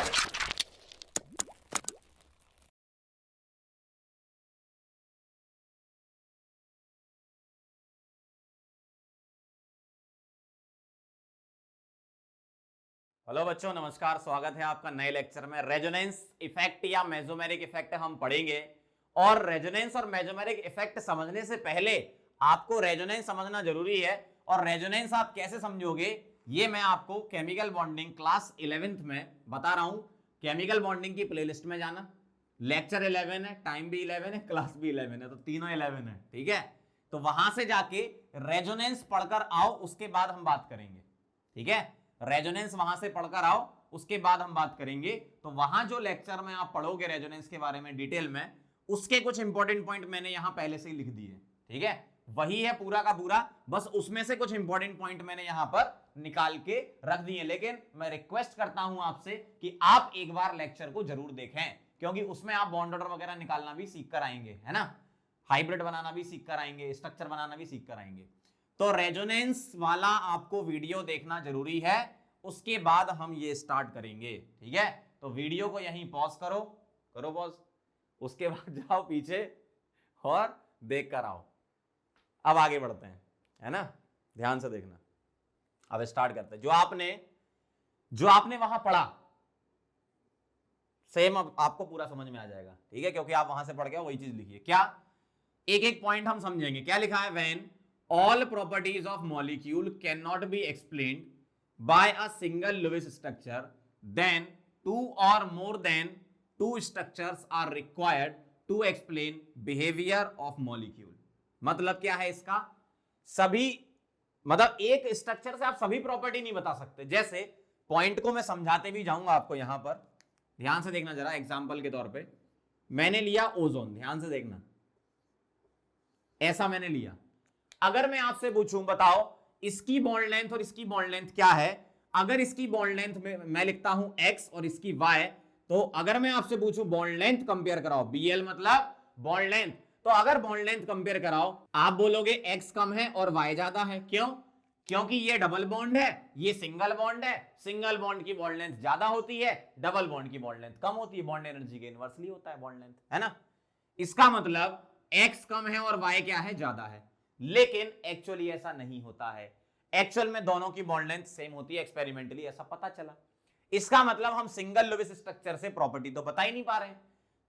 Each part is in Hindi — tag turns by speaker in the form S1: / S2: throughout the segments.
S1: हेलो बच्चों, नमस्कार। स्वागत है आपका नए लेक्चर में। रेजोनेंस इफेक्ट या मेसोमेरिक इफेक्ट हम पढ़ेंगे। और रेजोनेंस और मेसोमेरिक इफेक्ट समझने से पहले आपको रेजोनेंस समझना जरूरी है। और रेजोनेंस आप कैसे समझोगे ये मैं आपको केमिकल बॉन्डिंग क्लास 11th में बता रहा हूं। केमिकल बॉन्डिंग की प्लेलिस्ट में जाना, लेक्चर 11 है, टाइम भी 11 है, क्लास भी 11 है, तो तीनों 11 है, ठीक है। तो वहां से जाके रेजोनेंस पढ़कर आओ, उसके बाद हम बात करेंगे, ठीक है। रेजोनेंस वहां से पढ़कर आओ, उसके बाद हम बात करेंगे। तो वहां जो लेक्चर में आप पढ़ोगे रेजोनेंस के बारे में डिटेल में, उसके कुछ इंपॉर्टेंट पॉइंट मैंने यहां पहले से ही लिख दिए, ठीक है। वही है पूरा का पूरा, बस उसमें से कुछ इंपॉर्टेंट पॉइंट मैंने यहां पर निकाल के रख दिए। लेकिन मैं रिक्वेस्ट करता हूं आपसे कि आप एक बार लेक्चर को जरूर देखें, क्योंकि उसमें आप बॉन्ड ऑर्डर वगैरह निकालना भी सीख कर आएंगे, है ना। हाइब्रिड बनाना भी सीख कर आएंगे, स्ट्रक्चर बनाना भी सीख कर आएंगे। तो रेजोनेंस वाला आपको वीडियो देखना जरूरी है, उसके बाद हम ये स्टार्ट करेंगे, ठीक है। तो वीडियो को यहीं पॉज करो, करो पॉज, उसके बाद जाओ पीछे और देख कर आओ। अब आगे बढ़ते हैं, है ना, ध्यान से देखना। अब स्टार्ट करते हैं। जो आपने वहां पढ़ा सेम अब आपको पूरा समझ में आ जाएगा, ठीक है, क्योंकि आप वहां से पढ़ के वही चीज लिखिए। क्या एक एक पॉइंट हम समझेंगे। क्या लिखा है? When all properties of molecule can not be explained by a single Lewis structure, then two और more than two structures are required to explain behaviour of molecule. मतलब क्या है इसका? सभी, मतलब एक स्ट्रक्चर से आप सभी प्रॉपर्टी नहीं बता सकते। जैसे पॉइंट को मैं समझाते भी जाऊंगा आपको, यहां पर ध्यान से देखना जरा। एग्जांपल के तौर पे मैंने लिया ओजोन, ध्यान से देखना, ऐसा मैंने लिया। अगर मैं आपसे पूछूं बताओ इसकी बॉन्ड लेंथ और इसकी बॉन्ड लेंथ क्या है, अगर इसकी बॉन्ड लेंथ में मैं लिखता हूं x और इसकी y, तो अगर मैं आपसे पूछूं बॉन्ड लेंथ कंपेयर कराओ, Bl मतलब बॉन्ड लेंथ, तो अगर बॉन्ड लेंथ कंपेयर कराओ आप बोलोगे x कम है और y ज्यादा है। क्यों? क्योंकि ये डबल बॉन्ड है, ये सिंगल बॉन्ड है। सिंगल बॉन्ड की बॉन्ड लेंथ ज्यादा होती है, डबल बॉन्ड की बॉन्ड लेंथ कम होती है। बॉन्ड एनर्जी के इनवर्सली होता है बॉन्ड लेंथ, है ना। इसका मतलब x कम है और y क्या है? ज्यादा है। लेकिन एक्चुअली ऐसा नहीं होता है। एक्चुअल में दोनों की बॉन्ड लेंथ सेम होती है, एक्सपेरिमेंटली ऐसा पता चला। इसका मतलब हम सिंगल लुईस स्ट्रक्चर से प्रॉपर्टी तो बता ही नहीं पा रहे।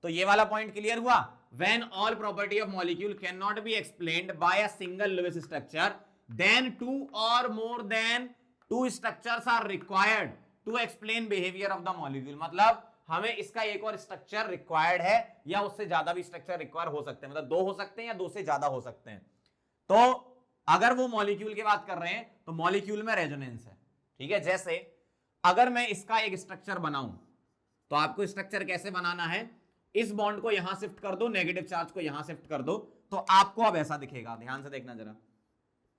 S1: तो ये वाला पॉइंट क्लियर हुआ। When all property of molecule can not be explained by a single Lewis structure, then two और more than two structures are required to explain behaviour of the molecule. मतलब हमें इसका एक और स्ट्रक्चर रिक्वायर्ड है, या उससे ज्यादा भी स्ट्रक्चर रिक्वायर हो सकते हैं, मतलब दो हो सकते हैं या दो से ज्यादा हो सकते हैं। तो अगर वो मॉलिक्यूल की बात कर रहे हैं तो मॉलिक्यूल में रेजोनेंस है, ठीक है। जैसे अगर मैं इसका एक स्ट्रक्चर बनाऊं, तो आपको स्ट्रक्चर कैसे बनाना है, इस बॉन्ड को यहां शिफ्ट कर दो, नेगेटिव चार्ज को यहां शिफ्ट कर दो, तो आपको अब ऐसा दिखेगा। ध्यान से देखना जरा,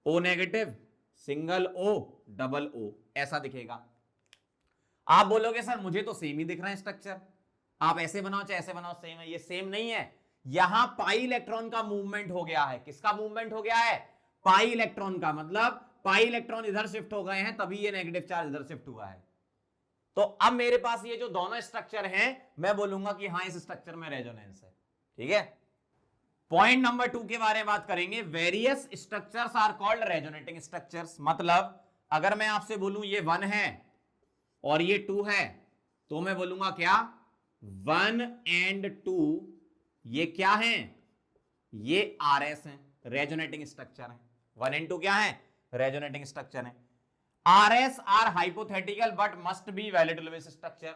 S1: O negative, single O, double O, ऐसा दिखेगा। आप बोलोगे सर मुझे तो सेम ही दिख रहा है स्ट्रक्चर, आप ऐसे बनाओ चाहे ऐसे बनाओ सेम है। ये सेम नहीं है, यहां पाई इलेक्ट्रॉन का मूवमेंट हो गया है। किसका मूवमेंट हो गया है? पाई इलेक्ट्रॉन का। मतलब पाई इलेक्ट्रॉन इधर शिफ्ट हो गए हैं, तभी ये नेगेटिव चार्ज इधर शिफ्ट हुआ है। तो अब मेरे पास ये जो दोनों स्ट्रक्चर हैं, मैं बोलूंगा कि हां इस स्ट्रक्चर में रेजोनेंस है, ठीक है। पॉइंट नंबर 2 के बारे में बात करेंगे। Various structures are called resonating structures. मतलब अगर मैं आपसे बोलूं ये 1 है और ये 2 है, तो मैं बोलूंगा क्या? 1 एंड 2 ये क्या है? ये RS है, रेजोनेटिंग स्ट्रक्चर है। 1 एंड 2 क्या है? रेजोनेटिंग स्ट्रक्चर है। RS are hypothetical but must be valid Lewis structure.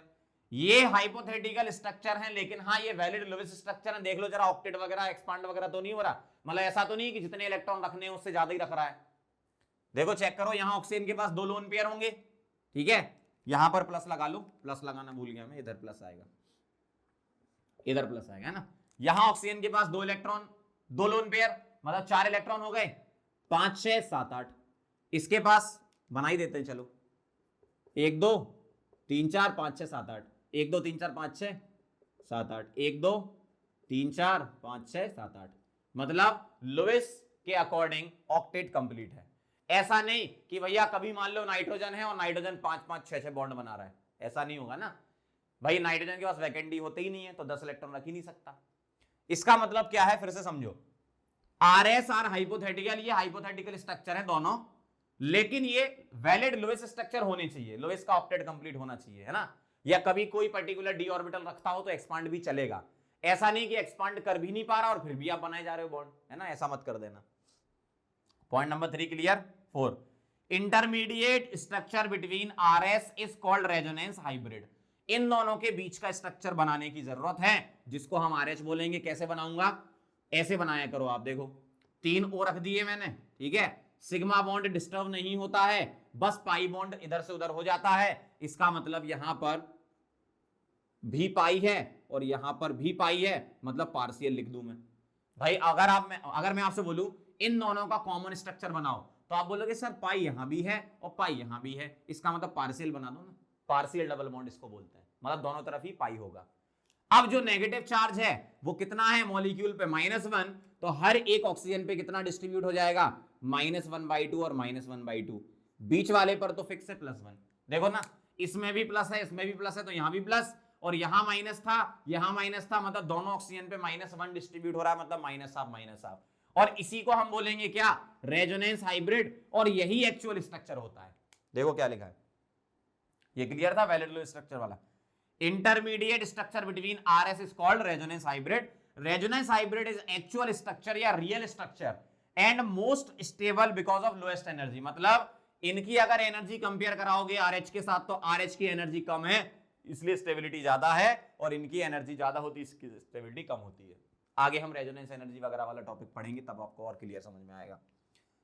S1: ये हाइपोथेटिकल स्ट्रक्चर है, लेकिन हाँ ये वैलिड लुईस स्ट्रक्चर है। देख लो जरा, ऑक्टेट वगैरह एक्सपांड वगैरह तो नहीं हो रहा, मतलब ऐसा तो नहीं कि जितने इलेक्ट्रॉन रखने हैं उससे ज्यादा ही रख रहा है। देखो चेक करो, यहां ऑक्सीजन के पास 2 लोन पेयर होंगे, ठीक है। यहां पर प्लस लगा लो, प्लस लगाना भूल गया मैं, इधर प्लस आएगा, इधर प्लस आएगा, है ना। यहां ऑक्सीजन के पास 2 इलेक्ट्रॉन, 2 लोन पेयर, मतलब 4 इलेक्ट्रॉन हो गए, 5 6 7 8। इसके पास बना ही देते हैं, चलो 1 2 3 4 5 6 7 8, 1 2 3 4 5 6 7 8, 1 2 3 4 5 6 7 8। मतलब लुईस के अकॉर्डिंग ऑक्टेट कंप्लीट है। ऐसा नहीं कि भैया कभी मान लो नाइट्रोजन है और नाइट्रोजन 5 5 6 6 बॉन्ड बना रहा है, ऐसा नहीं होगा ना। भाई नाइट्रोजन के पास वैकेंट होते ही नहीं है तो 10 इलेक्ट्रॉन रख ही नहीं सकता। इसका मतलब क्या है, फिर से समझो, आर एस आर हाइपोथेटिकल, ये हाइपोथेटिकल स्ट्रक्चर है दोनों, लेकिन ये वैलिड लोएस्ट स्ट्रक्चर होनी चाहिए, लोएस्ट का ऑक्टेट कंप्लीट होना चाहिए, है ना। या कभी कोई पर्टिकुलर डी ऑर्बिटल रखता हो तो एक्सपांड भी चलेगा, ऐसा नहीं कि एक्सपांड कर भी नहीं पा रहा और फिर भी आप बनाए जा रहे हो बॉन्ड, है ना, ऐसा मत कर देना। Point number 3 clear. 4, intermediate structure between R S is called resonance hybrid. इन दोनों के बीच का स्ट्रक्चर बनाने की जरूरत है, जिसको हम आर एच बोलेंगे। कैसे बनाऊंगा, ऐसे बनाया करो आप, देखो 3 ओ रख दिए मैंने, ठीक है, सिग्मा बॉन्ड डिस्टर्ब नहीं होता है, बस पाई बॉन्ड इधर से उधर हो जाता है। इसका मतलब यहां पर भी पाई है और यहां पर भी पाई है, मतलब पार्शियल लिख दूं मैं। भाई अगर मैं आपसे बोलूं इन दोनों का कॉमन स्ट्रक्चर बनाओ, तो आप बोलोगे सर पाई यहां भी है और पाई यहां भी है, इसका मतलब पार्शियल बना दो ना, पार्शियल डबल बॉन्ड इसको बोलते हैं, मतलब दोनों तरफ ही पाई होगा। अब जो नेगेटिव चार्ज है वो कितना है मॉलिक्यूल पे, -1, तो हर एक ऑक्सीजन पे कितना डिस्ट्रीब्यूट हो जाएगा, -1/2 और -1/2। बीच वाले पर तो फिक्स है +1। देखो ना, इसमें भी प्लस है, इसमें भी प्लस है, तो यहां भी प्लस, और यहां माइनस था, यहां माइनस था, मतलब दोनों ऑक्सीजन पे -1 डिस्ट्रीब्यूट हो रहा है, मतलब -1/2। और इसी को हम बोलेंगे क्या, रेजोनेंस हाइब्रिड, और यही एक्चुअल स्ट्रक्चर होता है। देखो क्या लिखा है, ये क्लियर था वैलिड लो स्ट्रक्चर वाला। Intermediate structure between R S is called resonance hybrid. Resonance hybrid is actual structure या real structure and most stable because of lowest energy. मतलब इनकी अगर एनर्जी कंपेयर कराओगे आरएच के साथ, तो आरएच की एनर्जी कम है इसलिए स्टेबिलिटी ज्यादा है, और इनकी एनर्जी ज्यादा होती है इसकी स्टेबिलिटी कम होती है। आगे हम रेजोनेंस एनर्जी वगैरह वाला टॉपिक पढ़ेंगे, तब आपको और क्लियर समझ में आएगा।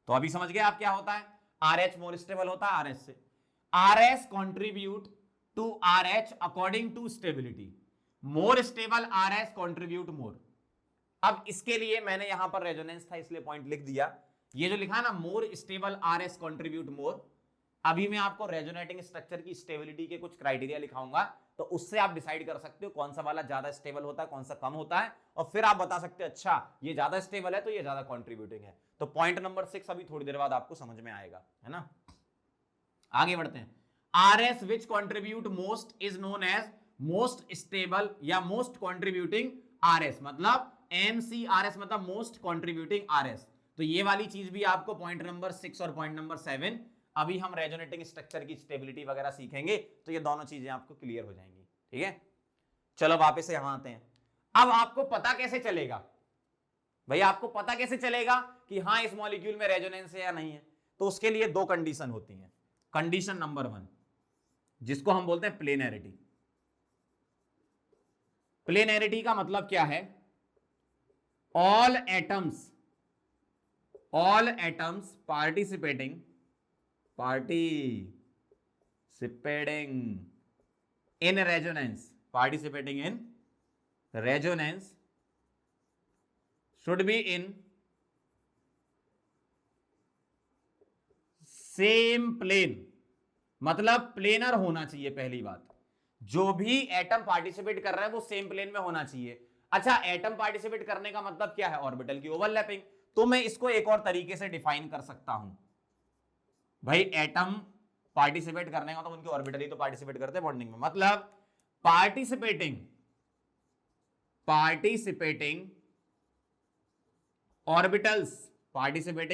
S1: तो अभी समझ गए आप क्या होता है, आरएच मोर स्टेबल होता है आरएच से। RS contribute to RH according to stability, more stable RS contribute more. अब इसके लिए मैंने यहां पर रेजोनेंस था इसलिए पॉइंट लिख दिया, ये जो लिखा है ना मोर स्टेबल आरएस कंट्रीब्यूट मोर। अभी मैं आपको रेजोनेटिंग स्ट्रक्चर की स्टेबिलिटी के कुछ क्राइटेरिया लिखाऊंगा, तो उससे आप डिसाइड कर सकते हो कौन सा वाला ज्यादा स्टेबल होता है, कौन सा कम होता है, और फिर आप बता सकते हो अच्छा ये ज्यादा स्टेबल है तो ये ज्यादा कंट्रीब्यूटिंग है। तो पॉइंट नंबर 6 अभी थोड़ी देर बाद आपको समझ में आएगा, है ना। आगे बढ़ते हैं। RS which contribute most is known as most stable या मोस्ट कंट्रीब्यूटिंग आरएस, मतलब एमसीआरएस मतलब मोस्ट कंट्रीब्यूटिंग आरएस। तो ये वाली चीज भी आपको पॉइंट नंबर 6 और पॉइंट नंबर 7, अभी हम रेजोनेटिंग स्ट्रक्चर की स्टेबिलिटी वगैरह सीखेंगे, तो ये दोनों चीजें आपको क्लियर हो जाएंगी, ठीक है। चलो वापस से यहां आते हैं। अब आपको पता कैसे चलेगा, भाई आपको पता कैसे चलेगा कि हाँ इस मॉलिक्यूल में रेजोनेंस है या नहीं है, तो उसके लिए 2 कंडीशन होती हैं। कंडीशन नंबर 1 जिसको हम बोलते हैं प्लेनैरिटी। प्लेनैरिटी का मतलब क्या है, all atoms participating in resonance should be in same plane, मतलब प्लेनर होना चाहिए। पहली बात, जो भी एटम पार्टिसिपेट कर रहा है वो सेम प्लेन में होना चाहिए। अच्छा, एटम पार्टिसिपेट करने का मतलब क्या है, ऑर्बिटल की ओवरलैपिंग। तो मैं इसको एक और तरीके से डिफाइन कर सकता हूं, भाई एटम पार्टिसिपेट करने का तो उनके ऑर्बिटल ही तो पार्टिसिपेट करते हैं बॉन्डिंग में, मतलब participating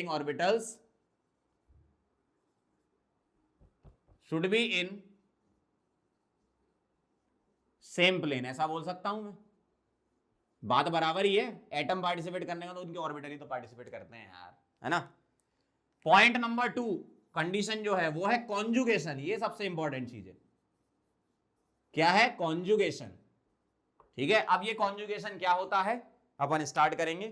S1: orbitals should be in same plane, ऐसा बोल सकता हूं मैं। बात बराबर ही है, एटम पार्टिसिपेट करने का तो उनके ऑर्बिटल ही तो पार्टिसिपेट करते हैं यार, है ना। पॉइंट नंबर 2 कंडीशन जो है वो है कॉन्जुगेशन। ये सबसे इंपॉर्टेंट चीज है। क्या है, कॉन्जुगेशन, ठीक है। अब ये कॉन्जुगेशन क्या होता है अपन स्टार्ट करेंगे,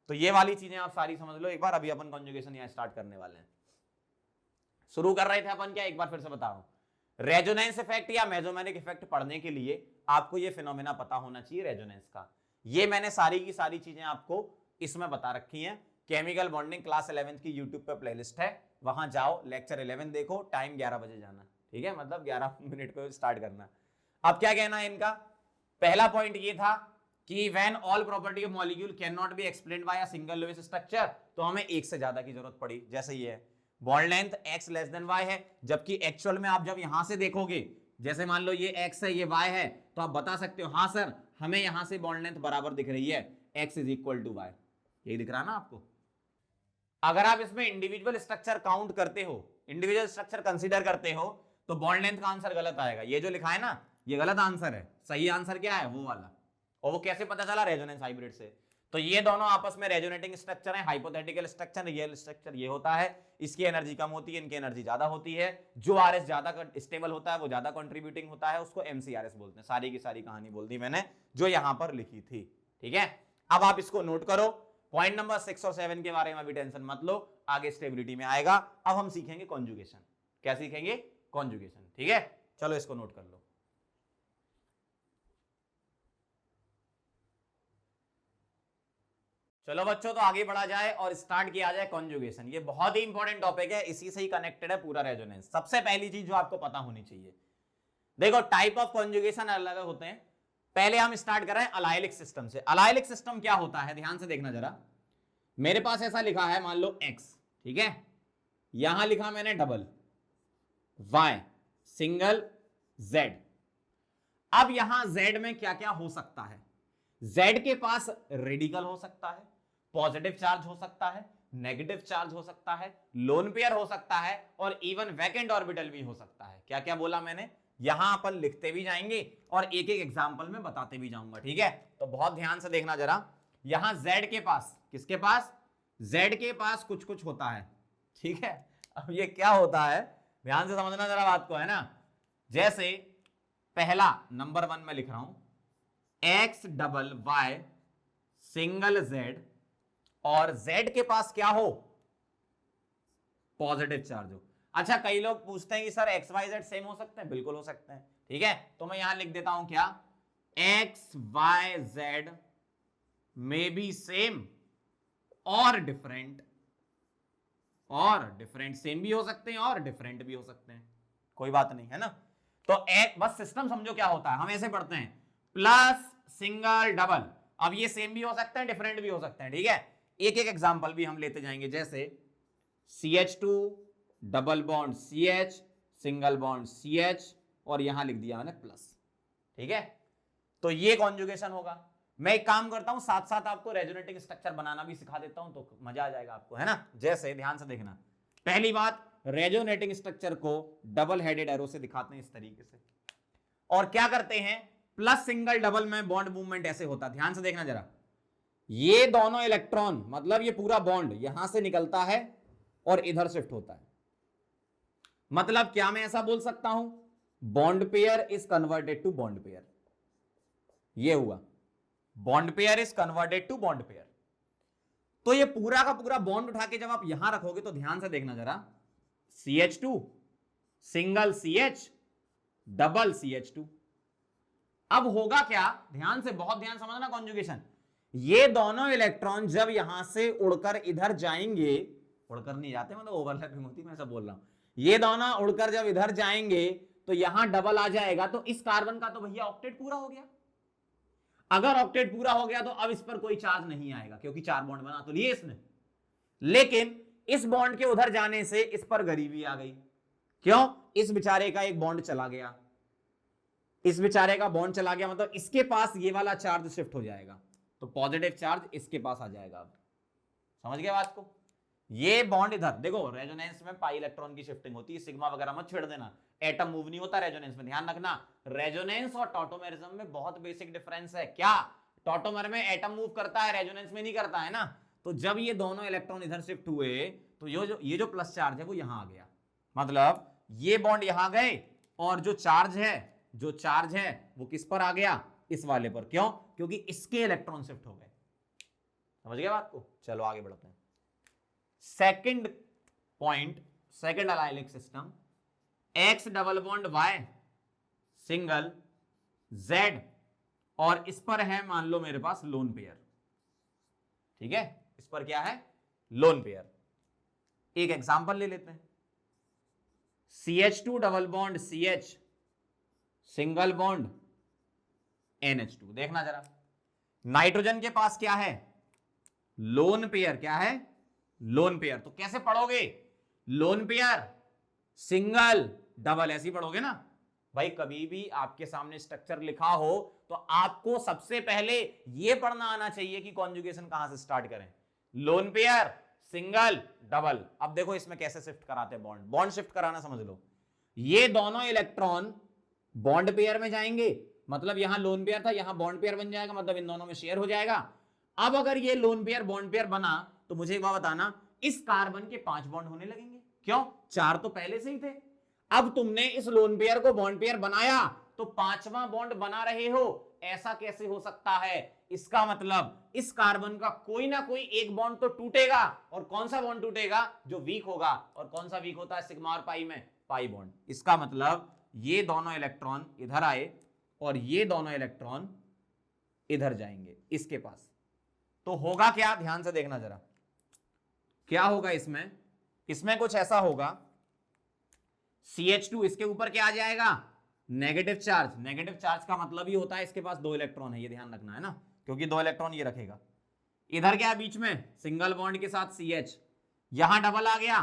S1: तो ये वाली चीजें आप सारी समझ लो एक बार। अभी अपन कॉन्जुगेशन यहां स्टार्ट करने वाले हैं। शुरू कर रहे थे अपन क्या, एक बार फिर से बता रहा हूं। रेजोनेंस इफेक्ट या मेसोमेरिक इफेक्ट पढ़ने के लिए आपको ये फिनोमेना पता होना चाहिए रेजोनेंस का। ये मैंने सारी की सारी चीजें आपको इसमें बता रखी हैं। केमिकल बॉन्डिंग क्लास 11th की यूट्यूब पे प्लेलिस्ट है, वहां जाओ, लेक्चर 11 देखो, टाइम 11 बजे जाना, ठीक है, मतलब 11 मिनट पे स्टार्ट करना। अब क्या कहना है इनका, पहला पॉइंट ये था कि when all property of molecule can not be explained by a single lowest structure, तो हमें एक से ज्यादा की जरूरत पड़ी। जैसे ये है bond length x less than y है, जबकि एक्चुअल में आप जब यहां से देखोगे जैसे मान लो ये x है ये y है, तो आप बता सकते हो हाँ सर हमें यहां से बॉन्ड लेंथ बराबर दिख रही है, x is equal to y, यही दिख रहा है ना आपको। अगर आप इसमें इंडिविजुअल स्ट्रक्चर काउंट करते हो, इंडिविजुअल स्ट्रक्चर कंसीडर करते हो, तो बॉन्ड लेंथ का आंसर गलत आएगा। ये जो लिखा है ना ये गलत आंसर है, सही आंसर क्या है वो वाला। और वो कैसे पता चला, रेजोनेंस हाइब्रिड से। तो ये दोनों आपस में रेजोनेटिंग स्ट्रक्चर है, हाइपोथेटिकल स्ट्रक्चर, रियल स्ट्रक्चर ये होता है, इसकी एनर्जी कम होती है, इनकी एनर्जी ज्यादा होती है, जो आरएस ज्यादा स्टेबल होता है वो ज्यादा कंट्रीब्यूटिंग होता है, उसको एमसीआरएस बोलते हैं। सारी की सारी कहानी बोल दी मैंने जो यहां पर लिखी थी, ठीक है। अब आप इसको नोट करो, पॉइंट नंबर 6 और 7 के बारे में अभी टेंशन मत लो, आगे स्टेबिलिटी में आएगा। अब हम सीखेंगे कॉन्जुगेशन। क्या सीखेंगे? कॉन्जुगेशन, ठीक है। चलो इसको नोट कर लो। चलो बच्चों तो आगे बढ़ा जाए और स्टार्ट किया जाए कॉन्जुगेशन। ये बहुत ही इंपॉर्टेंट टॉपिक है, इसी से ही कनेक्टेड है पूरा रेजोनेंस। सबसे पहली चीज जो आपको पता होनी चाहिए, देखो टाइप ऑफ कॉन्जुगेशन अलग अलग होते हैं। पहले हम स्टार्ट कर रहे हैं अलाइलिक सिस्टम से। अलाइलिक सिस्टम क्या होता है, ध्यान से देखना जरा। मेरे पास ऐसा लिखा है, मान लो x, ठीक है, यहां लिखा मैंने डबल, y सिंगल, z। अब यहां z में क्या क्या हो सकता है? z के पास रेडिकल हो सकता है, पॉजिटिव चार्ज हो सकता है, नेगेटिव चार्ज हो सकता है, लोन पेयर हो सकता है, और इवन वैकेंट ऑर्बिटल भी हो सकता है। क्या क्या बोला मैंने? यहां अपन लिखते भी जाएंगे और एक एक एग्जांपल में बताते भी जाऊंगा, ठीक है। तो बहुत ध्यान से देखना जरा। यहां z के पास, किसके पास? z के पास कुछ कुछ होता है, ठीक है। अब ये क्या होता है, ध्यान से समझना जरा बात को, है ना। जैसे पहला नंबर 1 में लिख रहा हूं, x double y single z, और z के पास क्या हो? पॉजिटिव चार्ज हो। अच्छा, कई लोग पूछते हैं कि sir X Y Z same हो सकते हैं? बिल्कुल हो सकते हैं, ठीक है। तो मैं यहां लिख देता हूं क्या, X Y Z may be same और डिफरेंट, और डिफरेंट, सेम भी हो सकते हैं और डिफरेंट भी हो सकते हैं, कोई बात नहीं, है ना। तो एक बस सिस्टम समझो क्या होता है। हम ऐसे पढ़ते हैं, प्लस सिंगल डबल। अब ये सेम भी हो सकते हैं, डिफरेंट भी हो सकते हैं, ठीक है। एक एक एग्जांपल भी हम लेते जाएंगे, जैसे CH2 double bond CH, single bond CH, और यहां लिख दिया मैंने प्लस, ठीक है। तो ये कॉन्जुगेशन होगा। मैं एक काम करता हूं, साथ साथ आपको रेजोनेटिंग स्ट्रक्चर बनाना भी सिखा देता हूं, तो मजा आ जाएगा आपको, है ना। जैसे ध्यान से देखना, पहली बात, रेजोनेटिंग स्ट्रक्चर को डबल हेडेड एरो से दिखाते हैं इस तरीके से। और क्या करते हैं, प्लस सिंगल डबल में बॉन्ड मूवमेंट ऐसे होता है, ध्यान से देखना जरा। ये दोनों इलेक्ट्रॉन, मतलब ये पूरा बॉन्ड यहां से निकलता है और इधर शिफ्ट होता है। मतलब क्या मैं ऐसा बोल सकता हूं, bond pair is converted to bond pair. ये हुआ, bond pair is converted to bond pair. तो ये पूरा का पूरा बॉन्ड उठा के जब आप यहां रखोगे तो ध्यान से देखना जरा, CH2 single CH double CH2। अब होगा क्या, ध्यान से, बहुत ध्यान समझना कॉन्जुगेशन। ये दोनों इलेक्ट्रॉन जब यहां से उड़कर इधर जाएंगे, उड़कर नहीं जाते, मतलब ओवरलैपिंग होती, मैं ऐसा बोल रहा हूं, ये दोनों उड़कर जब इधर जाएंगे तो यहां डबल आ जाएगा, तो इस कार्बन का तो भैया ऑक्टेट पूरा हो गया। अगर ऑक्टेट पूरा हो गया तो अब इस पर कोई चार्ज नहीं आएगा, क्योंकि 4 बॉन्ड बना तो लिए इसने। लेकिन इस बॉन्ड के उधर जाने से इस पर गरीबी आ गई। क्यों? इस बेचारे का एक बॉन्ड चला गया, इस बेचारे का बॉन्ड चला गया, मतलब इसके पास ये वाला चार्ज शिफ्ट हो जाएगा, तो पॉजिटिव चार्ज इसके पास आ जाएगा। अब समझ गए बात को। ये बॉन्ड इधर देखो, रेजोनेंस में पाई इलेक्ट्रॉन की शिफ्टिंग होती है, सिग्मा वगैरह मत छेड़ देना, एटम मूव नहीं होता रेजोनेंस में, ध्यान रखना। रेजोनेंस और टॉटोमेरिज्म में बहुत बेसिक डिफरेंस है। क्या? टॉटोमर में एटम मूव करता है, रेजोनेंस में नहीं करता है ना। तो जब ये दोनों इलेक्ट्रॉन इधर शिफ्ट हुए तो ये जो प्लस चार्ज है वो यहां आ गया, मतलब ये बॉन्ड यहां गए, और जो चार्ज है वो किस पर आ गया, इस वाले पर। क्यों? क्योंकि इसके इलेक्ट्रॉन शिफ्ट हो गए। समझ गए बात को। चलो आगे बढ़ते हैं। Second point, second allylic system, X double bond Y single Z, और इस पर है मान लो मेरे पास लोन पेयर, ठीक है। इस पर क्या है, लोन पेयर। एक एग्जांपल ले लेते हैं, CH2 double bond CH single bond NH2। देखना जरा, नाइट्रोजन के पास क्या है, लोन पेयर। क्या है? Lone pair. तो कैसे पढ़ोगे, लोन पेयर सिंगल डबल, ऐसे ही पढ़ोगे ना। भाई कभी भी आपके सामने स्ट्रक्चर लिखा हो तो आपको सबसे पहले यह पढ़ना आना चाहिए कि कॉन्जुगेशन कहां से स्टार्ट करें। Loan pair, single, double. अब देखो इसमें कैसे शिफ्ट कराते हैं, बॉन्ड। बॉन्ड शिफ्ट कराना समझ लो, ये दोनों इलेक्ट्रॉन बॉन्ड पेयर में जाएंगे, मतलब यहां लोन पेयर था, यहां बॉन्ड पेयर बन जाएगा, मतलब इन दोनों में शेयर हो जाएगा। अब अगर ये लोन पेयर बॉन्ड पेयर बना तो मुझे एक बात बताना, इस कार्बन के 5 बॉन्ड होने लगेंगे। क्यों? 4 तो पहले से ही थे। अब तुमने इस लोन पेयर को बॉन्ड पेयर बनाया तो 5वां बॉन्ड बना रहे हो, ऐसा कैसे हो सकता है? इसका मतलब इस कार्बन का कोई ना कोई एक बॉन्ड तो टूटेगा, और कौन सा बॉन्ड टूटेगा? जो वीक होगा। और कौन सा वीक होता है सिग्मा और पाई में? Pi bond. इसका मतलब ये दोनों इलेक्ट्रॉन इधर आए और ये दोनों इलेक्ट्रॉन इधर जाएंगे इसके पास। तो होगा क्या, ध्यान से देखना जरा, क्या होगा इसमें? इसमें कुछ ऐसा होगा, CH2 इसके ऊपर क्या आ जाएगा? Negative charge. नेगेटिव चार्ज का मतलब ही होता है इसके पास 2 इलेक्ट्रॉन है, ये ध्यान रखना है ना, क्योंकि 2 इलेक्ट्रॉन ये रखेगा। इधर क्या है बीच में? सिंगल बॉन्ड के साथ CH, यहां डबल आ गया,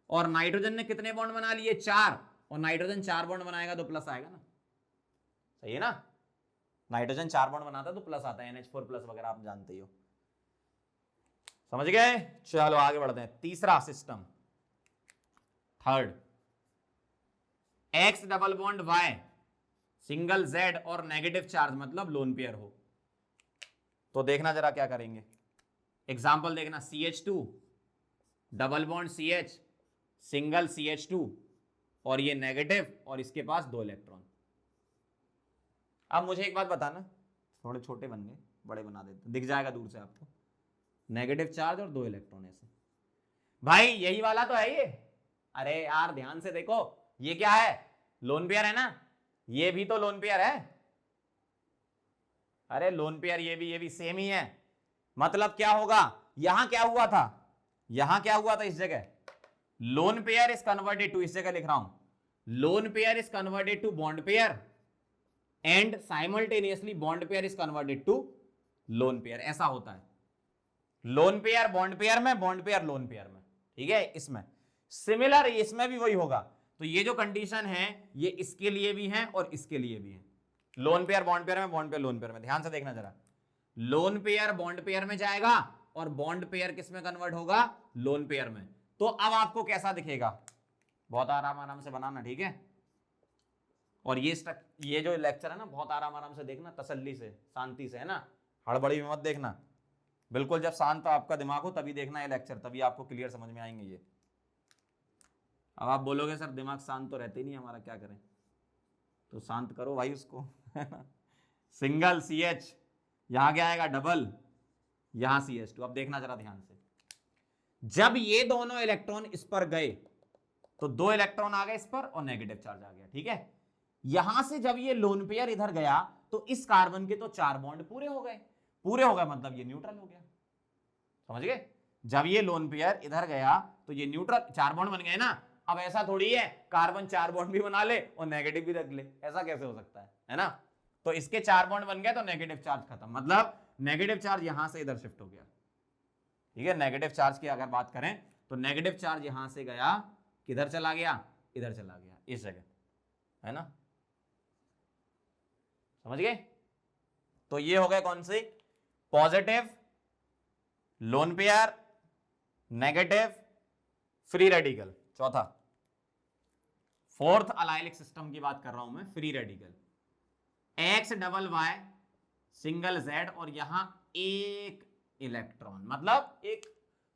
S1: और नाइट्रोजन ने कितने बॉन्ड बना लिए? 4, और नाइट्रोजन 4 बॉन्ड बनाएगा तो प्लस आएगा ना, सही है ना? नाइट्रोजन 4 बॉन्ड बनाता है तो प्लस आता है, NH4 प्लस वगैरह आप जानते ही हो। समझ गए? चलो आगे बढ़ते हैं। तीसरा system, third, X double bond Y, single Z और नेगेटिव चार्ज, मतलब लोन पेयर हो। तो देखना जरा क्या करेंगे, एग्जाम्पल देखना। CH2 double bond CH, single CH2, और ये नेगेटिव, और इसके पास 2 इलेक्ट्रॉन। अब मुझे एक बात बताना, थोड़े छोटे बन गए, बड़े बना देते, दिख जाएगा दूर से आपको। नेगेटिव चार्ज और 2 इलेक्ट्रॉन ऐसे, भाई यही वाला तो है ये। अरे यार ध्यान से देखो, ये क्या है? लोन पेयर है ना, ये भी तो लोन पेयर है। अरे लोन पेयर ये भी सेम ही है। मतलब क्या होगा, यहां क्या हुआ था? यहां क्या हुआ था इस जगह? Lone pair is converted to, इस जगह लिख रहा हूं, lone pair is converted to bond pair, and simultaneously bond pair is converted to lone pair. ऐसा होता है, लोन पेयर बॉन्ड पेयर में, बॉन्ड पेयर लोन पेयर में, ठीक है? इसमें सिमिलर, इसमें भी वही होगा। तो ये जो कंडीशन है ये इसके लिए भी है और इसके लिए भी है, लोन पेयर बॉन्ड पेयर में, बॉन्ड पेयर लोन पेयर में। ध्यान से देखना जरा, लोन पेयर बॉन्ड पेयर में जाएगा और बॉन्ड पेयर किस में कन्वर्ट होगा? लोन पेयर में। तो अब आपको कैसा दिखेगा? बहुत आराम से बनाना, ठीक है? और ये जो लेक्चर है ना, बहुत आराम से देखना, तसल्ली से, शांति से, है ना, हड़बड़ी में मत देखना। बिल्कुल जब शांत आपका दिमाग हो तभी देखना ये लेक्चर, तभी आपको क्लियर समझ में आएंगे ये। अब आप बोलोगे सर दिमाग शांत तो रहते ही नहीं हमारा, क्या करें? तो शांत करो भाई उसको। सिंगल CH, यहां क्या आएगा? डबल, यहां CH2। अब देखना जरा ध्यान से, जब ये दोनों इलेक्ट्रॉन इस पर गए तो 2 इलेक्ट्रॉन आ गए इस पर और नेगेटिव चार्ज आ गया, ठीक है? यहां से जब ये लोन पेयर इधर गया तो इस कार्बन के तो 4 बॉन्ड पूरे हो गए। पूरे हो गए मतलब ये न्यूट्रल हो गया, समझ गए? जब ये लोन पेयर इधर गया तो ये न्यूट्रल, 4 बॉन्ड बन गए ना। अब ऐसा थोड़ी है कार्बन 4 बॉन्ड भी बना ले और नेगेटिव भी रख ले, ऐसा कैसे हो सकता है ना? तो इसके 4 बॉन्ड बन गए तो नेगेटिव चार्ज खत्म, मतलब नेगेटिव चार्ज यहां से इधर शिफ्ट हो गया, ठीक है? नेगेटिव चार्ज की अगर बात करें तो नेगेटिव चार्ज यहां से गया, किधर चला गया? इधर चला गया, इस जगह, है ना? समझ गए? तो ये हो गए कौन से? Positive, lone pair, negative, free radical. चौथा, फोर्थ अलाइलिक सिस्टम की बात कर रहा हूं मैं, free radical. X double Y, single Z, और यहां एक इलेक्ट्रॉन, मतलब एक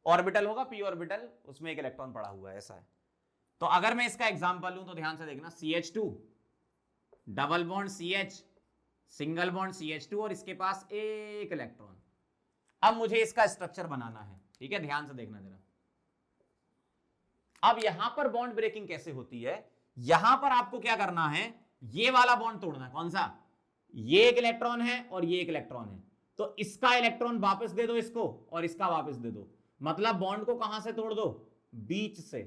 S1: ऑर्बिटल होगा, p ऑर्बिटल, उसमें एक इलेक्ट्रॉन पड़ा हुआ है, ऐसा है। तो अगर मैं इसका एग्जांपल लूं तो ध्यान से देखना, CH2 double bond CH, single bond CH2, और इसके पास एक इलेक्ट्रॉन। अब मुझे इसका स्ट्रक्चर बनाना है, ठीक है? ध्यान से देखना जरा। अब यहां पर बॉन्ड ब्रेकिंग कैसे होती है? यहां पर आपको क्या करना है? ये वाला बॉन्ड तोड़ना है। कौन सा? ये एक इलेक्ट्रॉन है और ये एक इलेक्ट्रॉन है, तो इसका इलेक्ट्रॉन वापस दे दो इसको, और इसका वापस दे दो, मतलब बॉन्ड को कहां से तोड़ दो? बीच से,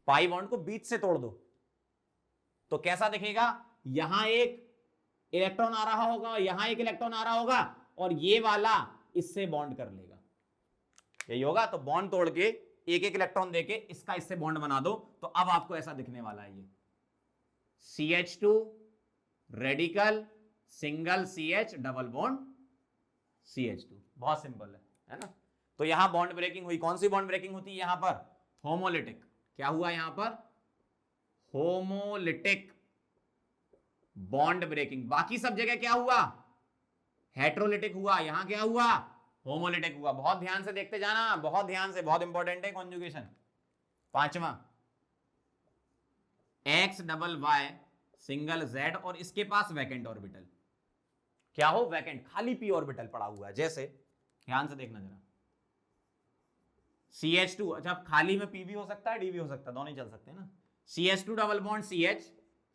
S1: पाई बॉन्ड को बीच से तोड़ दो। तो कैसा दिखेगा? यहां एक इलेक्ट्रॉन आ रहा होगा, यहां एक इलेक्ट्रॉन आ रहा होगा, और ये वाला इससे बॉन्ड कर लेगा, यही होगा। तो बॉन्ड तोड़ के एक एक इलेक्ट्रॉन देके इसका इससे बॉन्ड बना दो, तो अब आपको ऐसा दिखने वाला है ये, CH2 radical single CH double bond CH2, बहुत सिंपल है ना। तो यहां बॉन्ड ब्रेकिंग हुई, कौन सी बॉन्ड ब्रेकिंग होती है यहां पर? होमोलिटिक। क्या हुआ यहां पर? Homolytic bond breaking. बाकी सब जगह क्या हुआ? हेट्रोलिटिक हुआ। यहां क्या हुआ? होमोलिटिक हुआ। बहुत ध्यान से देखते जाना, बहुत ध्यान से, बहुत इंपॉर्टेंट है कॉन्जुगेशन। पांचवा, X double Y single Z और इसके पास वैकेंट ऑर्बिटल। क्या हो? वैकेंट, खाली p ऑर्बिटल पड़ा हुआ है। जैसे ध्यान से देखना जरा, CH2, अच्छा खाली में p भी हो सकता है, d भी हो सकता है, दोनों ही चल सकते हैं ना। CH2 double bond CH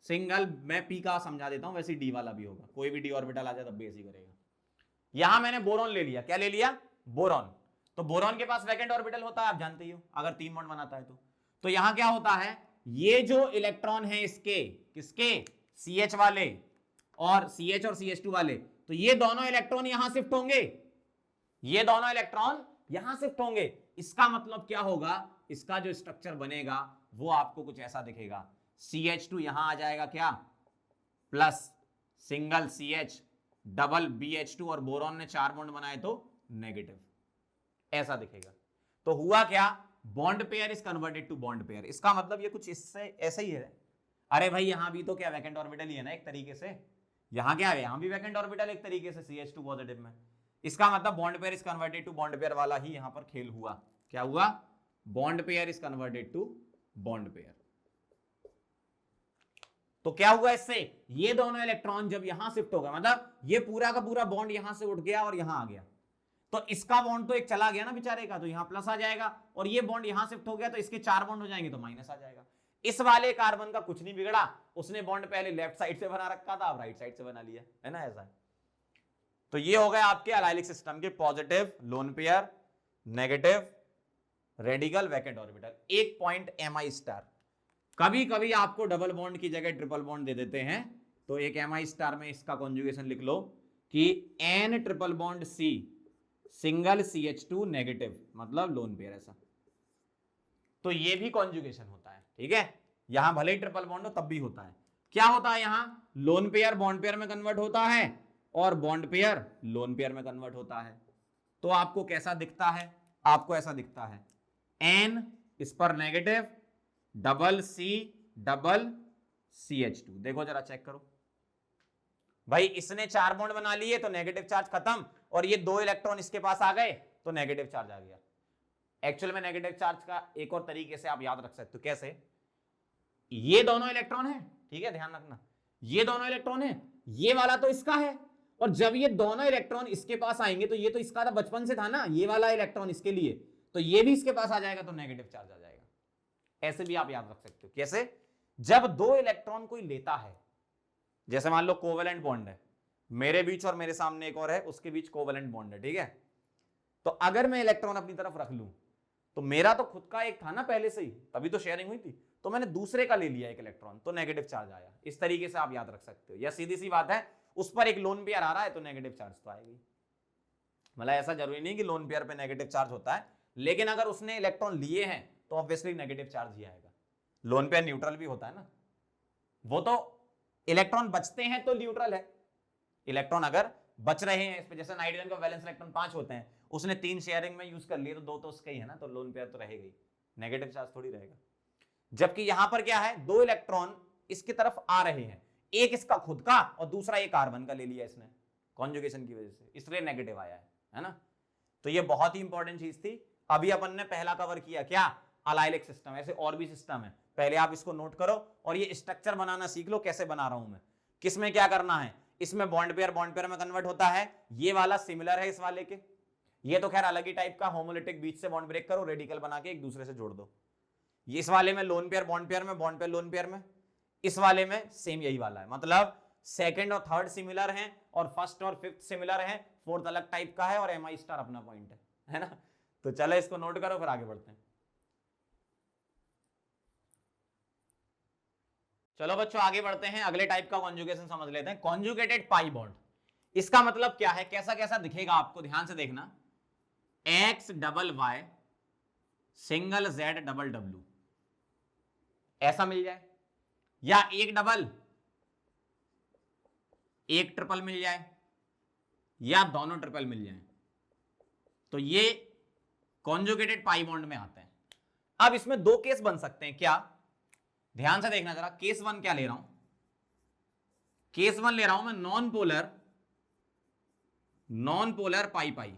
S1: single, मैं p का समझा देता हूं, वैसे d वाला भी होगा, कोई भी d ऑर्बिटल आ जाए तब भी ऐसे करेगा। यहां मैंने बोरॉन ले लिया। क्या ले लिया? बोरॉन। तो बोरॉन के पास वैकेंट ऑर्बिटल होता है, आप जानते ही हो, अगर 3 बॉन्ड बनाता है तो यहां क्या होता है? ये जो इलेक्ट्रॉन है इसके, किसके? CH वाले और CH और CH2 वाले, तो ये दोनों इलेक्ट्रॉन यहां शिफ्ट होंगे, ये दोनों इलेक्ट्रॉन यहां शिफ्ट होंगे। इसका मतलब क्या होगा? इसका जो स्ट्रक्चर बनेगा वो आपको कुछ ऐसा दिखेगा। CH2 यहां आ जाएगा क्या? Plus single CH double BH2 और बोरॉन ने 4 बॉन्ड बनाए तो नेगेटिव, ऐसा दिखेगा। तो हुआ क्या? Bond pair is converted to bond pair. इसका मतलब ये कुछ इससे ऐसा ही है। अरे भाई यहां भी तो क्या वैकेंट ऑर्बिटल ही है ना एक तरीके से, यहां क्या है? यहां भी वैकेंट ऑर्बिटल एक तरीके से CH2 पॉजिटिव में। इसका मतलब bond pair is converted to bond pair वाला ही यहां पर खेल हुआ। क्या हुआ? Bond pair is converted to bond pair. तो क्या हुआ इससे? ये दोनों इलेक्ट्रॉन जब यहां शिफ्ट होगा, मतलब ये पूरा का पूरा बॉन्ड यहां से उठ गया और यहां आ गया, तो इसका बॉन्ड तो एक चला गया ना बेचारे का, तो यहां प्लस आ जाएगा, और ये बॉन्ड यहां शिफ्ट हो गया तो इसके 4 बॉन्ड हो जाएंगे तो माइनस आ जाएगा। इस वाले कार्बन का कुछ नहीं बिगड़ा, उसने बॉन्ड पहले लेफ्ट साइड से बना रखा था, अब राइट साइड से बना लिया है ना, ऐसा है। तो ये हो गए आपके एलाइलिक सिस्टम के positive lone pair, negative radical vacant orbital. एक पॉइंट Mi स्टार, कभी कभी आपको डबल बॉन्ड की जगह ट्रिपल बॉन्ड दे देते हैं, तो एक Mi स्टार में इसका कॉन्जुगेशन लिख लो कि N triple bond C single CH2 negative, मतलब लोन पेयर, ऐसा। तो ये भी कॉन्जुगेशन होता है, ठीक है। यहां भले ही ट्रिपल बॉन्ड हो तब भी होता है। क्या होता है? यहां लोन पेयर बॉन्ड पेयर में कन्वर्ट होता है और बॉन्ड पेयर लोन पेयर में कन्वर्ट होता है। तो आपको कैसा दिखता है? आपको ऐसा दिखता है, N इस पर negative, double C double CH2। देखो जरा चेक करो भाई, इसने 4 बॉन्ड बना लिए तो नेगेटिव चार्ज खत्म, और ये 2 इलेक्ट्रॉन इसके पास आ गए तो नेगेटिव चार्ज आ गया। एक्चुअल में नेगेटिव चार्ज का एक और तरीके से आप याद रख सकते हो। कैसे? ये दोनों इलेक्ट्रॉन है, ठीक है, ध्यान रखना, ये दोनों इलेक्ट्रॉन है, ये वाला तो इसका है, और जब ये दोनों इलेक्ट्रॉन इसके पास आएंगे तो ये तो इसका था, बचपन से था ना ये वाला इलेक्ट्रॉन इसके लिए, तो ये भी इसके पास आ जाएगा तो नेगेटिव चार्ज आ जाएगा। ऐसे भी आप याद रख सकते हो। कैसे? जब 2 इलेक्ट्रॉन कोई लेता है, जैसे मान लो कोवेलेंट बॉन्ड है, मेरे बीच और मेरे सामने एक और है, उसके बीच कोवेलेंट बॉन्ड है, ठीक है। तो अगर मैं इलेक्ट्रॉन अपनी तरफ रख लूं, तो मेरा तो खुद का एक था ना पहले से ही, तभी तो शेयरिंग हुई थी, तो मैंने दूसरे का ले लिया एक इलेक्ट्रॉन, तो नेगेटिव चार्ज आया। इस तरीके से आप याद रख सकते हो। या सीधी सी बात है, उस पर एक लोन पेयर आ रहा है तो नेगेटिव चार्ज तो आएगी। मतलब ऐसा जरूरी नहीं कि लोन पेयर पे नेगेटिव चार्ज होता है, लेकिन अगर उसने इलेक्ट्रॉन लिए हैं तो ऑब्वियसली नेगेटिव चार्ज ही आएगा। लोन पेयर न्यूट्रल भी होता है ना, वो तो इलेक्ट्रॉन बचते हैं तो न्यूट्रल है। इलेक्ट्रॉन अगर बच रहे हैं इस पे, जैसे नाइट्रोजन का वैलेंस इलेक्ट्रॉन 5 होते हैं, उसने 3 शेयरिंग में यूज कर लिए तो 2 तो उसके ही है ना, तो लोन पेयर तो रहेगा ही, नेगेटिव चार्ज थोड़ी रहेगा। जबकि यहां पर क्या है, 2 इलेक्ट्रॉन इसकी तरफ आ रहे हैं, एक इसका खुद का और दूसरा एक कार्बन का ले लिया इसने कॉन्जुगेशन की वजह से, इसलिए नेगेटिव आया है ना। तो ये बहुत ही इंपॉर्टेंट चीज थी। अभी अपन ने पहला कवर किया क्या? Allylic system. ऐसे और भी सिस्टम है, पहले आप इसको नोट करो और ये स्ट्रक्चर बनाना सीख लो, कैसे बना रहा हूं मैं, किसमें क्या करना है। इसमें बॉन्ड पेयर में कन्वर्ट होता है, ये वाला सिमिलर है इस वाले के, ये तो खैर अलग ही टाइप का, होमोलिटिक, बीच से बॉन्ड ब्रेक करो, रेडिकल बना के एक दूसरे से जोड़ दो। ये इस वाले में लोन पेयर बॉन्ड पेयर में, बॉन्ड पेयर लोन पेयर में, इस वाले में सेम यही वाला है, मतलब सेकंड और थर्ड सिमिलर हैं और फर्स्ट और फिफ्थ सिमिलर हैं, फोर्थ अलग टाइप का है और Mi स्टार अपना पॉइंट है ना। तो चलो इसको नोट करो, फिर आगे बढ़ते हैं। चलो बच्चों आगे बढ़ते हैं, अगले टाइप का कॉन्जुगेशन समझ लेते हैं, कॉन्जुगेटेड पाई बॉन्ड। इसका मतलब क्या है, कैसा कैसा दिखेगा आपको ध्यान से देखना। X double Y single Z double W, ऐसा मिल जाए, या एक डबल एक ट्रिपल मिल जाए या दोनों ट्रिपल मिल जाए, तो ये कॉन्जुगेटेड पाई बॉन्ड में आते हैं। अब इसमें दो केस बन सकते हैं, क्या? ध्यान से देखना जरा। केस वन क्या ले रहा हूं? केस वन ले रहा हूं मैं नॉन पोलर पाई पाई।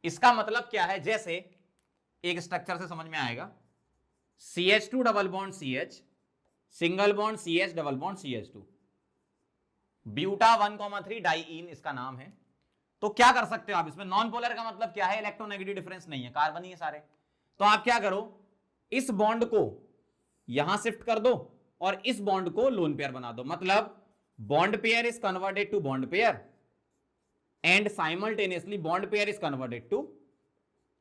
S1: इसका मतलब क्या है? जैसे एक स्ट्रक्चर से समझ में आएगा, CH2 double bond CH, single bond CH double bond CH2, buta 1,3 diene इसका नाम है। तो क्या कर सकते हो आप इसमें? नॉन पोलर का मतलब क्या है? इलेक्ट्रोनेगेटिव डिफरेंस नहीं है, कार्बन ही है सारे। तो आप क्या करो, इस बॉन्ड को यहां शिफ्ट कर दो और इस बॉन्ड को लोन पेयर बना दो। मतलब bond pair is converted to bond pair and simultaneously bond pair is converted to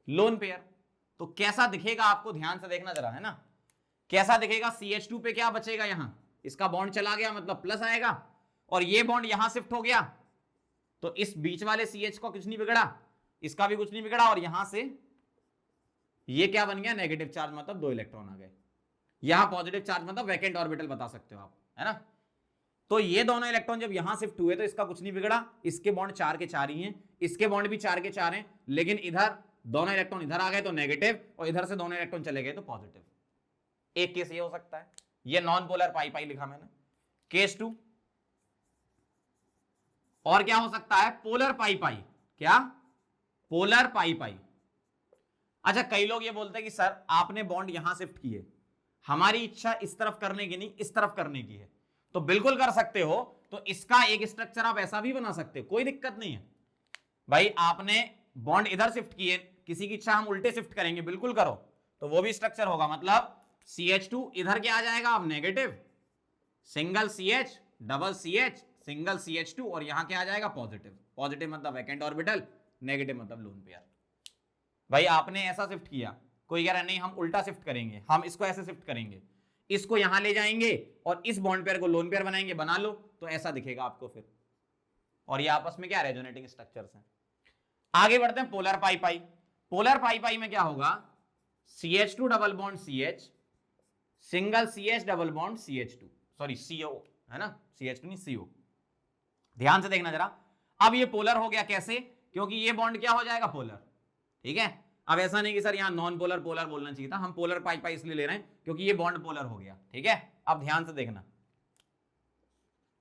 S1: lone pair. तो कैसा दिखेगा आपको ध्यान से देखना जरा, है ना? कैसा दिखेगा? CH2 पे क्या बचेगा? यहां इसका बॉन्ड चला गया, मतलब प्लस आएगा, और ये बॉन्ड यहां शिफ्ट हो गया, तो इस बीच वाले CH का कुछ नहीं बिगड़ा, इसका भी कुछ नहीं बिगड़ा, और यहां से ये क्या बन गया? नेगेटिव चार्ज, मतलब 2 इलेक्ट्रॉन आ गए। यहां पॉजिटिव चार्ज मतलब वैकेंट ऑर्बिटल बता सकते हो आप, है ना? तो ये दोनों इलेक्ट्रॉन जब यहां शिफ्ट हुए तो इसका कुछ नहीं बिगड़ा, इसके बॉन्ड 4 के 4 ही हैं, इसके बॉन्ड भी 4 के 4 हैं, लेकिन इधर दोनों इलेक्ट्रॉन इधर आ गए तो नेगेटिव, और इधर से दोनों इलेक्ट्रॉन चले गए तो पॉजिटिव। एक केस ये हो सकता है, ये नॉन पोलर पाई पाई लिखा मैंने। केस 2 और क्या हो सकता है? पोलर पाई पाई। क्या? पोलर पाई पाई। अच्छा, कई लोग ये बोलते हैं कि सर आपने बॉन्ड यहां शिफ्ट किए, हमारी इच्छा इस तरफ करने की नहीं इस तरफ करने की है। तो बिल्कुल कर सकते हो, तो इसका एक स्ट्रक्चर आप ऐसा भी बना सकते हो, कोई दिक्कत नहीं है भाई। आपने बॉन्ड इधर शिफ्ट किए, किसी की इच्छा हम उल्टे शिफ्ट करेंगे, बिल्कुल करो, तो वो भी स्ट्रक्चर होगा। मतलब CH2 इधर क्या आ जाएगा अब? Negative, single CH double CH single CH2, और यहां क्या आ जाएगा? पॉजिटिव। पॉजिटिव मतलब वैकेंट ऑर्बिटल, नेगेटिव मतलब लोन पेयर। भाई आपने ऐसा शिफ्ट किया, कोई कह रहा नहीं हम उल्टा शिफ्ट करेंगे, हम इसको ऐसे शिफ्ट करेंगे, इसको यहां ले जाएंगे और इस बॉन्ड पेयर को लोन पेयर बनाएंगे, बना लो, तो ऐसा दिखेगा आपको फिर। और ये आपस में क्या? रेजोनेटिंग स्ट्रक्चर्स हैं। आगे बढ़ते हैं पोलर पाई पाई। पोलर पाई पाई में क्या होगा? CH2 double bond CH, single CH double bond CH2, sorry CO, है ना? CH2 नहीं CO। ध्यान से देखना जरा। अब ये पोलर हो गया, कैसे? क्योंकि ये बॉन्ड क्या हो जाएगा? पोलर। ठीक है, अब ऐसा नहीं कि सर यहां नॉन पोलर पोलर बोलना चाहिए था, हम पोलर पाई पाई इसलिए ले रहे हैं क्योंकि ये बॉन्ड पोलर हो गया। ठीक है, अब ध्यान से देखना,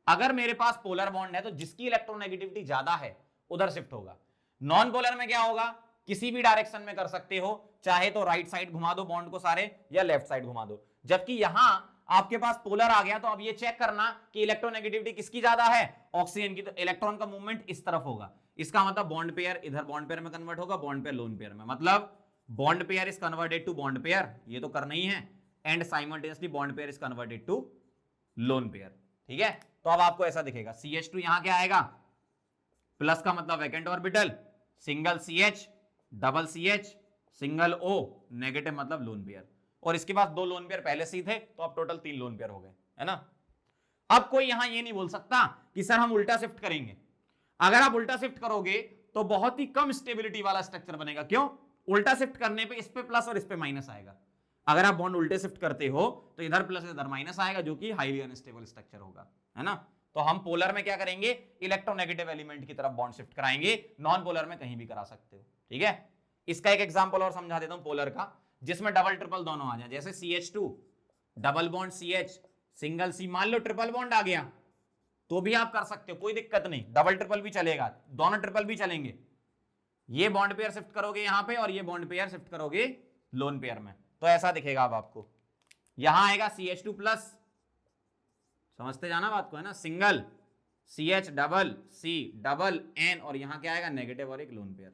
S1: अगर मेरे पास पोलर बॉन्ड है तो जिसकी इलेक्ट्रोनेगेटिविटी ज्यादा है उधर शिफ्ट होगा। नॉन पोलर में क्या होगा? किसी भी डायरेक्शन में कर सकते हो, चाहे तो राइट साइड घुमा दो बॉन्ड को सारे, या लेफ्ट साइड घुमा दो। जबकि यहां आपके पास पोलर आ गया, तो अब ये चेक करना कि इलेक्ट्रोनेगेटिविटी किसकी ज्यादा है? ऑक्सीजन की। तो इलेक्ट्रॉन का मूवमेंट इस तरफ होगा, इसका मतलब बॉन्ड पेयर इधर बॉन्ड पेयर में कन्वर्ट होगा, बॉन्ड पेयर लोन पेयर में। मतलब bond pair is converted to bond pair, ये तो करना ही है, and simultaneously bond pair is converted to lone pair. ठीक है, तो अब आपको ऐसा दिखेगा, CH2 यहां क्या आएगा? प्लस का मतलब vacant orbital, single CH double CH single O, negative मतलब लोन पेयर। और इसके पास 2 लोन पेयर पहले से ही थे, तो अब टोटल 3 लोन पेयर हो गए, है ना? अब कोई यहां ये नहीं बोल सकता कि सर हम उल्टा शिफ्ट करेंगे। अगर आप उल्टा शिफ्ट करोगे तो बहुत ही कम स्टेबिलिटी वाला स्ट्रक्चर बनेगा। क्यों? उल्टा शिफ्ट करने पे इस पे प्लस और इस पे माइनस आएगा। अगर आप बॉन्ड उल्टे शिफ्ट करते हो तो इधर प्लस इधर माइनस आएगा, जो कि हाईली अनस्टेबल स्ट्रक्चर होगा, है ना? तो हम पोलर में क्या करेंगे? इलेक्ट्रोनेगेटिव एलिमेंट की तरफ बॉन्ड शिफ्ट कराएंगे, नॉन पोलर में कहीं भी करा सकते हो। ठीक है, इसका एक एग्जांपल और समझा देता हूं पोलर का, जिसमें डबल ट्रिपल दोनों आ जाए। जैसे CH2 double bond CH single C, मान लो ट्रिपल बॉन्ड आ गया तो भी आप कर सकते हो, कोई दिक्कत नहीं, डबल ट्रिपल भी चलेगा, दोनों ट्रिपल भी चलेंगे। ये बॉन्ड पेयर शिफ्ट करोगे यहां पे और ये बॉन्ड पेयर शिफ्ट करोगे लोन पेयर में, तो ऐसा दिखेगा। अब आपको यहां आएगा CH2 प्लस, समझते जाना बात को, है ना? Single CH double C double N, और यहां क्या आएगा? नेगेटिव और एक लोन पेयर।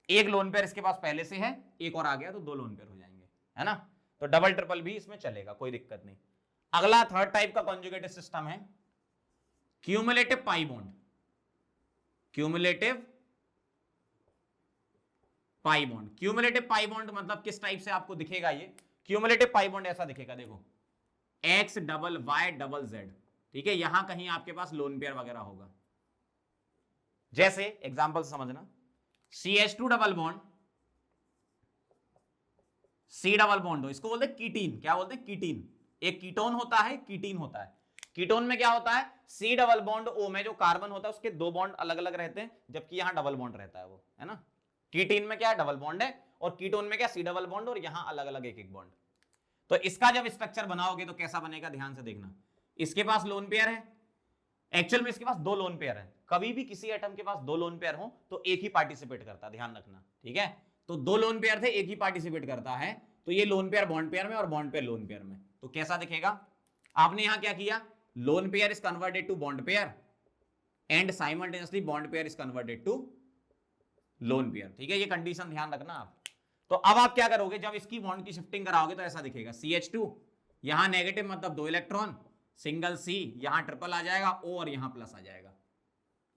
S1: एक लोन पेयर इसके पास पहले से है, एक और आ गया तो 2 लोन पेयर हो जाएंगे, है ना? तो डबल ट्रिपल भी इसमें चलेगा, कोई दिक्कत नहीं। अगला थर्ड टाइप का कॉन्जुगेटेड सिस्टम है cumulative pi bond. Cumulative pi bond, cumulative pi bond मतलब किस टाइप से आपको दिखेगा? ये क्यूमुलेटिव पाई बॉन्ड ऐसा दिखेगा, देखो, X double Y double Z। ठीक है, यहां कहीं आपके पास लोन पेयर वगैरह होगा। जैसे एग्जांपल समझना, CH2 double bond C double bond हो, इसको बोलते हैं कीटीन। क्या बोलते हैं? कीटीन। एक कीटोन होता है, कीटीन होता है। कीटोन में क्या होता है? सी डबल बॉन्ड ओ में जो कार्बन होता है उसके दो बॉन्ड अलग अलग रहते हैं, जबकि यहां डबल बॉन्ड रहता है, वो है ना। कीटीन में क्या है? डबल बॉन्ड है, और कीटोन में क्या? सी डबल बॉन्ड, और यहां अलग अलग एक एक बॉन्ड। तो इसका जब स्ट्रक्चर बनाओगे तो कैसा बनेगा, ध्यान से देखना। इसके पास लोन पेयर है, एक्चुअल में इसके पास दो लोन पेयर है। कभी भी किसी एटम के पास दो लोन पेयर हो तो एक ही पार्टिसिपेट करता है, ध्यान रखना, ठीक है। तो दो लोन पेयर थे, एक ही पार्टिसिपेट करता है, तो ये लोन पेयर बॉन्ड पेयर में और बॉन्ड पेयर लोन पेयर में। तो कैसा दिखेगा? आपने यहां क्या किया? Lone pair is converted to bond pair and simultaneously bond pair is converted to lone pair, ठीक है। ये कंडीशन ध्यान रखना आप। तो अब आप क्या करोगे, जब इसकी बॉन्ड की शिफ्टिंग कराओगे तो ऐसा दिखेगा, CH2 यहां नेगेटिव मतलब 2 इलेक्ट्रॉन, सिंगल C, यहां ट्रिपल आ जाएगा, O और यहां प्लस आ जाएगा,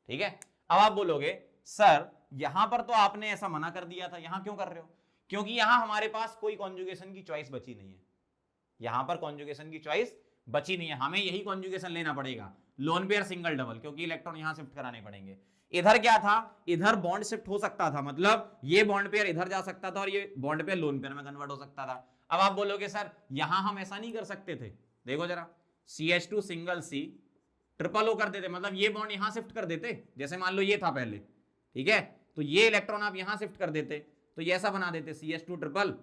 S1: ठीक है। अब आप बोलोगे सर यहां पर तो आपने ऐसा मना कर दिया था, यहां क्यों कर रहे हो? क्योंकि यहां हमारे पास कोई कॉन्जुगेशन की चॉइस बची नहीं है, यहां पर कॉन्जुगेशन की चॉइस बची नहीं है, हमें यही कॉन्जुगेशन लेना पड़ेगा, लोन पेयर सिंगल डबल, क्योंकि इलेक्ट्रॉन यहां शिफ्ट कराने पड़ेंगे। इधर क्या था? इधर बॉन्ड शिफ्ट हो सकता था, मतलब ये बॉन्ड पेयर इधर जा सकता था और ये बॉन्ड पेयर लोन पेयर में कन्वर्ट हो सकता था। अब आप बोलोगे सर यहां हम ऐसा नहीं कर सकते थे, देखो जरा, CH2 single C triple O कर देते, मतलब ये बॉन्ड यहां शिफ्ट कर देते, जैसे मान लो ये था पहले, ठीक है, तो ये इलेक्ट्रॉन आप यहां शिफ्ट कर देते, तो ये ऐसा बना देते, CH2 ट्रिपल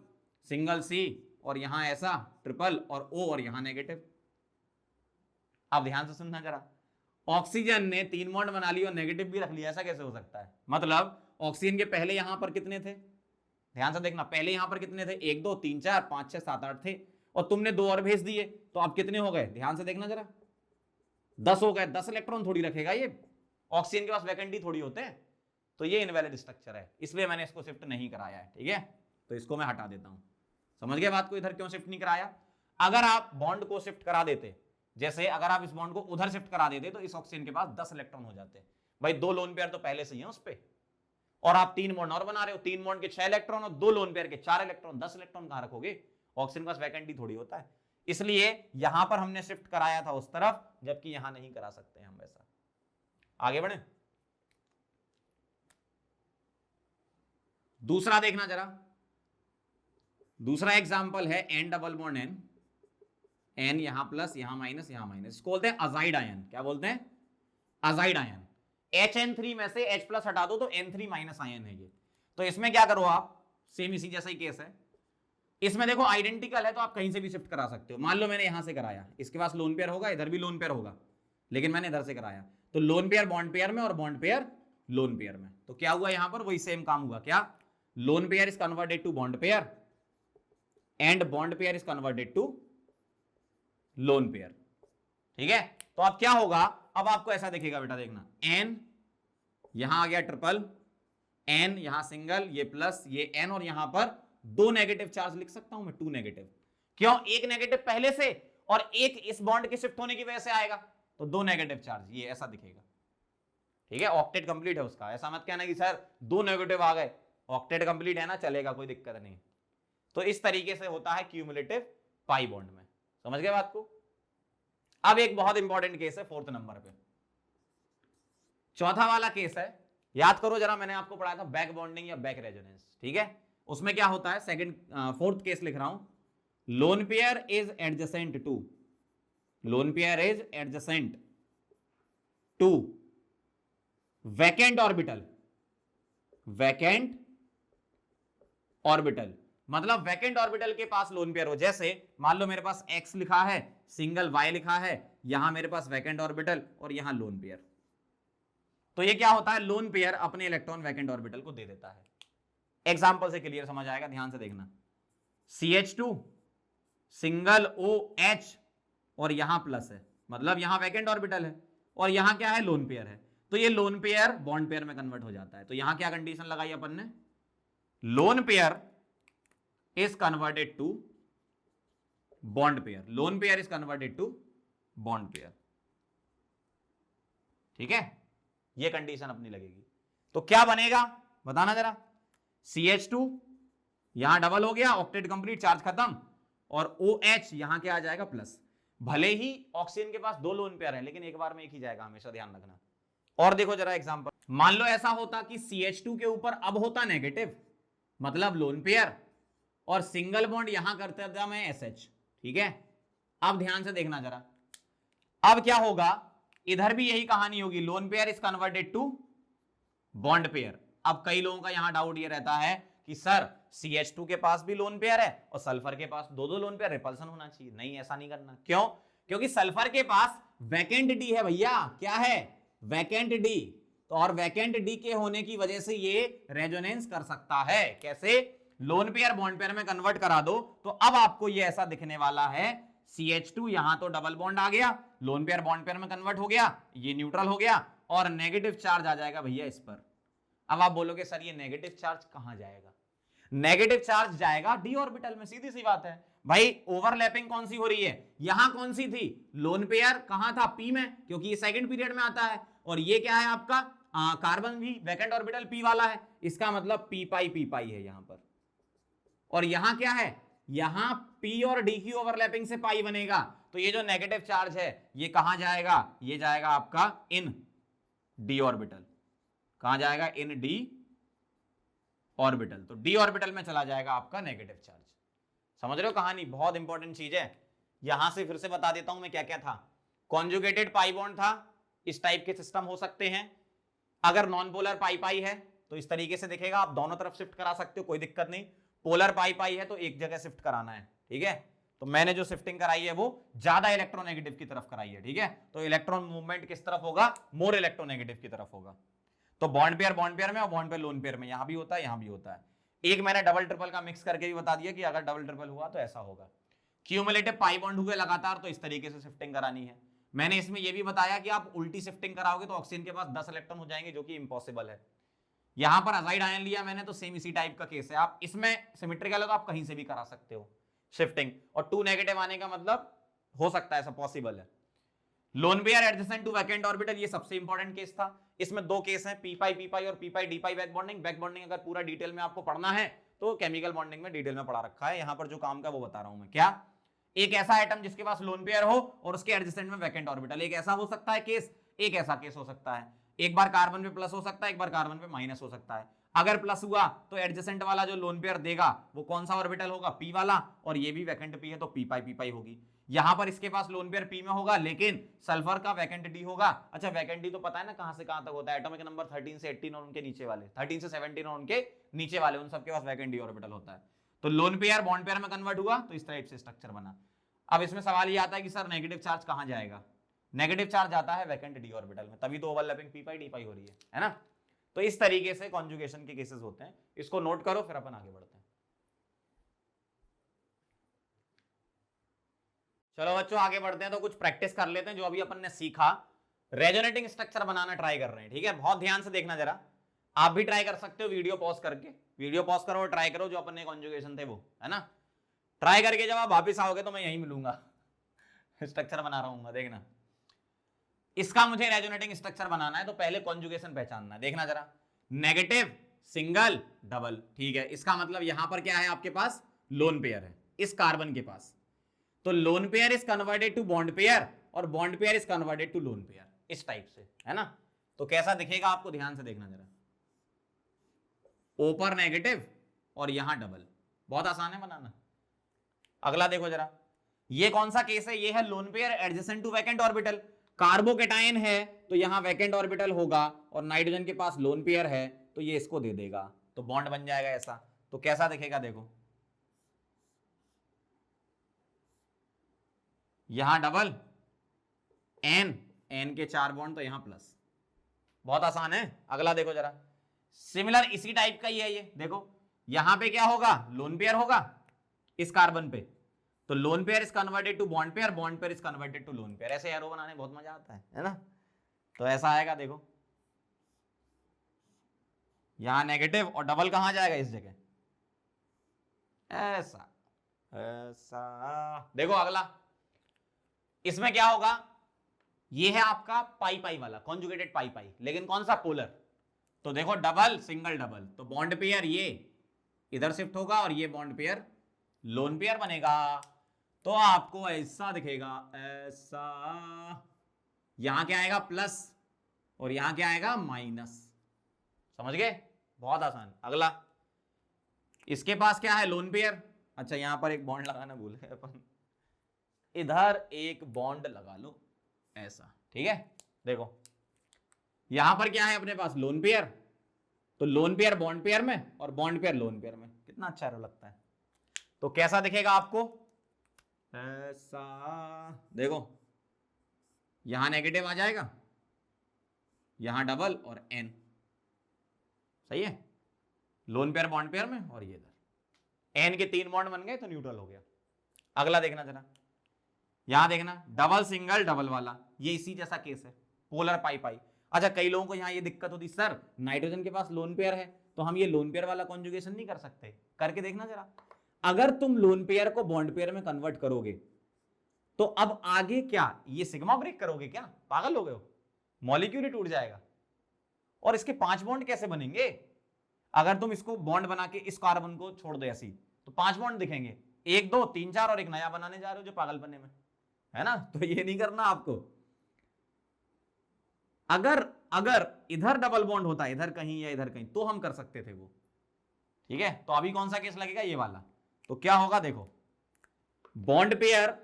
S1: सिंगल C और यहां ऐसा ट्रिपल और O और यहां नेगेटिव। अब ध्यान से सुनना जरा, ऑक्सीजन ने 3 बॉन्ड बना लिया और नेगेटिव भी रख लिया, ऐसा कैसे हो सकता है? मतलब ऑक्सीजन के पहले यहां पर कितने थे, ध्यान से देखना, पहले यहां पर कितने थे? 1 2 3 4 5 6 7 8 थे, और तुमने 2 और भेज दिए, तो अब कितने हो गए? ध्यान से देखना जरा, 10 हो गए। 10 इलेक्ट्रॉन थोड़ी रखेगा ये, ऑक्सीजन के पास वैकेंट थोड़ी होते हैं, तो ये इनवैलिड स्ट्रक्चर है, इसलिए मैंने इसको शिफ्ट नहीं कराया है, ठीक है। तो इसको मैं हटा देता हूं। समझ गए बात को? इधर क्यों शिफ्ट नहीं कराया? अगर आप बॉन्ड को शिफ्ट करा देते, जैसे अगर आप इस बॉन्ड को उधर शिफ्ट करा देते तो इस ऑक्सीजन के पास 10 इलेक्ट्रॉन हो जाते। भाई 2 लोन पेयर तो पहले से ही है उस पे, और आप 3 बॉन्ड और बना रहे हो, 3 बॉन्ड के 6 इलेक्ट्रॉन और 2 लोन पेयर के 4 इलेक्ट्रॉन, 10 इलेक्ट्रॉन कहां रखोगे? ऑक्सीजन के पास वैकेंट थोड़ी होता है, इसलिए यहां पर हमने शिफ्ट कराया था उस तरफ, जबकि यहां नहीं करा सकते हम वैसा। आगे बढ़े, दूसरा देखना जरा। दूसरा एग्जांपल है N double bond N, N यहां प्लस यहां माइनस यहां माइनस, इसको बोलते हैं अजाइड आयन। क्या बोलते हैं? Azide ion. HN3 में से H प्लस हटा दो तो N3 माइनस आयन है ये। तो इसमें क्या करो आप, सेम इसी जैसा ही केस है, इसमें देखो आइडेंटिकल है तो आप कहीं से भी शिफ्ट करा सकते हो। मान लो मैंने यहां से कराया, इसके पास लोन पेयर होगा, इधर भी लोन पेयर होगा, लेकिन मैंने इधर से कराया, तो लोन पेयर बॉन्ड पेयर में और बॉन्ड पेयर लोन पेयर में, तो क्या हुआ यहां पर? वही सेम काम हुआ। क्या? Lone pair is converted to bond pair and bond pair is converted to lone pair, ठीक है। तो अब क्या होगा? अब आपको ऐसा दिखेगा बेटा, देखना, N यहां आ गया ट्रिपल, N यहां सिंगल, ये प्लस, ये N, और यहां पर 2 नेगेटिव चार्ज लिख सकता हूं मैं, 2 नेगेटिव। क्यों? एक नेगेटिव पहले से और एक इस बॉन्ड के शिफ्ट होने की वजह से आएगा, तो 2 नेगेटिव चार्ज, ये ऐसा दिखेगा, ठीक है। ऑक्टेट कंप्लीट है उसका, ऐसा मत कहना कि सर 2 नेगेटिव आ गए, ऑक्टेट कंप्लीट है ना, चलेगा, कोई दिक्कत नहीं। तो इस तरीके से होता है क्यूमुलेटिव पाई बॉन्ड में, समझ गए बात को? अब एक बहुत इंपॉर्टेंट केस है 4th नंबर पे, चौथा वाला केस है, याद करो जरा, मैंने आपको पढ़ाया था बैक बॉन्डिंग या बैक रेजोनेंस, ठीक है। उसमें क्या होता है, 4th केस लिख रहा हूं, lone pair is adjacent to, lone pair is adjacent to vacant orbital, vacant orbital, मतलब वैकेंट ऑर्बिटल के पास लोन पेयर हो। जैसे मान लो मेरे पास x लिखा है, सिंगल y लिखा है, यहां मेरे पास वैकेंट ऑर्बिटल और यहां लोन पेयर, तो ये क्या होता है, लोन पेयर अपने इलेक्ट्रॉन वैकेंट ऑर्बिटल को दे देता है। एग्जांपल से क्लियर समझ आएगा, ध्यान से देखना, CH2 सिंगल OH और यहां प्लस है, मतलब यहां वैकेंट ऑर्बिटल है और यहां क्या है, लोन पेयर है, तो ये लोन पेयर बॉन्ड पेयर में कन्वर्ट हो जाता है। तो यहां क्या कंडीशन लगाई अपन ने, lone pair is converted to bond pair, lone pair is converted to bond pair, ठीक है, ये कंडीशन अपनी लगेगी। तो क्या बनेगा बताना जरा, CH2 यहां डबल हो गया, ऑक्टेट कंप्लीट, चार्ज खत्म, और OH यहां क्या आ जाएगा, प्लस। भले ही ऑक्सीजन के पास 2 लोन पेयर है, लेकिन एक बार में एक ही जाएगा, हमेशा ध्यान रखना। और देखो जरा एग्जांपल, मान लो ऐसा होता कि CH2 के ऊपर अब होता नेगेटिव, मतलब लोन पेयर, और सिंगल बॉन्ड यहां करता था मैं SH, ठीक है। अब ध्यान से देखना जरा, अब क्या होगा, इधर भी यही कहानी होगी, lone pair is converted to bond pair. अब कई लोगों का यहां डाउट ये रहता है कि सर CH2 के पास भी लोन पेयर है और सल्फर के पास दो लोन पेयर, रिपल्सन होना चाहिए। नहीं, ऐसा नहीं करना। क्यों? क्योंकि सल्फर के पास वैकेंट डी है भैया। क्या है? Vacant D. तो और वैकेंट डी के होने की वजह से ये रेजोनेंस कर सकता है। कैसे? लोन पेयर बॉन्ड पेयर में कन्वर्ट करा दो तो अब आपको ये ऐसा दिखने वाला है, CH2 यहां तो डबल बॉन्ड आ गया, लोन पेयर बॉन्ड पेयर में कन्वर्ट हो गया, ये न्यूट्रल हो गया और नेगेटिव चार्ज आ जाएगा भैया इस पर। अब आप बोलोगे सर ये नेगेटिव चार्ज कहां जाएगा? नेगेटिव चार्ज जाएगा डी ऑर्बिटल में, सीधी सी बात है भाई। ओवरलैपिंग कौन सी हो रही है? यहां कौन सी थी? लोन पेयर कहां था? पी में, क्योंकि ये सेकंड पीरियड में आता है। और ये क्या है आपका? कार्बन भी वैकेंट ऑर्बिटल पी वाला है, इसका मतलब पी पाई है यहां पर। और यहां क्या है? यहां पी और डी की ओवरलैपिंग से पाई बनेगा। तो ये जो नेगेटिव चार्ज है ये कहां जाएगा? ये जाएगा आपका इन डी ऑर्बिटल। कहां जाएगा? इन डी ऑर्बिटल। तो डी ऑर्बिटल में चला जाएगा आपका नेगेटिव चार्ज। समझ रहे हो कहानी? बहुत इंपॉर्टेंट चीज है। यहां से फिर से बता देता हूं मैं क्या क्या था। कॉन्जुगेटेड पाई बॉन्ड था, इस टाइप के सिस्टम हो सकते हैं। अगर नॉन पोलर पाई पाई है तो इस तरीके से दिखेगा, आप दोनों तरफ शिफ्ट करा सकते हो, कोई दिक्कत नहीं। पोलर पाई पाई है तो एक जगह शिफ्ट कराना है, ठीक है। तो मैंने जो शिफ्टिंग कराई है वो ज्यादा इलेक्ट्रोनेगेटिव की तरफ कराई है, ठीक है। तो इलेक्ट्रॉन मूवमेंट किस तरफ होगा? मोर इलेक्ट्रोनेगेटिव की तरफ होगा। तो बॉन्ड पेयर में और बॉन्ड पेयर लोन पेयर में, यहां भी होता है यहां भी होता है। एक मैंने डबल ट्रिपल का मिक्स करके भी बता दिया कि अगर डबल ट्रिपल हुआ तो ऐसा होगा। क्यूमुलेटिव पाई बॉन्ड हुए लगातार तो इस तरीके से शिफ्टिंग करानी है। मैंने इसमें यह भी बताया कि आप उल्टी शिफ्टिंग कराओगे तो ऑक्सीजन के पास 10 इलेक्ट्रॉन हो जाएंगे, जो कि इंपॉसिबल है। यहां पर अजाइड आयन लिया मैंने तो सेम इसी टाइप का केस है। आप इसमें सिमेट्रिकल है तो आप कहीं से भी करा सकते हो शिफ्टिंग, और 2 नेगेटिव आने का मतलब हो सकता है, ऐसा पॉसिबल है। Lone pair adjacent to vacant orbital, ये सबसे इंपॉर्टेंट केस था। इसमें दो केस हैं, पी पाई और पी पाई डी पाई बैक बॉन्डिंग। बैक बॉन्डिंग अगर पूरा डिटेल में आपको पढ़ना है तो केमिकल बॉन्डिंग में डिटेल में पढ़ा रखा है, यहां पर जो काम का वो बता रहा हूं मैं। क्या? एक ऐसा एटम जिसके पास लोन पेयर हो और उसके एडजेसेंट में वैकेंट ऑर्बिटल, एक ऐसा हो सकता है केस, एक ऐसा केस हो सकता है। एक बार कार्बन पे प्लस हो सकता है, एक बार कार्बन पे माइनस हो सकता है। अगर प्लस हुआ तो एडजेसेंट वाला जो लोन पेयर देगा वो कौन सा ऑर्बिटल होगा? पी वाला, और ये भी वैकेंट पी है तो पी पाई होगी। यहां पर इसके पास लोन पेयर पी में होगा लेकिन सल्फर का वैकेंट डी होगा। अच्छा, वैकेंट डी तो पता है ना कहां से कहां तक होता है? एटॉमिक नंबर 13 से 18 और उनके नीचे वाले, 13 से 17 और उनके नीचे वाले, उन सबके पास वैकेंट डी ऑर्बिटल होता है। तो लोन पेयर बॉन्ड पेयर में कन्वर्ट हुआ तो इस टाइप से स्ट्रक्चर बना। अब इसमें सवाल ये आता है कि सर नेगेटिव चार्ज कहां जाएगा? नेगेटिव चार्ज आता है वैकेंट डी ऑर्बिटल में, तभी तो ओवरलैपिंग पी पाई डी पाई हो रही है ना। तो इस तरीके से कॉन्जुगेशन के केसेस होते हैं, इसको नोट करो फिर अपन आगे बढ़ते हैं। चलो बच्चों आगे बढ़ते हैं, तो कुछ प्रैक्टिस कर लेते हैं जो अभी अपन ने सीखा। रेजोनेटिंग स्ट्रक्चर बनाना ट्राई कर रहे हैं, ठीक है। बहुत ध्यान से देखना जरा, आप भी ट्राई कर सकते हो वीडियो पॉज करके। वीडियो पॉज करो और ट्राई करो जो अपन ने कॉन्जुगेशन थे वो, है ना। ट्राई करके जब आप वापिस आओगे तो मैं यहीं मिलूंगा स्ट्रक्चर बना रहा हूं, देखना। इसका मुझे रेजोनेटिंग स्ट्रक्चर बनाना है तो पहले कॉन्जुगेशन पहचानना है। देखना जरा, नेगेटिव सिंगल डबल, ठीक है। इसका मतलब यहां पर क्या है? आपके पास लोन पेयर है इस कार्बन के पास, तो lone pair is converted to bond pair और bond pair is converted to lone pair, इस टाइप से, है ना। तो कैसा दिखेगा आपको ध्यान से देखना जरा, ऊपर नेगेटिव और यहां डबल, बहुत आसान है बनाना। अगला देखो जरा, ये कौन सा केस है? ये है lone pair adjacent to vacant orbital. Carbocation है तो यहां वैकेंट ऑर्बिटल होगा और नाइट्रोजन के पास लोन पेयर है तो ये इसको दे देगा, तो बॉन्ड बन जाएगा ऐसा। तो कैसा दिखेगा देखो, यहां डबल एन के 4 बॉन्ड तो यहां प्लस, बहुत आसान है। अगला देखो जरा, सिमिलर इसी टाइप का ही है ये। देखो यहां पे क्या होगा? लोन पेयर होगा इस कार्बन पे, तो lone pair is converted to bond pair, bond pair is converted to lone pair. ऐसे एरो बनाने बहुत मजा आता है ना। तो ऐसा आएगा देखो, यहां नेगेटिव और डबल कहां जाएगा? इस जगह, ऐसा ऐसा। देखो अगला, इसमें क्या होगा? ये है आपका पाई पाई वाला कॉन्जुगेटेड पाई पाई, लेकिन कौन सा? पोलर। तो देखो डबल सिंगल डबल, तो बॉन्ड पेयर ये इधर शिफ्ट होगा और ये बॉन्ड पेयर लोन पेयर बनेगा। तो आपको ऐसा दिखेगा, ऐसा। यहां क्या आएगा? प्लस, और यहां क्या आएगा? माइनस। समझ गए? बहुत आसान। अगला, इसके पास क्या है? लोन पेयर, अच्छा यहां पर एक बॉन्ड लगाना भूल गए अपन, इधर एक बॉन्ड लगा लो ऐसा, ठीक है। देखो यहां पर क्या है अपने पास, लोन पेयर, तो लोन पेयर बॉन्ड पेयर में और बॉन्ड पेयर लोन पेयर में, कितना अच्छा एरो लगता है। तो कैसा दिखेगा आपको, ऐसा, देखो यहां नेगेटिव आ जाएगा, यहां डबल और एन, सही है, लोन पेयर बॉन्ड पेयर में, और ये इधर एन के 3 बॉन्ड बन गए तो न्यूट्रल हो गया। अगला देखना जरा, यहां देखना डबल सिंगल डबल वाला, ये इसी जैसा केस है, पोलर पाई पाई। अच्छा कई लोगों को यहां ये दिक्कत होती, सर नाइट्रोजन के पास लोन पेयर है तो हम ये लोन पेयर वाला कॉन्जुगेशन नहीं कर सकते, करके देखना जरा। अगर तुम लोन पेयर को बॉन्ड पेयर में कन्वर्ट करोगे तो अब आगे क्या, ये सिग्मा ब्रेक करोगे क्या, पागल हो गए हो, मॉलिक्यूल ही टूट जाएगा। और इसके 5 बॉन्ड कैसे बनेंगे, अगर तुम इसको बॉन्ड बना के इस कार्बन को छोड़ दो ऐसी, तो 5 बॉन्ड दिखेंगे, 1 2 3 4 और एक नया बनाने जा रहे हो जो पागल बने में, है ना। तो ये नहीं करना आपको। अगर अगर इधर डबल बॉन्ड होता इधर कहीं या इधर कहीं तो हम कर सकते थे वो, ठीक है। तो अभी कौन सा केस लगेगा, ये वाला। तो क्या होगा देखो, bond pair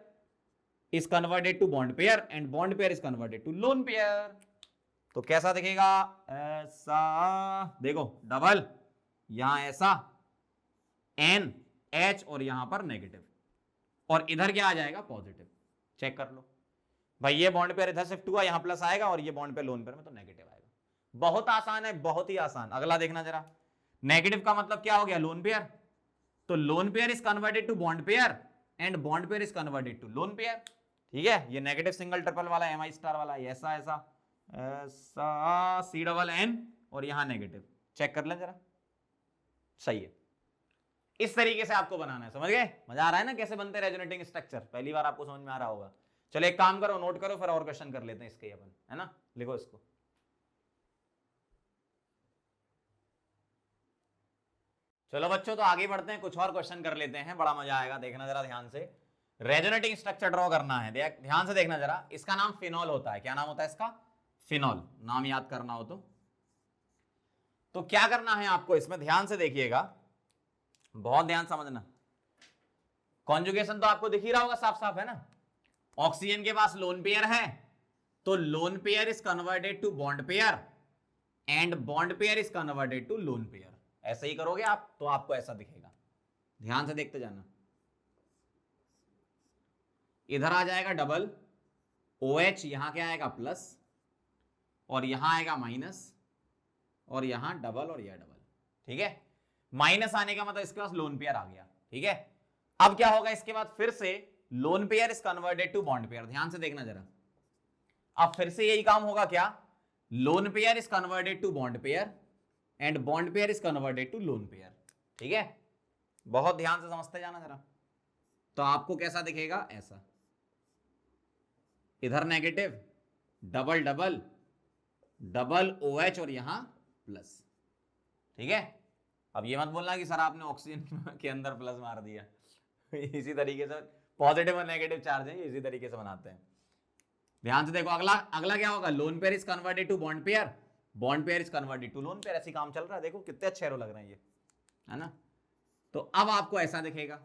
S1: is converted to bond pair and bond pair is converted to lone pair. तो कैसा दिखेगा, ऐसा, देखो डबल, यहां ऐसा एन एच और यहां पर नेगेटिव, और इधर क्या आ जाएगा, पॉजिटिव। चेक कर लो भाई, ये बॉन्ड पेयर इधर शिफ्ट हुआ, यहां प्लस आएगा, और ये बॉन्ड पेयर लोन पेयर में तो नेगेटिव आएगा। बहुत आसान है, बहुत ही आसान। अगला देखना जरा, नेगेटिव का मतलब क्या हो गया, लोन पेयर, तो lone pair is converted to bond pair and bond pair is converted to lone pair, ठीक है। ये नेगेटिव सिंगल ट्रिपल वाला, एम आई स्टार वाला, ऐसा ऐसा ऐसा, सी डबल एन, और यहां नेगेटिव। चेक कर लें जरा, सही है। इस तरीके से आपको बनाना है, समझ गए, मजा आ रहा है ना कैसे बनते हैं रेजोनेटिंग स्ट्रक्चर, पहली बार आपको समझ में आ रहा होगा। चलो एक काम करो, नोट करो, फिर और क्वेश्चन कर लेते हैं इसके अपन, है ना। लिखो इसको, चलो बच्चों तो आगे बढ़ते हैं, कुछ और क्वेश्चन कर लेते हैं, बड़ा मजा आएगा, देखना जरा ध्यान से। रेजोनेटिंग स्ट्रक्चर ड्रॉ करना है, ध्यान से देखना जरा। इसका नाम फिनॉल होता है, क्या नाम होता है इसका, फिनॉल, नाम याद करना हो तो क्या करना है आपको इसमें, ध्यान से देखिएगा, बहुत ध्यान समझना। कॉन्जुगेशन तो आपको दिख ही रहा होगा, साफ साफ है ना। ऑक्सीजन के पास लोन पेयर है तो lone pair is converted to bond pair and bond pair is converted to lone pair. ऐसे ही करोगे आप तो आपको ऐसा दिखेगा, ध्यान से देखते जाना। इधर आ जाएगा डबल OH, यहां क्या आएगा प्लस, और यहां आएगा माइनस, और यहां डबल और यह डबल, ठीक है। माइनस आने का मतलब इसके पास लोन पेयर आ गया, ठीक है। अब क्या होगा इसके बाद, फिर से lone pair is converted to bond pair, ध्यान से देखना जरा। अब फिर से यही काम होगा क्या, lone pair is converted to bond pair and bond pair is converted to lone pair, ठीक है। बहुत ध्यान से समझते जाना जरा। तो आपको कैसा दिखेगा, ऐसा, इधर negative, double double double OH और यहां प्लस, ठीक है। अब ये मत बोलना कि सर आपने ऑक्सीजन के अंदर प्लस मार दिया इसी तरीके से पॉजिटिव और नेगेटिव चार्ज है, इसी तरीके से बनाते हैं। ध्यान से देखो, अगला अगला क्या होगा, lone pair is converted to bond pair, bond pair is converted to lone pair, ऐसे काम चल रहा है। देखो कितने अच्छे एरो लग रहे हैं ये, है ना। तो अब आपको ऐसा दिखेगा,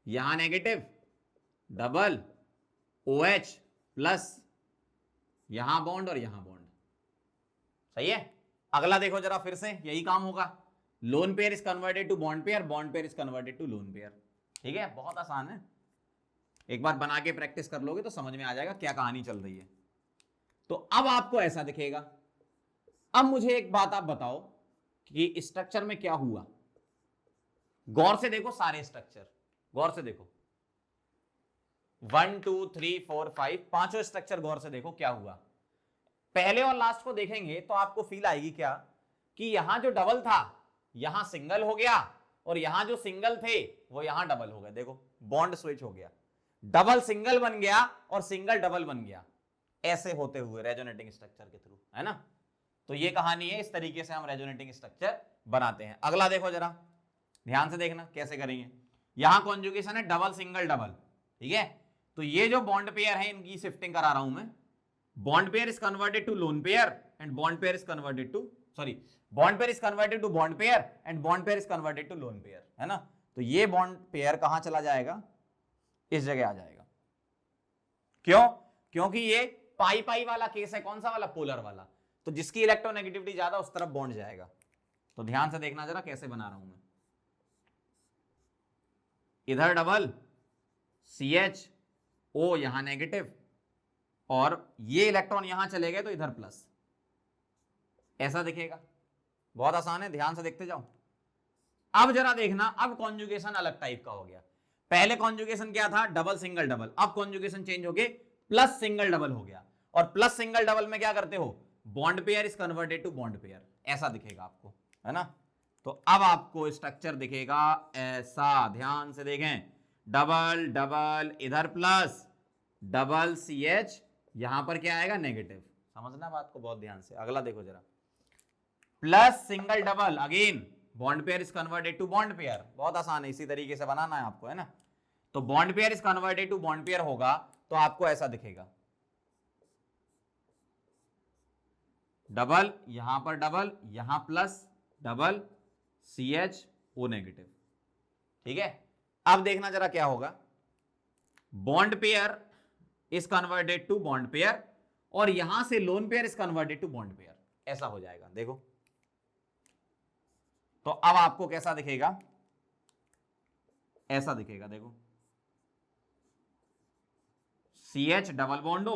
S1: यहां नेगेटिव, डबल OH प्लस, यहां बॉन्ड और यहां बॉन्ड, सही है। अगला देखो जरा, फिर से यही काम होगा, lone pair is converted to bond pair, bond pair is converted to lone pair, ठीक है। बहुत आसान है, एक बार बना के प्रैक्टिस कर लोगे तो समझ में आ जाएगा क्या कहानी चल रही है। तो अब आपको ऐसा दिखेगा। अब मुझे एक बात आप बताओ कि स्ट्रक्चर में क्या हुआ, गौर से देखो सारे स्ट्रक्चर, गौर से देखो 1 2 3 4 5 पांचों स्ट्रक्चर गौर से देखो क्या हुआ। पहले और लास्ट को देखेंगे तो आपको फील आएगी क्या कि यहां जो डबल था यहां सिंगल हो गया, और यहां जो सिंगल थे वो यहां डबल हो गए। देखो बॉन्ड स्विच हो गया, डबल सिंगल बन गया और सिंगल डबल बन गया, ऐसे होते हुए रेजोनेटिंग स्ट्रक्चर के थ्रू, है ना। तो ये कहानी है, इस तरीके से हम रेजोनेटिंग स्ट्रक्चर बनाते हैं। अगला देखो जरा, ध्यान से देखना कैसे करेंगे। यहां कॉन्जुगेशन है डबल सिंगल डबल, ठीक है। तो ये जो बॉन्ड पेयर है इनकी शिफ्टिंग करा रहा हूं मैं, bond pair is converted to lone pair and bond pair is converted to, sorry, bond pair is converted to bond pair and bond pair is converted to lone pair, है ना। तो ये बॉन्ड पेयर कहां चला जाएगा, इस जगह आ जाएगा। क्यों? क्योंकि ये पाई पाई वाला केस है, कौन सा वाला, पोलर वाला, तो जिसकी इलेक्ट्रोनेगेटिविटी ज्यादा उस तरफ बॉन्ड जाएगा। तो ध्यान से देखना जरा कैसे बना रहा हूं मैं, इधर डबल CHO यहां नेगेटिव, और ये इलेक्ट्रॉन यहां चले गए तो इधर प्लस, ऐसा दिखेगा। बहुत आसान है, ध्यान से देखते जाओ। अब जरा देखना, अब कॉन्जुगेशन अलग टाइप का हो गया। पहले कॉन्जुगेशन क्या था, डबल सिंगल डबल, अब कॉन्जुगेशन चेंज हो गए, प्लस सिंगल डबल हो गया। और प्लस सिंगल डबल में क्या करते हो, bond pair is converted to bond pair, ऐसा दिखेगा आपको, है ना। तो अब आपको स्ट्रक्चर दिखेगा ऐसा, ध्यान से देखें, डबल डबल इधर प्लस, डबल CH, यहां पर क्या आएगा, नेगेटिव। समझना बात को बहुत ध्यान से। अगला देखो जरा, plus single double, again bond pair is converted to bond pair, बहुत आसान है, इसी तरीके से बनाना है आपको, है ना। तो bond pair is converted to bond pair होगा तो आपको ऐसा दिखेगा, डबल यहां पर डबल, यहां प्लस, डबल CHO नेगेटिव, ठीक है। अब देखना जरा क्या होगा, bond pair is converted to bond pair, और यहां से lone pair is converted to bond pair, ऐसा हो जाएगा। देखो तो अब आपको कैसा दिखेगा, ऐसा दिखेगा, देखो CH डबल बॉन्ड हो,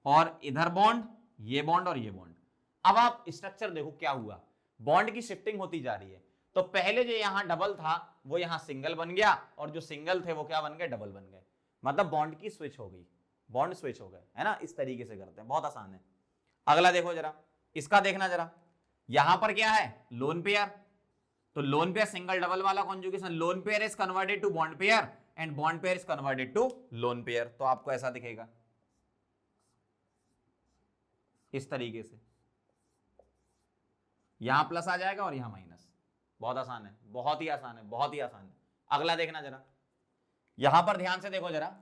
S1: और इधर बॉन्ड, ये बॉन्ड और ये बॉन्ड। अब आप स्ट्रक्चर देखो क्या हुआ, बॉन्ड की शिफ्टिंग होती जा रही है। तो पहले जो यहां डबल था वो यहां सिंगल बन गया, और जो सिंगल थे वो क्या बन गए, डबल बन गए, मतलब बॉन्ड की स्विच हो गई, बॉन्ड स्विच हो गए, है ना। इस तरीके से करते हैं, बहुत आसान है। अगला देखो जरा, इसका देखना जरा, यहां पर क्या है, लोन पेयर, तो लोन पेयर सिंगल डबल वाला conjugation, lone pair is converted to bond pair and bond pair is converted to lone pair, तो आपको ऐसा दिखेगा इस तरीके से, यहां प्लस आ जाएगा और यहां माइनस। बहुत आसान है, बहुत ही आसान है, बहुत ही आसान है। अगला देखना जरा, यहां पर ध्यान से देखो जरा,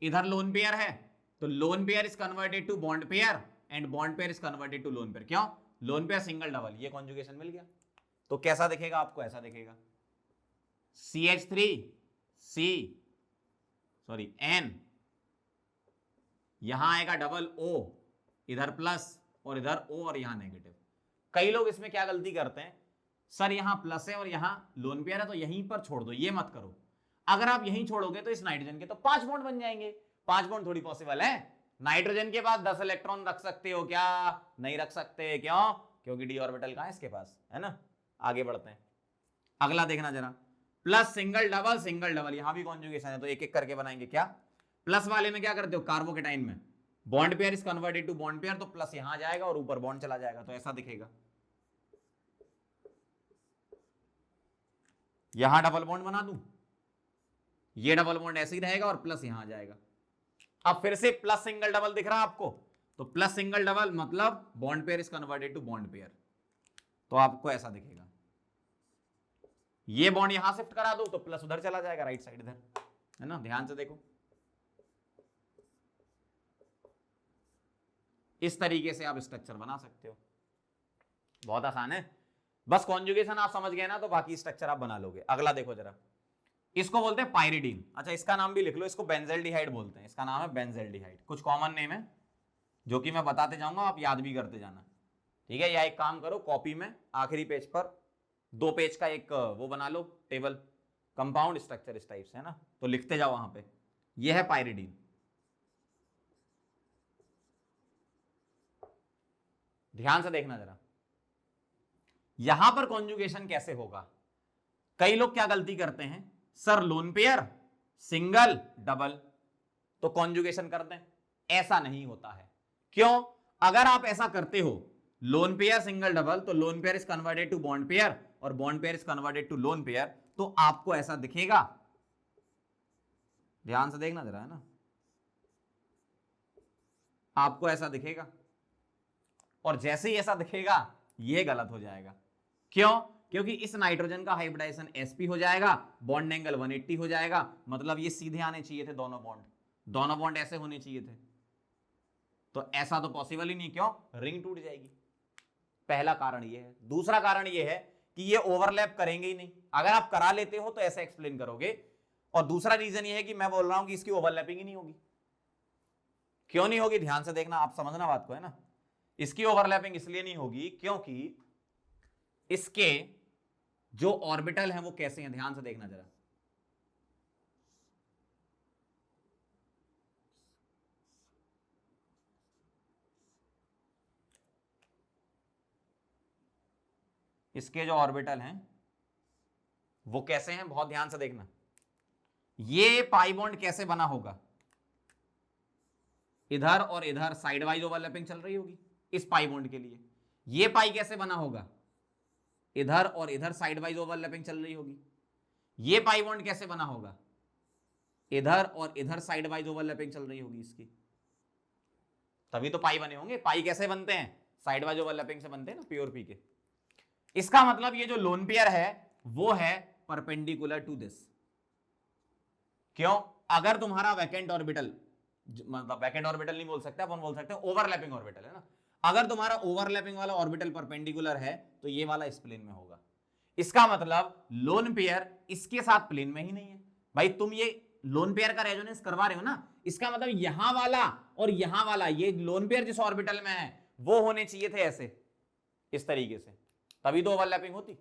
S1: इधर लोन पेयर है तो lone pair is converted to bond pair and bond pair is converted to lone pair. क्यों, लोन पेयर सिंगल डबल, ये कॉन्जुगेशन मिल गया। तो कैसा दिखेगा आपको, ऐसा दिखेगा, N, यहां आएगा डबल O, इधर प्लस और इधर O और यहां नेगेटिव। कई लोग इसमें क्या गलती करते हैं, सर यहां प्लस है और यहां लोन पेयर है तो यहीं पर छोड़ दो, ये मत करो। अगर आप यहीं छोड़ोगे तो इस नाइट्रोजन के तो 5 बॉन्ड बन जाएंगे, 5 बॉन्ड थोड़ी पॉसिबल है। नाइट्रोजन के पास 10 इलेक्ट्रॉन रख सकते हो क्या, नहीं रख सकते, क्यों, क्योंकि डी ऑर्बिटल कहां है इसके पास, है ना। आगे बढ़ते हैं, अगला देखना जरा, प्लस सिंगल डबल, यहां भी कॉन्जुगेशन है तो एक एक करके बनाएंगे। क्या, प्लस वाले में क्या करते हो, कार्बोकेटाइन में bond pair is converted to bond pair, तो प्लस यहां आ जाएगा और ऊपर बॉन्ड चला जाएगा, तो ऐसा दिखेगा। यहां डबल बॉन्ड बना दूं, ये डबल बॉन्ड ऐसे ही रहेगा और प्लस यहां आ जाएगा। अब फिर से प्लस सिंगल डबल दिख रहा है आपको, तो प्लस सिंगल डबल मतलब bond pair is converted to bond pair, तो आपको ऐसा दिखेगा। ये बॉन्ड यहां शिफ्ट करा दो तो प्लस उधर चला जाएगा, राइट साइड इधर, है ना। ध्यान से देखो, इस तरीके से आप स्ट्रक्चर बना सकते हो, बहुत आसान है। बस कॉन्जुगेशन आप समझ गए ना तो बाकी स्ट्रक्चर आप बना लोगे। अगला देखो जरा, इसको बोलते हैं पाइरिडीन। अच्छा, इसका नाम भी लिख लो, इसको बेंजल्डिहाइड बोलते हैं, इसका नाम है बेंजल्डिहाइड। कुछ कॉमन नेम है जो कि मैं बताते जाऊंगा, आप याद भी करते जाना, ठीक है। या एक काम करो, कॉपी में आखिरी पेज पर 2 पेज का एक वो बना लो टेबल, कंपाउंड स्ट्रक्चर इस टाइप से, है ना, तो लिखते जाओ वहां पे। ये है पाइरिडीन, ध्यान से देखना जरा, यहां पर कॉन्जुगेशन कैसे होगा। कई लोग क्या गलती करते हैं, sir loan pair single double तो कॉन्जुगेशन कर दें, ऐसा नहीं होता है। क्यों, अगर आप ऐसा करते हो, लोन पेयर सिंगल डबल, तो lone pair is converted to bond pair और bond pair is converted to lone pair, तो आपको ऐसा दिखेगा। ध्यान से देखना जरा, है ना, आपको ऐसा दिखेगा। और जैसे ही ऐसा दिखेगा ये गलत हो जाएगा। क्यों, क्योंकि इस नाइट्रोजन का हाइब्रिडाइजेशन sp हो जाएगा, बॉन्ड एंगल 180 हो जाएगा, मतलब ये सीधे आने चाहिए थे दोनों बॉन्ड ऐसे होने चाहिए थे, तो ऐसा तो पॉसिबल ही नहीं, क्यों? रिंग टूट जाएगी। पहला कारण ये है। दूसरा कारण ये है कि ये ओवरलैप करेंगे ही नहीं। अगर आप करा लेते हो तो ऐसे एक्सप्लेन करोगे। और दूसरा रीजन ये है कि मैं बोल रहा हूं कि इसकी ओवरलैपिंग ही नहीं होगी। क्यों नहीं होगी? ध्यान से देखना, आप समझना बात को, है ना। इसकी ओवरलैपिंग इसलिए नहीं होगी क्योंकि इसके जो ऑर्बिटल हैं वो कैसे हैं, ध्यान से देखना जरा। इसके जो ऑर्बिटल हैं वो कैसे हैं, बहुत ध्यान से देखना। ये पाई बॉन्ड कैसे बना होगा? इधर और इधर साइड वाइज ओवरलैपिंग चल रही होगी इस पाई बॉन्ड के लिए। ये पाई कैसे बना होगा? इधर और इधर साइड वाइज ओवरलैपिंग चल रही होगी। ये पाई बॉन्ड कैसे बना होगा? इधर और इधर साइड वाइज ओवरलैपिंग चल रही होगी इसकी, तभी तो पाई बने होंगे। पाई कैसे बनते हैं? साइड वाइज ओवरलैपिंग से बनते हैं ना, प्योर पी के। इसका मतलब ये जो लोन पेयर है वो है परपेंडिकुलर टू दिस। क्यों? अगर तुम्हारा वैकेंट ऑर्बिटल, मतलब वैकेंट ऑर्बिटल नहीं बोल सकते अपन, बोल सकते हैं ओवरलैपिंग ऑर्बिटल, है ना। अगर तुम्हारा ओवरलैपिंग वाला ऑर्बिटल परपेंडिकुलर है तो ये वाला इस प्लेन में होगा। इसका मतलब लोन पेयर इसके साथ प्लेन में ही नहीं है। भाई तुम ये लोन पेयर का रेजोनेंस करवा रहे हो ना, इसका मतलब यहां वाला और यहां वाला, ये लोन पेयर जिस ऑर्बिटल में है वो होने चाहिए थे ऐसे, इस तरीके से, तभी तो ओवरलैपिंग होती।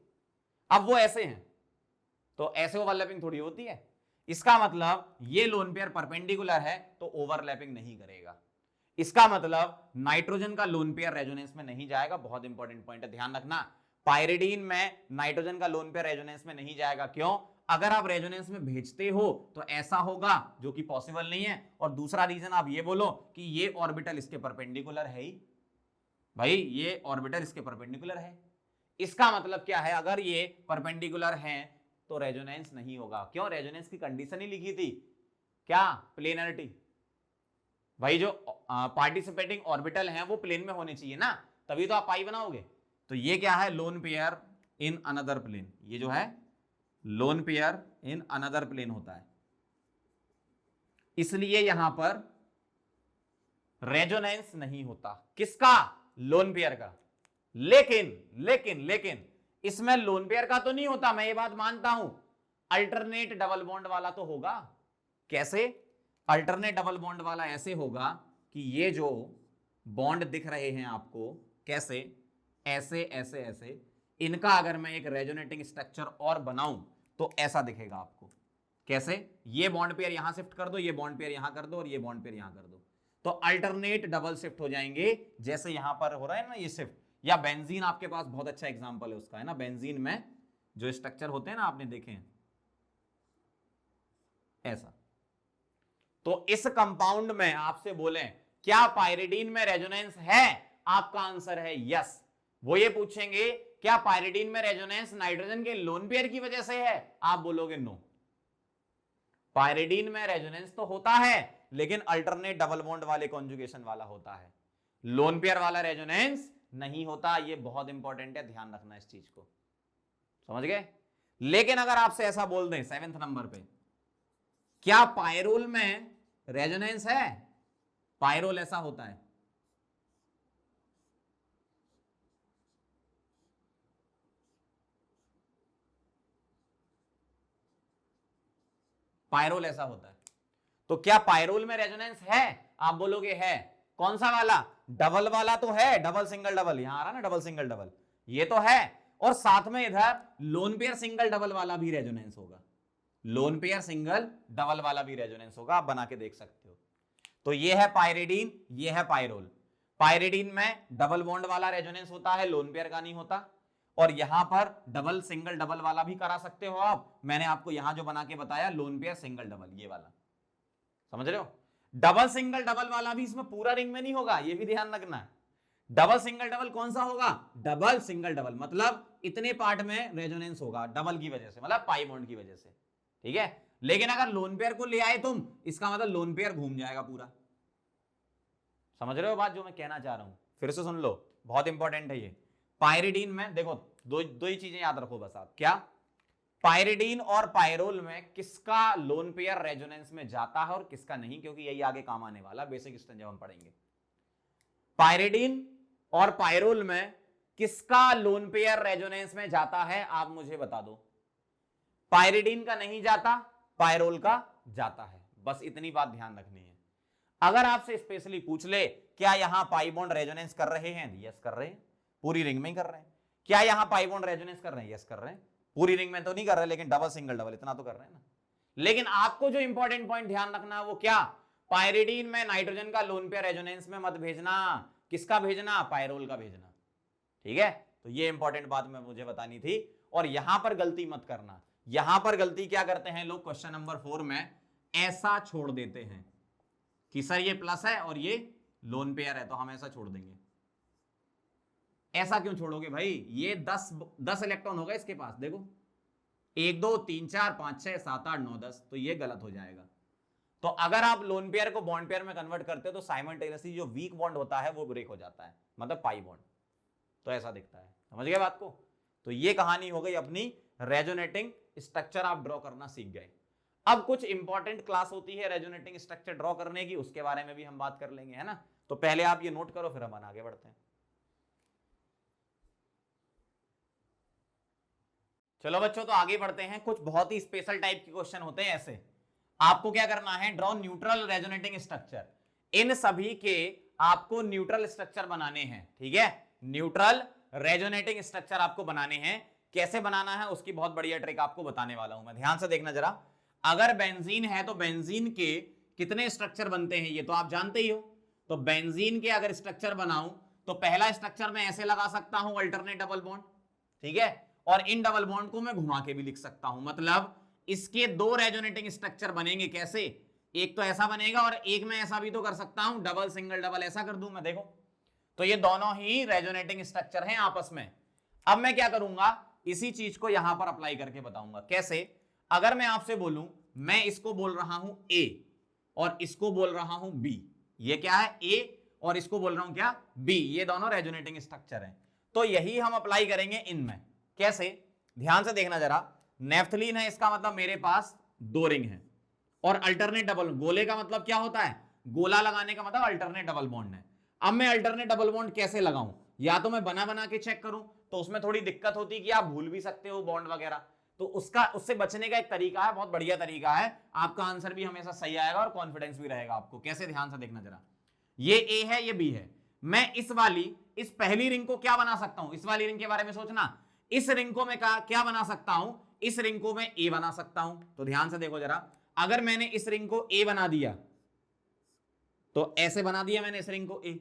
S1: अब वो ऐसे हैं तो ऐसे ओवरलैपिंग थोड़ी होती है। इसका मतलब ये लोन पेयर परपेंडिकुलर है तो ओवरलैपिंग नहीं करेगा। इसका मतलब नाइट्रोजन का लोन पेयर रेजोनेंस में नहीं जाएगा। बहुत इंपॉर्टेंट पॉइंट है, ध्यान रखना। पायरिडीन में नाइट्रोजन का लोन पेयर रेजोनेंस में नहीं जाएगा। क्यों? अगर आप रेजोनेंस में भेजते हो तो ऐसा होगा, जो कि पॉसिबल नहीं है। और दूसरा रीजन आप ये बोलो कि ये ऑर्बिटल इसके परपेंडिकुलर है ही। भाई ये ऑर्बिटल इसके परपेंडिकुलर है, इसका मतलब क्या है? अगर ये परपेंडिकुलर हैं तो रेजोनेंस नहीं होगा। क्यों? रेजोनेंस की कंडीशन ही लिखी थी क्या? प्लेनरिटी। भाई जो पार्टिसिपेटिंग ऑर्बिटल हैं वो प्लेन में होने चाहिए ना, तभी तो आप पाई बनाओगे। तो ये क्या है? Lone pair in another plane. ये जो है lone pair in another plane होता है, इसलिए यहां पर रेजोनेंस नहीं होता। किसका? लोन पेयर का। लेकिन लेकिन लेकिन इसमें लोन पेयर का तो नहीं होता, मैं ये बात मानता हूं। अल्टरनेट डबल बॉन्ड वाला तो होगा। कैसे? अल्टरनेट डबल बॉन्ड वाला ऐसे होगा कि ये जो बॉन्ड दिख रहे हैं आपको, कैसे? ऐसे ऐसे ऐसे, इनका अगर मैं एक रेजोनेटिंग स्ट्रक्चर और बनाऊं तो ऐसा दिखेगा आपको। कैसे? ये बॉन्ड पेयर यहां शिफ्ट कर दो, ये बॉन्ड पेयर यहां कर दो और ये बॉन्ड पेयर यहां कर दो, तो अल्टरनेट डबल शिफ्ट हो जाएंगे, जैसे यहां पर हो रहा है ना ये शिफ्ट। या बेंजीन आपके पास बहुत अच्छा एग्जांपल है उसका, है ना। बेंजीन में जो स्ट्रक्चर होते हैं ना, आपने देखे हैं ऐसा। तो इस कंपाउंड में आपसे बोले क्या पायरिडीन में रेजोनेंस है? आपका आंसर है यस। वो ये पूछेंगे क्या पायरिडीन में रेजोनेंस नाइट्रोजन के लोन पेयर की वजह से है? आप बोलोगे नो। पायरिडीन में रेजोनेंस तो होता है लेकिन अल्टरनेट डबल बॉन्ड वाले कॉन्जुगेशन वाला होता है, लोन पेयर वाला रेजोनेंस नहीं होता। ये बहुत इंपॉर्टेंट है, ध्यान रखना इस चीज को, समझ गए। लेकिन अगर आपसे ऐसा बोल दें 7वें नंबर पे, क्या पायरोल में रेजोनेंस है? पायरोल ऐसा होता है, पायरोल ऐसा होता है, तो क्या पायरोल में रेजोनेंस है? आप बोलोगे है। कौन सा वाला? डबल वाला तो है, डबल सिंगल डबल, यहां आ रहा ना डबल सिंगल डबल, ये तो है। और साथ में इधर लोन पेयर सिंगल डबल वाला भी रेजोनेंस होगा, लोन पेयर सिंगल डबल वाला भी रेजोनेंस होगा, आप बना के देख सकते हो। तो ये है पायरिडीन, ये है पायरोल। पायरिडीन में डबल बॉन्ड वाला रेजोनेंस होता है, लोन पेयर का नहीं होता। और यहां पर डबल सिंगल डबल वाला भी करा सकते हो आप। मैंने आपको यहां जो बना के बताया लोन पेयर सिंगल डबल, ये वाला, समझ रहे हो। डबल सिंगल डबल वाला भी इसमें पूरा रिंग में नहीं होगा, ये भी ध्यान रखना। डबल सिंगल डबल कौन सा होगा? डबल सिंगल डबल, मतलब इतने पार्ट में रेजोनेंस होगा डबल की वजह से, मतलब पाई बॉन्ड की वजह से, ठीक है। लेकिन अगर लोन पेयर को ले आए तुम, इसका मतलब लोन पेयर घूम जाएगा पूरा। समझ रहे हो बात जो मैं कहना चाह रहा हूं? फिर से सुन लो, बहुत इंपॉर्टेंट है ये। पायरिडीन में देखो दो ही चीजें याद रखो बस आप, क्या? पायरिडीन और पायरोल में किसका लोन पेयर रेजोनेंस में जाता है और किसका नहीं, क्योंकि यही आगे काम आने वाला बेसिक स्ट्रक्चर जब हम पढ़ेंगे। पायरिडीन और पायरोल में किसका लोन पेयर रेजोनेंस में जाता है, आप मुझे बता दो। पायरिडीन का नहीं जाता, पायरोल का जाता है। बस इतनी बात ध्यान रखनी है। अगर आपसे स्पेशली पूछ ले क्या यहां पाई बॉन्ड रेजोनेंस कर रहे हैं, यस कर रहे हैं, पूरी रिंग में कर रहे हैं। क्या यहां पाई बॉन्ड रेजोनेंस कर रहे हैं, यस कर रहे हैं। पूरी रिंग में तो नहीं कर रहे, लेकिन डबल सिंगल डबल इतना तो कर रहे हैं ना। लेकिन आपको जो इंपॉर्टेंट पॉइंट ध्यान रखना है वो क्या, पायरिडीन में नाइट्रोजन का लोन पेयर रेजोनेंस में मत भेजना। किसका भेजना, पायरोल का भेजना। ठीक है, तो ये इंपॉर्टेंट बात मैं मुझे बतानी थी। और यहां पर गलती मत करना। यहां पर गलती क्या करते हैं लोग, क्वेश्चन नंबर 4 में ऐसा छोड़ देते हैं कि सर ये प्लस है और ये लोन पेयर है, तो हम ऐसा छोड़ देंगे। ऐसा क्यों छोड़ोगे भाई, ये 10 इलेक्ट्रॉन होगा इसके पास, देखो 1 2 3 4 5 6 7 8 9 10, तो ये गलत हो जाएगा। तो अगर आप लोन पेयर को बॉन्ड पेयर में कन्वर्ट करते हो तो साइमल्टेनियसली जो वीक बॉन्ड होता है वो ब्रेक हो जाता है, मतलब पाई बॉन्ड। तो ऐसा दिखता है, समझ गए बात को। तो ये कहानी हो गई अपनी रेजोनेटिंग स्ट्रक्चर, आप ड्रॉ करना सीख गए। अब कुछ इंपॉर्टेंट क्लास होती है रेजोनेटिंग स्ट्रक्चर ड्रॉ करने की, उसके बारे में भी हम बात कर लेंगे, है ना। तो पहले आप ये नोट करो, फिर हम आगे बढ़ते हैं। चलो बच्चों, तो आगे बढ़ते हैं। कुछ बहुत ही स्पेशल टाइप के क्वेश्चन होते हैं ऐसे। आपको क्या करना है, ड्रॉ न्यूट्रल रेजोनेटिंग स्ट्रक्चर। इन सभी के आपको न्यूट्रल स्ट्रक्चर बनाने हैं, ठीक है। न्यूट्रल रेजोनेटिंग स्ट्रक्चर आपको बनाने हैं। कैसे बनाना है उसकी बहुत बढ़िया ट्रिक आपको बताने वाला हूं मैं, ध्यान से देखना जरा। अगर बेंजीन है तो बेंजीन के कितने स्ट्रक्चर बनते हैं ये तो आप जानते ही हो। तो बेंजीन के अगर स्ट्रक्चर बनाऊं तो पहला स्ट्रक्चर मैं ऐसे लगा सकता हूं, अल्टरनेट डबल बॉन्ड, ठीक है। और इन डबल बॉन्ड को मैं घुमा के भी लिख सकता हूं, मतलब इसके 2 रेजोनेटिंग स्ट्रक्चर बनेंगे। कैसे, एक तो ऐसा बनेगा और एक मैं ऐसा भी तो कर सकता हूं, डबल सिंगल डबल ऐसा कर दूं मैं, देखो। तो ये दोनों ही रेजोनेटिंग स्ट्रक्चर हैं आपस में। अब मैं क्या करूंगा, इसी चीज को यहां पर अप्लाई करके बताऊंगा कैसे। अगर मैं आपसे बोलूं, मैं इसको बोल रहा हूं ए और इसको बोल रहा हूं बी, ये क्या है ए और इसको बोल रहा हूं क्या, बी, ये दोनों रेजोनेटिंग स्ट्रक्चर हैं। तो यही हम अप्लाई करेंगे इनमें। कैसे, ध्यान से देखना जरा। नेफ्थलीन है, इसका मतलब मेरे पास 2 रिंग है, और अल्टरनेट डबल, गोले का मतलब क्या होता है, गोला लगाने का मतलब अल्टरनेट डबल बॉन्ड है। अब मैं अल्टरनेट डबल बॉन्ड कैसे लगाऊं, या तो मैं बना बना के चेक करूं, तो उसमें थोड़ी दिक्कत होती है कि आप भूल भी सकते हो बॉन्ड वगैरह। तो उससे बचने का एक तरीका है, बहुत बढ़िया तरीका है, आपका आंसर भी हमेशा सही आएगा और कॉन्फिडेंस भी रहेगा आपको। कैसे, ध्यान से देखना जरा। ये ए है, ये बी है, मैं इस पहली रिंग को क्या बना सकता हूं, इस वाली रिंग के बारे में सोचना। इस रिंग को मैं क्या बना सकता हूं, इस रिंग को मैं ए बना सकता हूं। तो ध्यान से देखो जरा, अगर मैंने इस रिंग को ए बना दिया तो ऐसे बना दिया मैंने इस रिंग को ए।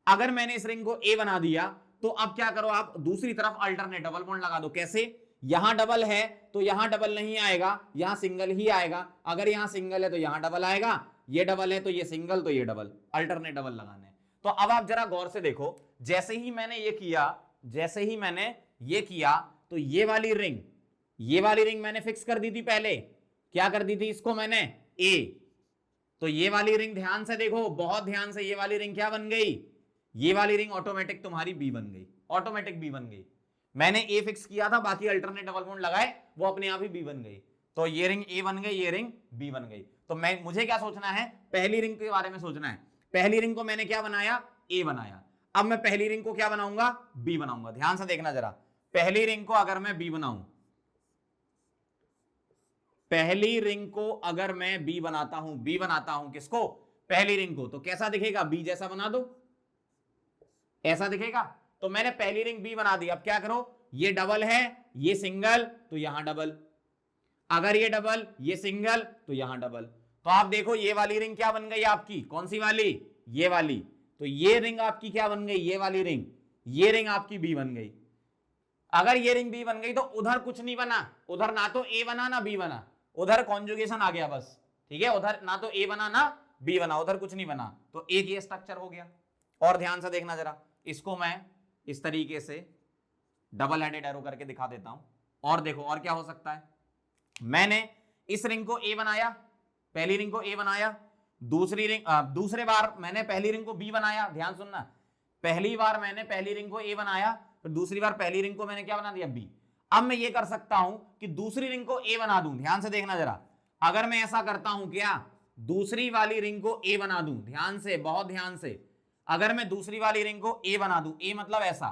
S1: अगर मैंने इस रिंग को ए बना दिया तो अब क्या करो, आप दूसरी तरफ अल्टरनेट डबल बॉन्ड लगा दो। कैसे, यहां डबल है तो यहां डबल नहीं आएगा, यहां सिंगल ही आएगा। अगर यहां सिंगल है तो यहां डबल आएगा, ये डबल है तो ये सिंगल, तो ये डबल, अल्टरनेट डबल लगाने। तो अब आप जरा गौर से देखो, जैसे ही मैंने ये किया तो ये वाली रिंग मैंने फिक्स कर दी थी पहले। क्या कर दी थी, इसको मैंने ए। तो ये वाली रिंग, ध्यान से देखो, बहुत ध्यान से, ये वाली रिंग क्या बन गई, ये वाली रिंग ऑटोमेटिक तुम्हारी बी बन गई, ऑटोमेटिक बी बन गई। मैंने ए फिक्स किया था, बाकी अल्टरनेट डबल बॉन्ड लगाए, वो अपने आप ही बी बन गई। तो ये रिंग ए बन गई, ये रिंग बी बन गई। तो मुझे क्या सोचना है, पहली रिंग के बारे में सोचना है। पहली रिंग को मैंने क्या बनाया, ए बनाया। अब मैं पहली रिंग को क्या बनाऊंगा, बी बनाऊंगा। ध्यान से देखना जरा, पहली रिंग को अगर मैं बी बनाऊं, पहली रिंग को अगर मैं बी बनाता हूं, किसको, पहली रिंग को, तो कैसा दिखेगा, बी जैसा बना दो, ऐसा दिखेगा। तो मैंने पहली रिंग बी बना दी। अब क्या करो, ये डबल है, ये सिंगल, तो यहां डबल, अगर ये डबल, ये सिंगल, तो यहां डबल। तो आप देखो, ये वाली रिंग क्या बन गई आपकी, कौन सी वाली, ये वाली। तो ये रिंग आपकी क्या बन गई, ये वाली रिंग, ये रिंग आपकी बी बन गई। अगर ये रिंग बी बन गई तो उधर कुछ नहीं बना, उधर ना तो ए बना ना बी बना, उधर कॉन्जुगेशन आ गया बस, ठीक है। उधर ना तो ए बना ना बी बना, उधर कुछ नहीं बना, तो एक ये स्ट्रक्चर हो गया। और ध्यान से देखना जरा, इसको मैं इस तरीके से डबल हेडेड एरो करके दिखा देता हूं। और देखो और क्या हो सकता है, मैंने इस रिंग को ए बनाया, पहली रिंग को ए बनाया, दूसरे बार मैंने पहली रिंग को बी बनाया। ध्यान सुनना, पहली बार मैंने पहली रिंग को ए बनाया, फिर दूसरी बार पहली रिंग को मैंने क्या बना दिया, बी। अब मैं ये कर सकता हूं कि दूसरी रिंग को ए बना दूं। ध्यान से देखना जरा, अगर मैं ऐसा करता हूं, क्या दूसरी वाली रिंग को ए बना दूं, ध्यान से, बहुत ध्यान से, अगर मैं दूसरी वाली रिंग को ए बना दूं, ए मतलब ऐसा,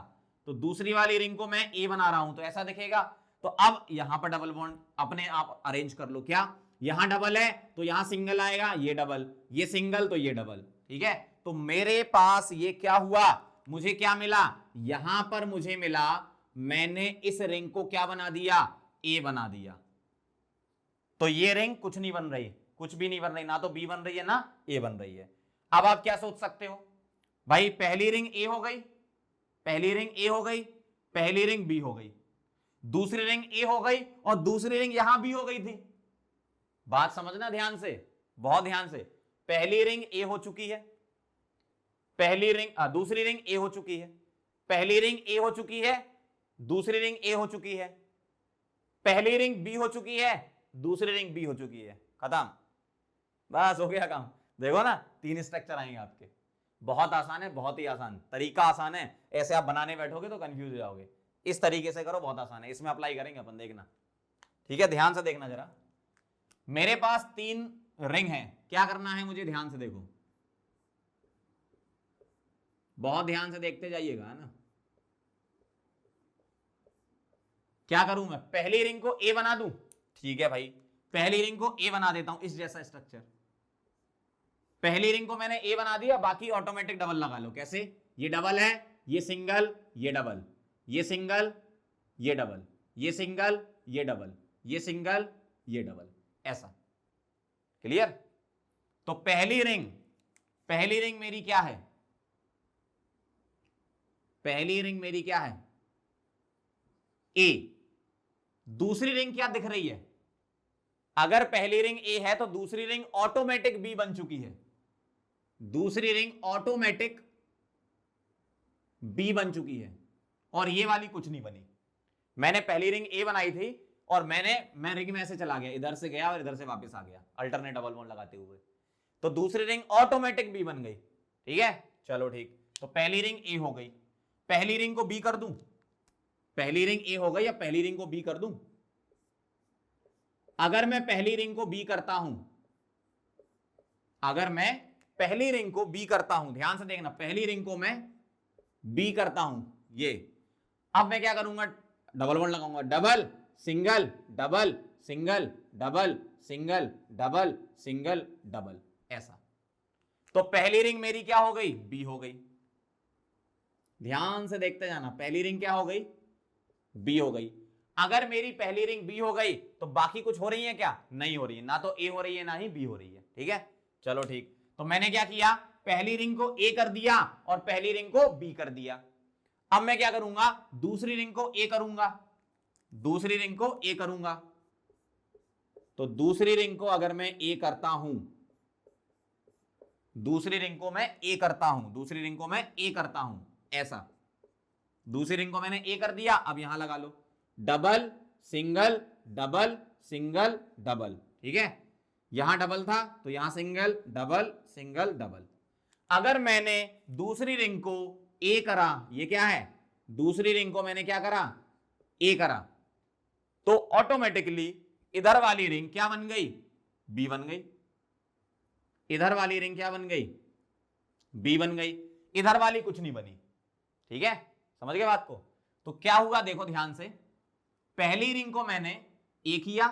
S1: तो दूसरी वाली रिंग को मैं ए बना रहा हूं तो ऐसा दिखेगा। तो अब यहां पर डबल बॉन्ड अपने आप अरेंज कर लो। क्या यहां डबल है तो यहां सिंगल आएगा, ये डबल, ये सिंगल तो ये डबल, ठीक है। तो मेरे पास ये क्या हुआ, मुझे क्या मिला, यहां पर मुझे मिला, मैंने इस रिंग को क्या बना दिया, ए बना दिया। तो ये रिंग कुछ नहीं बन रही, कुछ भी नहीं बन रही, ना तो बी बन रही है ना ए बन रही है। अब आप क्या सोच सकते हो, भाई पहली रिंग ए हो गई, पहली रिंग ए हो गई, पहली रिंग बी हो गई, दूसरी रिंग ए हो गई और दूसरी रिंग यहां बी हो गई थी। बात समझना ध्यान से, बहुत ध्यान से। पहली रिंग ए हो चुकी है, पहली रिंग दूसरी रिंग ए हो चुकी है, पहली रिंग ए हो चुकी है, दूसरी रिंग ए हो चुकी है, पहली रिंग बी हो चुकी है, दूसरी रिंग बी हो चुकी है, खत्म, बस हो गया काम। देखो ना 3 स्ट्रक्चर आएंगे आपके। बहुत आसान है, बहुत ही आसान तरीका, आसान है। ऐसे आप बनाने बैठोगे तो कंफ्यूज हो जाओगे, इस तरीके से करो, बहुत आसान है। इसमें अप्लाई करेंगे अपन, देखना, ठीक है, ध्यान से देखना जरा। मेरे पास 3 रिंग है, क्या करना है मुझे, ध्यान से देखो, बहुत ध्यान से देखते जाइएगा, है ना। क्या करूं मैं, पहली रिंग को ए बना दूं, ठीक है भाई, पहली रिंग को ए बना देता हूं, इस जैसा स्ट्रक्चर। पहली रिंग को मैंने ए बना दिया, बाकी ऑटोमेटिक डबल लगा लो। कैसे, ये डबल है, ये सिंगल, ये डबल, ये सिंगल, ये डबल, ये सिंगल, ये डबल, ये सिंगल, ये डबल, ऐसा, क्लियर। तो पहली रिंग मेरी क्या है, पहली रिंग मेरी क्या है, ए। दूसरी रिंग क्या दिख रही है, अगर पहली रिंग ए है तो दूसरी रिंग ऑटोमेटिक बी बन चुकी है, दूसरी रिंग ऑटोमेटिक बी बन चुकी है, और ये वाली कुछ नहीं बनी। मैंने पहली रिंग ए बनाई थी और मैं रिंग में ऐसे चला गया, इधर से गया और इधर से वापस आ गया अल्टरनेट डबल बॉन्ड लगाते हुए, तो दूसरी रिंग ऑटोमेटिक बी बन गई, ठीक है। चलो ठीक, तो पहली रिंग ए हो गई, पहली रिंग को बी कर दूं, पहली रिंग ए हो गई, या पहली रिंग को बी कर दूं। अगर मैं पहली रिंग को बी करता हूं, अगर मैं पहली रिंग को बी करता हूं, ध्यान से देखना, पहली रिंग को मैं बी करता हूं, ये, अब मैं क्या करूंगा, डबल बॉन्ड लगाऊंगा, double single double single double single double single double, ऐसा। तो पहली रिंग मेरी क्या हो गई, बी हो गई। ध्यान से देखते जाना, पहली रिंग क्या हो गई, बी हो गई। अगर मेरी पहली रिंग बी हो गई तो बाकी कुछ हो रही है क्या, नहीं हो रही है, ना तो ए हो रही है ना ही बी हो रही है, ठीक है। चलो ठीक, तो मैंने क्या किया, पहली रिंग को ए कर दिया और पहली रिंग को बी कर दिया। अब मैं क्या करूंगा, दूसरी रिंग को ए करूंगा, दूसरी रिंग को ए करूंगा। तो दूसरी रिंग को अगर मैं ए करता हूं, दूसरी रिंग को मैं ए करता हूं, दूसरी रिंग को मैं ए करता हूं, ऐसा, दूसरी रिंग को मैंने ए कर दिया। अब यहां लगा लो, double single double single double, ठीक है। यहां डबल था तो यहां सिंगल डबल सिंगल डबल। अगर मैंने दूसरी रिंग को ए करा, ये क्या है, दूसरी रिंग को मैंने क्या करा, ए करा, तो ऑटोमेटिकली इधर वाली रिंग क्या बन गई, बी बन गई। इधर वाली रिंग क्या बन गई, बी बन गई, इधर वाली कुछ नहीं बनी, ठीक है, समझ गए बात को। तो क्या हुआ, देखो ध्यान से, पहली रिंग को मैंने ए किया,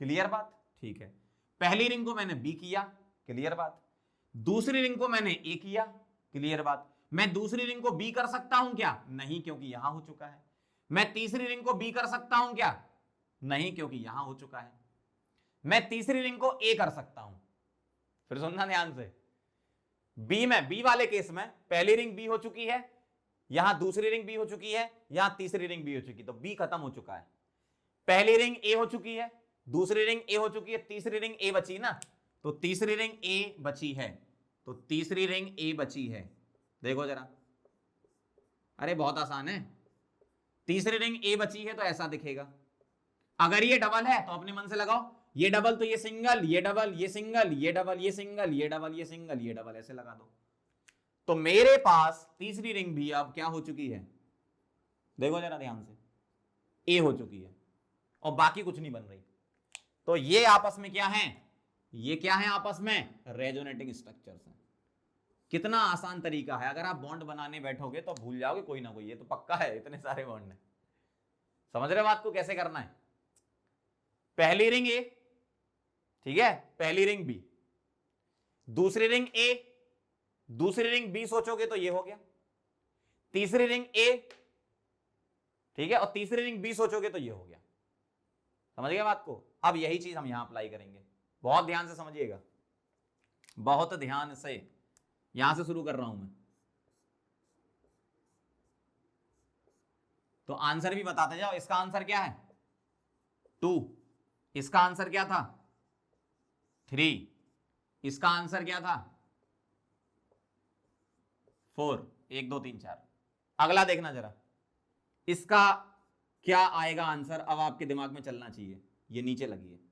S1: क्लियर बात, ठीक है, पहली रिंग को मैंने बी किया, क्लियर बात, दूसरी रिंग को मैंने ए किया, क्लियर बात। मैं दूसरी रिंग को बी कर सकता हूं क्या, नहीं, क्योंकि यहां हो चुका है। मैं तीसरी रिंग को बी कर सकता हूं क्या, नहीं, क्योंकि यहां हो चुका है। मैं तीसरी रिंग को ए कर सकता हूं, फिर सुनना ध्यान से, बी वाले केस में पहली रिंग बी हो चुकी है, यहां दूसरी रिंग बी हो चुकी है, यहां तीसरी रिंग बी हो चुकी है, तो बी खत्म हो चुका है। पहली रिंग ए हो चुकी है, दूसरी रिंग ए हो चुकी है, तीसरी रिंग ए बची ना, तो तीसरी रिंग ए बची है, तो तीसरी रिंग ए बची है। देखो जरा, अरे बहुत आसान है, तीसरी रिंग ए बची है तो ऐसा दिखेगा। अगर ये डबल है तो अपने मन से लगाओ, ये डबल तो ये सिंगल, ये डबल, ये सिंगल, ये डबल, ये सिंगल, ये डबल, ये सिंगल, ये डबल, ऐसे लगा दो। तो मेरे पास तीसरी रिंग भी अब क्या हो चुकी है, देखो जरा ध्यान से, ए हो चुकी है और बाकी कुछ नहीं बन रही। तो ये आपस में क्या है, ये क्या है, आपस में रेजोनेटिंग स्ट्रक्चर्स हैं। कितना आसान तरीका है, अगर आप बॉन्ड बनाने बैठोगे तो भूल जाओगे कोई ना कोई, ये तो पक्का है, इतने सारे बॉन्ड है। समझ रहे बात को कैसे करना है? पहली रिंग ए, ठीक है, पहली रिंग बी, दूसरी रिंग ए, दूसरी रिंग बी सोचोगे तो ये हो गया, तीसरी रिंग ए, ठीक है, और तीसरी रिंग बी सोचोगे तो ये हो गया। समझ गए बात को? अब यही चीज हम यहां अप्लाई करेंगे, बहुत ध्यान से समझिएगा, बहुत ध्यान से। यहां से शुरू कर रहा हूं मैं, तो आंसर भी बताते जाओ। इसका आंसर क्या है? 2। इसका आंसर क्या था? 3। इसका आंसर क्या था? 4। 1 2 3 4। अगला देखना जरा, इसका क्या आएगा आंसर? अब आपके दिमाग में चलना चाहिए, ये नीचे लगी है।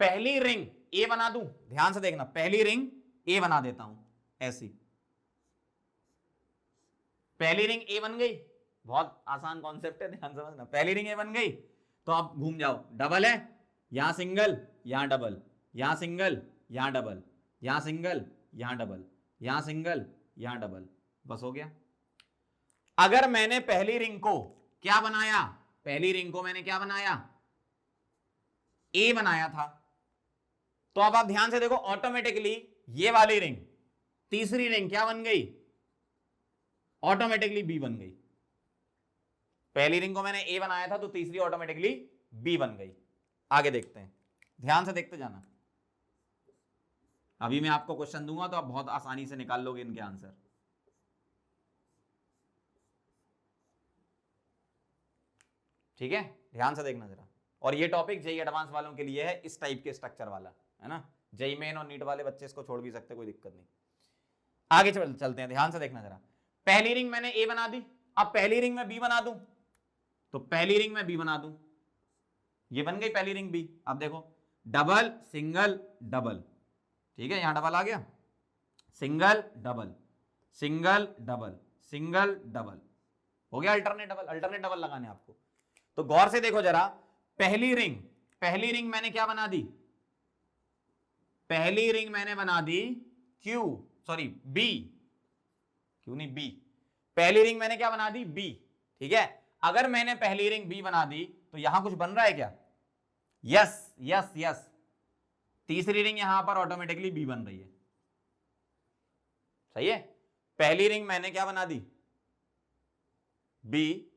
S1: पहली रिंग ए बना दूं, ध्यान से देखना, पहली रिंग ए बना देता हूं ऐसी, पहली रिंग ए बन गई, बहुत आसान कॉन्सेप्ट है, ध्यान समझना। पहली रिंग ए बन गई तो आप घूम जाओ, डबल है, यहां सिंगल, यहां डबल, यहां सिंगल, यहां डबल, यहां सिंगल, यहां डबल, यहां सिंगल, यहां डबल, बस हो गया। अगर मैंने पहली रिंग को क्या बनाया, पहली रिंग को मैंने क्या बनाया? ए बनाया था, तो अब आप ध्यान से देखो, ऑटोमेटिकली ये वाली रिंग, तीसरी रिंग क्या बन गई? ऑटोमेटिकली बी बन गई। पहली रिंग को मैंने ए बनाया था तो तीसरी ऑटोमेटिकली बी बन गई। आगे देखते हैं, ध्यान से देखते जाना। अभी मैं आपको क्वेश्चन दूंगा तो आप बहुत आसानी से निकाल लोगे इनके आंसर। ठीक है, ध्यान से देखना जरा। और ये टॉपिक जेई एडवांस वालों के लिए है, इस टाइप के स्ट्रक्चर वाला है ना। जेई मेन और नीट वाले बच्चे इसको छोड़ भी सकते, कोई दिक्कत नहीं। आगे चलते हैं, ध्यान से देखना जरा। पहली रिंग मैंने ए बना दी, अब पहली रिंग में बी बना दूं, तो पहली रिंग में बी बना दूं, ये बन गई पहली रिंग बी। अब देखो, डबल सिंगल डबल, ठीक है, यहां डबल आ गया, single double, single double, single double, हो गया अल्टरनेट डबल। अल्टरनेट डबल लगाने आपको, तो गौर से देखो जरा। पहली रिंग मैंने क्या बना दी? पहली रिंग मैंने बना दी क्यू, सॉरी बी, क्यों नहीं बी, पहली रिंग मैंने क्या बना दी? बी, ठीक है। अगर मैंने पहली रिंग बी बना दी तो यहां कुछ बन रहा है क्या? यस यस यस, तीसरी रिंग यहां पर ऑटोमेटिकली बी बन रही है, सही है। पहली रिंग मैंने क्या बना दी? बी,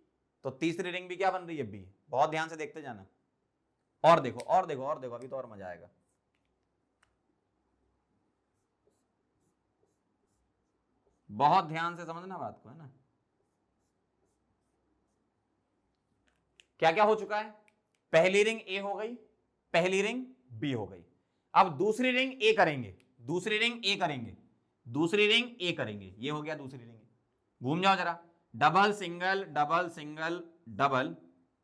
S1: तो तीसरी रिंग भी क्या बन रही है? बी। बहुत ध्यान से देखते जाना, और देखो और देखो और देखो, अभी तो और मजा आएगा। बहुत ध्यान से समझना बात को, है ना। क्या क्या हो चुका है? पहली रिंग ए हो गई, पहली रिंग बी हो गई। अब दूसरी रिंग ए करेंगे, दूसरी रिंग ए करेंगे, दूसरी रिंग ए करेंगे, ये हो गया दूसरी रिंग। घूम जाओ जरा, double single double single double,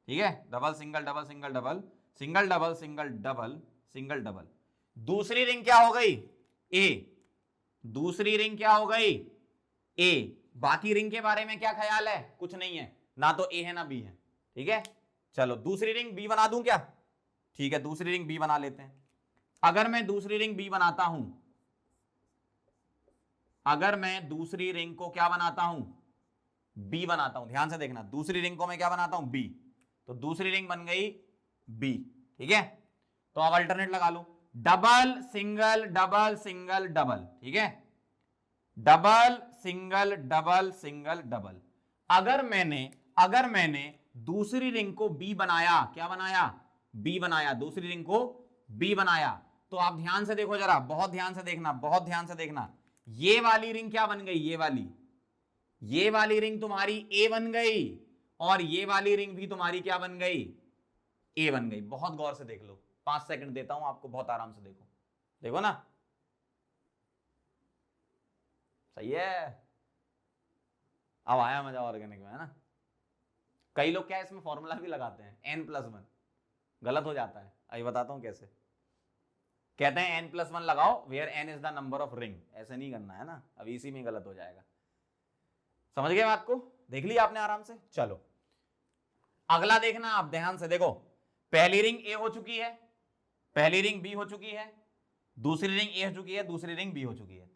S1: ठीक है, double single double single double, single double single double, single double. दूसरी रिंग क्या हो गई? ए। दूसरी रिंग क्या हो गई? ए। बाकी रिंग के बारे में क्या ख्याल है? कुछ नहीं है, ना तो ए है ना बी है, ठीक है। चलो दूसरी रिंग बी बना दूं क्या? ठीक है, दूसरी रिंग बी बना लेते हैं। अगर मैं दूसरी रिंग बी बनाता हूं, अगर मैं दूसरी रिंग को क्या बनाता हूं? बी बनाता हूं, ध्यान से देखना, दूसरी रिंग को मैं क्या बनाता हूं? बी, तो दूसरी रिंग बन गई बी, ठीक है। तो अब अल्टरनेट लगा लो, double single double single double, ठीक है, double single double single double. अगर मैंने दूसरी रिंग को बी बनाया, क्या बनाया? बी बनाया, दूसरी रिंग को बी बनाया, तो आप ध्यान से देखो जरा, बहुत ध्यान से देखना, बहुत ध्यान से देखना। ये वाली रिंग क्या बन गई? ये वाली रिंग तुम्हारी ए बन गई, और ये वाली रिंग भी तुम्हारी क्या बन गई? ए बन गई। बहुत गौर से देख लो, 5 सेकंड देता हूं आपको, बहुत आराम से देखो, देखो ना, सही है। अब आया मजा ऑर्गेनिक में, है ना। कई लोग क्या इसमें फॉर्मूला भी लगाते हैं n+1, गलत हो जाता है, अभी बताता हूं कैसे। कहते हैं n+1 लगाओ where n is the number of ring, ऐसे नहीं करना है ना, अब इसी में गलत हो जाएगा। समझ गए बात को? देख लिया आपने आराम से। चलो अगला देखना, आप ध्यान से देखो। पहली रिंग ए हो चुकी है, पहली रिंग बी हो चुकी है, दूसरी रिंग ए हो चुकी है, दूसरी रिंग बी हो चुकी है,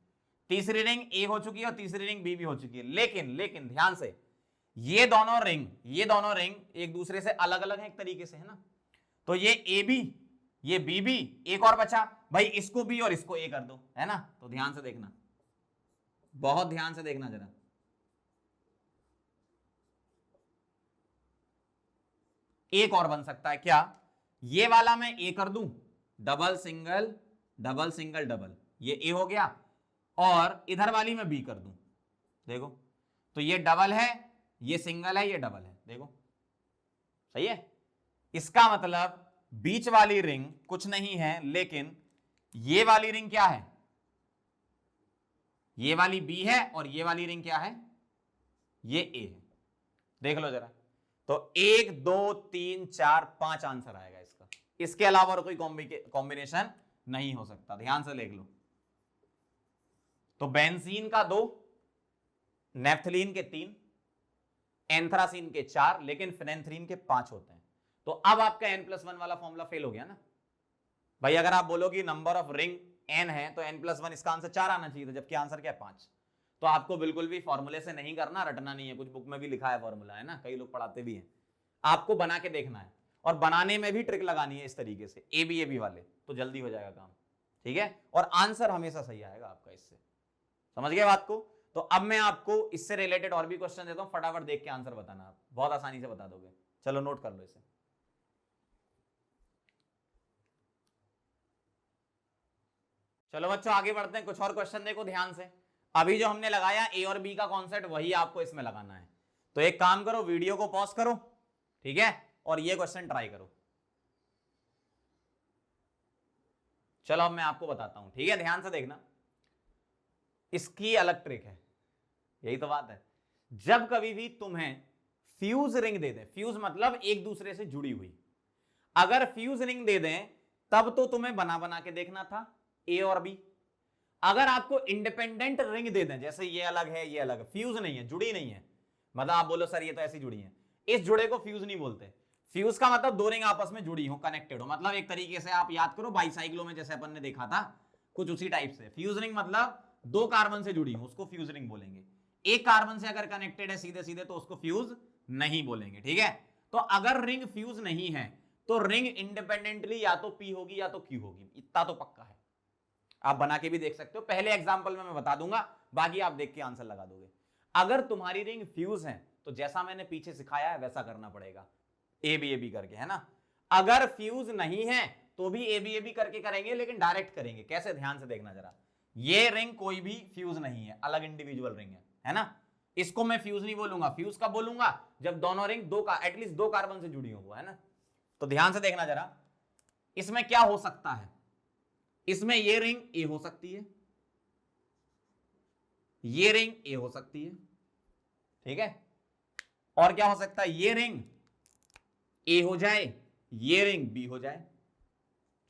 S1: तीसरी रिंग ए हो चुकी है और तीसरी रिंग बी भी हो चुकी है। लेकिन ध्यान से, ये दोनों रिंग एक दूसरे से अलग अलग हैं एक तरीके से, है ना। तो ये ए बी, ये बी बी, एक और बचा भाई, इसको बी और इसको ए कर दो, है ना। तो ध्यान से देखना, बहुत ध्यान से देखना जरा। एक और बन सकता है क्या, ये वाला मैं ए कर दूं, double single double single double, ये ए हो गया, और इधर वाली मैं बी कर दूं, देखो। तो ये डबल है, ये सिंगल है, ये डबल है, देखो सही है। इसका मतलब बीच वाली रिंग कुछ नहीं है, लेकिन ये वाली रिंग क्या है, ये वाली बी है, और ये वाली रिंग क्या है, ये ए है। देख लो जरा। तो 1 2 3 4 5 आंसर आएगा इसका, इसके अलावा और कोई कॉम्बिनेशन नहीं हो सकता। ध्यान से देख लो। तो बेंजीन का 2, नेफ्थलीन के 3, एंथ्रासीन के 4, लेकिन फिनेंथ्रीन के 5 होते हैं। तो अब आपका n+1 वाला फॉर्मूला फेल हो गया ना भाई। अगर आप बोलो कि नंबर ऑफ रिंग n है तो n+1 इसका आंसर 4 आना चाहिए था, जबकि आंसर क्या है 5। तो आपको बिल्कुल भी फॉर्मूले से नहीं करना, रटना नहीं है। कुछ बुक में भी लिखा है फॉर्मूला, है ना, कई लोग पढ़ाते भी हैं। आपको बना के देखना है, और बनाने में भी ट्रिक लगानी है इस तरीके से, ए बी वाले, तो जल्दी हो जाएगा काम, ठीक है। और आंसर हमेशा सही आएगा आपका इससे, समझ गए बात को। तो अब मैं आपको इससे रिलेटेड और भी क्वेश्चन देता हूं, फटाफट देख के आंसर बताना, आप बहुत आसानी से बता दोगे। चलो नोट कर लो इसे। चलो बच्चों आगे बढ़ते हैं, कुछ और क्वेश्चन देखो ध्यान से। अभी जो हमने लगाया ए और बी का कॉन्सेप्ट, वही आपको इसमें लगाना है। तो एक काम करो, वीडियो को पॉज करो, ठीक है, और ये क्वेश्चन ट्राई करो। चलो अब मैं आपको बताता हूं, ठीक है, ध्यान से देखना। इसकी अलग ट्रिक है, यही तो बात है। जब कभी भी तुम्हें फ्यूज रिंग दे दें, फ्यूज मतलब एक दूसरे से जुड़ी हुई, अगर फ्यूज रिंग दे दें तब तो तुम्हें बना बना के देखना था ए और बी। अगर आपको इंडिपेंडेंट रिंग दे दें, जैसे ये अलग है ये अलग है, फ्यूज नहीं है, जुड़ी नहीं है, मतलब आप बोलो सर ये तो ऐसी जुड़ी है, इस जुड़े को फ्यूज नहीं बोलते। फ्यूज का मतलब दो रिंग आपस में जुड़ी हो, कनेक्टेड हो, मतलब एक तरीके से आप याद करो बाईसाइक्लो में जैसे अपन ने देखा था, कुछ उसी टाइप से। फ्यूज रिंग मतलब दो कार्बन से जुड़ी हो, उसको फ्यूज रिंग बोलेंगे। एक कार्बन से अगर कनेक्टेड है सीधे सीधे तो उसको फ्यूज नहीं बोलेंगे, ठीक है। तो अगर रिंग फ्यूज नहीं है तो रिंग इंडिपेंडेंटली या तो पी होगी या तो क्यू होगी, इतना तो पक्का है। आप बना के भी देख सकते हो, पहले एग्जांपल में मैं बता दूंगा, बाकी आप देख के आंसर लगा दोगे। अगर तुम्हारी रिंग फ्यूज है तो जैसा मैंने पीछे सिखाया है वैसा करना पड़ेगा, ए बी करके, है ना। अगर फ्यूज नहीं है तो भी ए बी करके करेंगे, लेकिन डायरेक्ट करेंगे। कैसे, ध्यान से देखना जरा। ये रिंग कोई भी फ्यूज नहीं है, अलग इंडिविजुअल रिंग है ना। इसको मैं फ्यूज नहीं बोलूंगा, फ्यूज कब बोलूंगा, जब दोनों रिंग एटलीस्ट दो कार्बन से जुड़ी हो, है ना। तो ध्यान से देखना जरा, इसमें क्या हो सकता है। इसमें ये रिंग ए हो सकती है, ये रिंग ए हो सकती है, ठीक है। और क्या हो सकता है, ये रिंग ए हो जाए, ये रिंग बी हो जाए,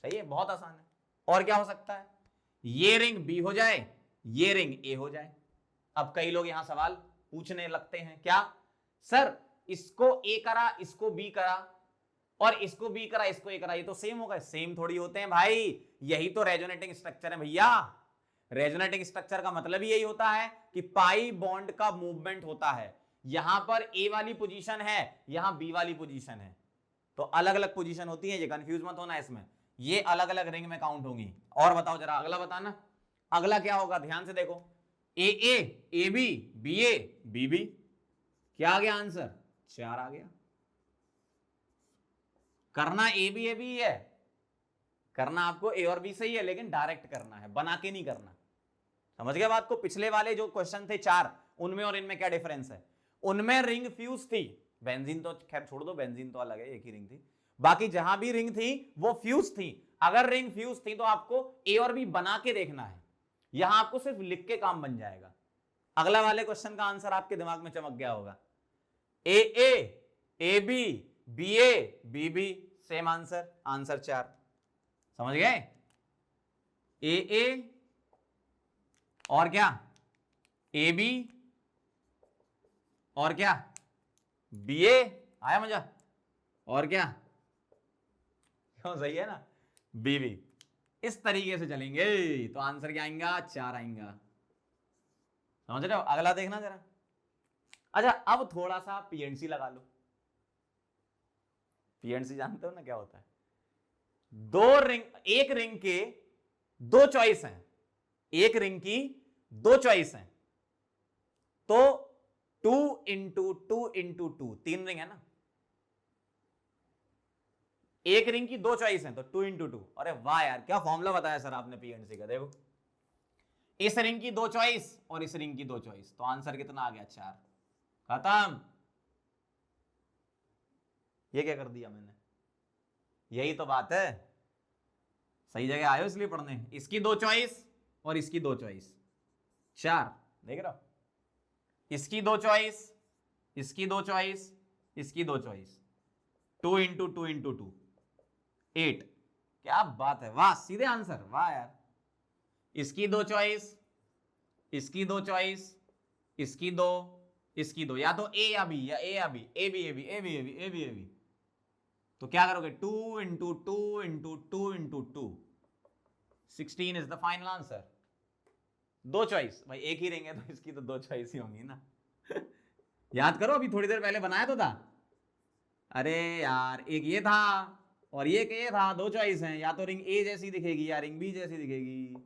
S1: सही है, बहुत आसान है। और क्या हो सकता है, ये रिंग बी हो जाए, ये रिंग ए हो जाए। अब कई लोग यहां सवाल पूछने लगते हैं, क्या सर इसको ए करा, इसको बी करा, और इसको बी करा, इसको ए करा, ये तो सेम होगा। सेम थोड़ी होते हैं भाई, यही तो रेजोनेटिंग स्ट्रक्चर है भैया। रेजोनेटिंग स्ट्रक्चर का मतलब यही होता है कि पाई बॉन्ड का मूवमेंट होता है। यहां पर ए वाली पोजीशन है, यहां बी वाली पोजीशन है, तो अलग अलग पोजीशन होती है, ये कंफ्यूज मत होना इसमें, ये अलग अलग रिंग में काउंट होंगी। और बताओ जरा अगला बताना, अगला क्या होगा, ध्यान से देखो। A B, B A, B B, क्या आ गया आंसर, 4 आ गया। करना ए बी है, करना आपको ए और बी से ही है, लेकिन डायरेक्ट करना है, बना के नहीं करना। समझ गए बात को। पिछले वाले जो क्वेश्चन थे 4, उनमें और इनमें क्या डिफरेंस है। उनमें रिंग फ्यूज थी, बेंजीन तो खैर छोड़ दो, बेंजीन तो अलग है, एक ही रिंग थी। बाकी जहां भी रिंग थी वो फ्यूज थी। अगर रिंग फ्यूज थी तो आपको ए और बी बना के देखना है, यहां आपको सिर्फ लिख के काम बन जाएगा। अगला वाले क्वेश्चन का आंसर आपके दिमाग में चमक गया होगा, A B A B B, same answer, answer 4। समझ गए, ए और क्या, ए बी और क्या, बी ए, आया मजा, और क्या, क्यों, सही है ना, बी बी। इस तरीके से चलेंगे तो आंसर क्या आएगा, 4 आएगा। समझ रहे हो? अगला देखना जरा। अच्छा अब थोड़ा सा पीएनसी लगा लो। पीएनसी जानते हो ना क्या होता है? दो रिंग, एक रिंग के दो चॉइस हैं, एक रिंग की दो चॉइस हैं, तो 2 इंटू 2 इंटू 2, 3 रिंग है ना, एक रिंग की दो चॉइस है तो 2 इंटू 2। अरे वाह यार, क्या फॉर्मूला बताया सर आपने पीएनसी का। देखो इस रिंग की दो चॉइस और इस रिंग की दो चॉइस, तो आंसर कितना आ गया, 4। खत्म। ये क्या कर दिया मैंने, यही तो बात है। सही जगह आयो इसलिए पढ़ने। इसकी दो चॉइस और इसकी दो चॉइस, 4। देख रहा हो, इसकी दो चॉइस, इसकी दो चॉइस, इसकी दो चॉइस, 2 इंटू 2 इंटू 2, 8। क्या बात है, वाह, सीधे आंसर, वाह यार। इसकी दो चॉइस, इसकी दो चॉइस, इसकी दो, इसकी दो, या तो ए या बी, या ए या B, A B A B, A B A B, A B A B, तो क्या करोगे, 2 into 2 into 2 into 2, 16 is the final answer. दो चॉइस, भाई एक ही रहेंगे तो इसकी तो दो चॉइस ही होंगी ना। याद करो, अभी थोड़ी देर पहले बनाया तो था। अरे यार, एक ये था और ये था, दो चॉइस हैं, या तो रिंग ए जैसी दिखेगी या रिंग बी जैसी दिखेगी।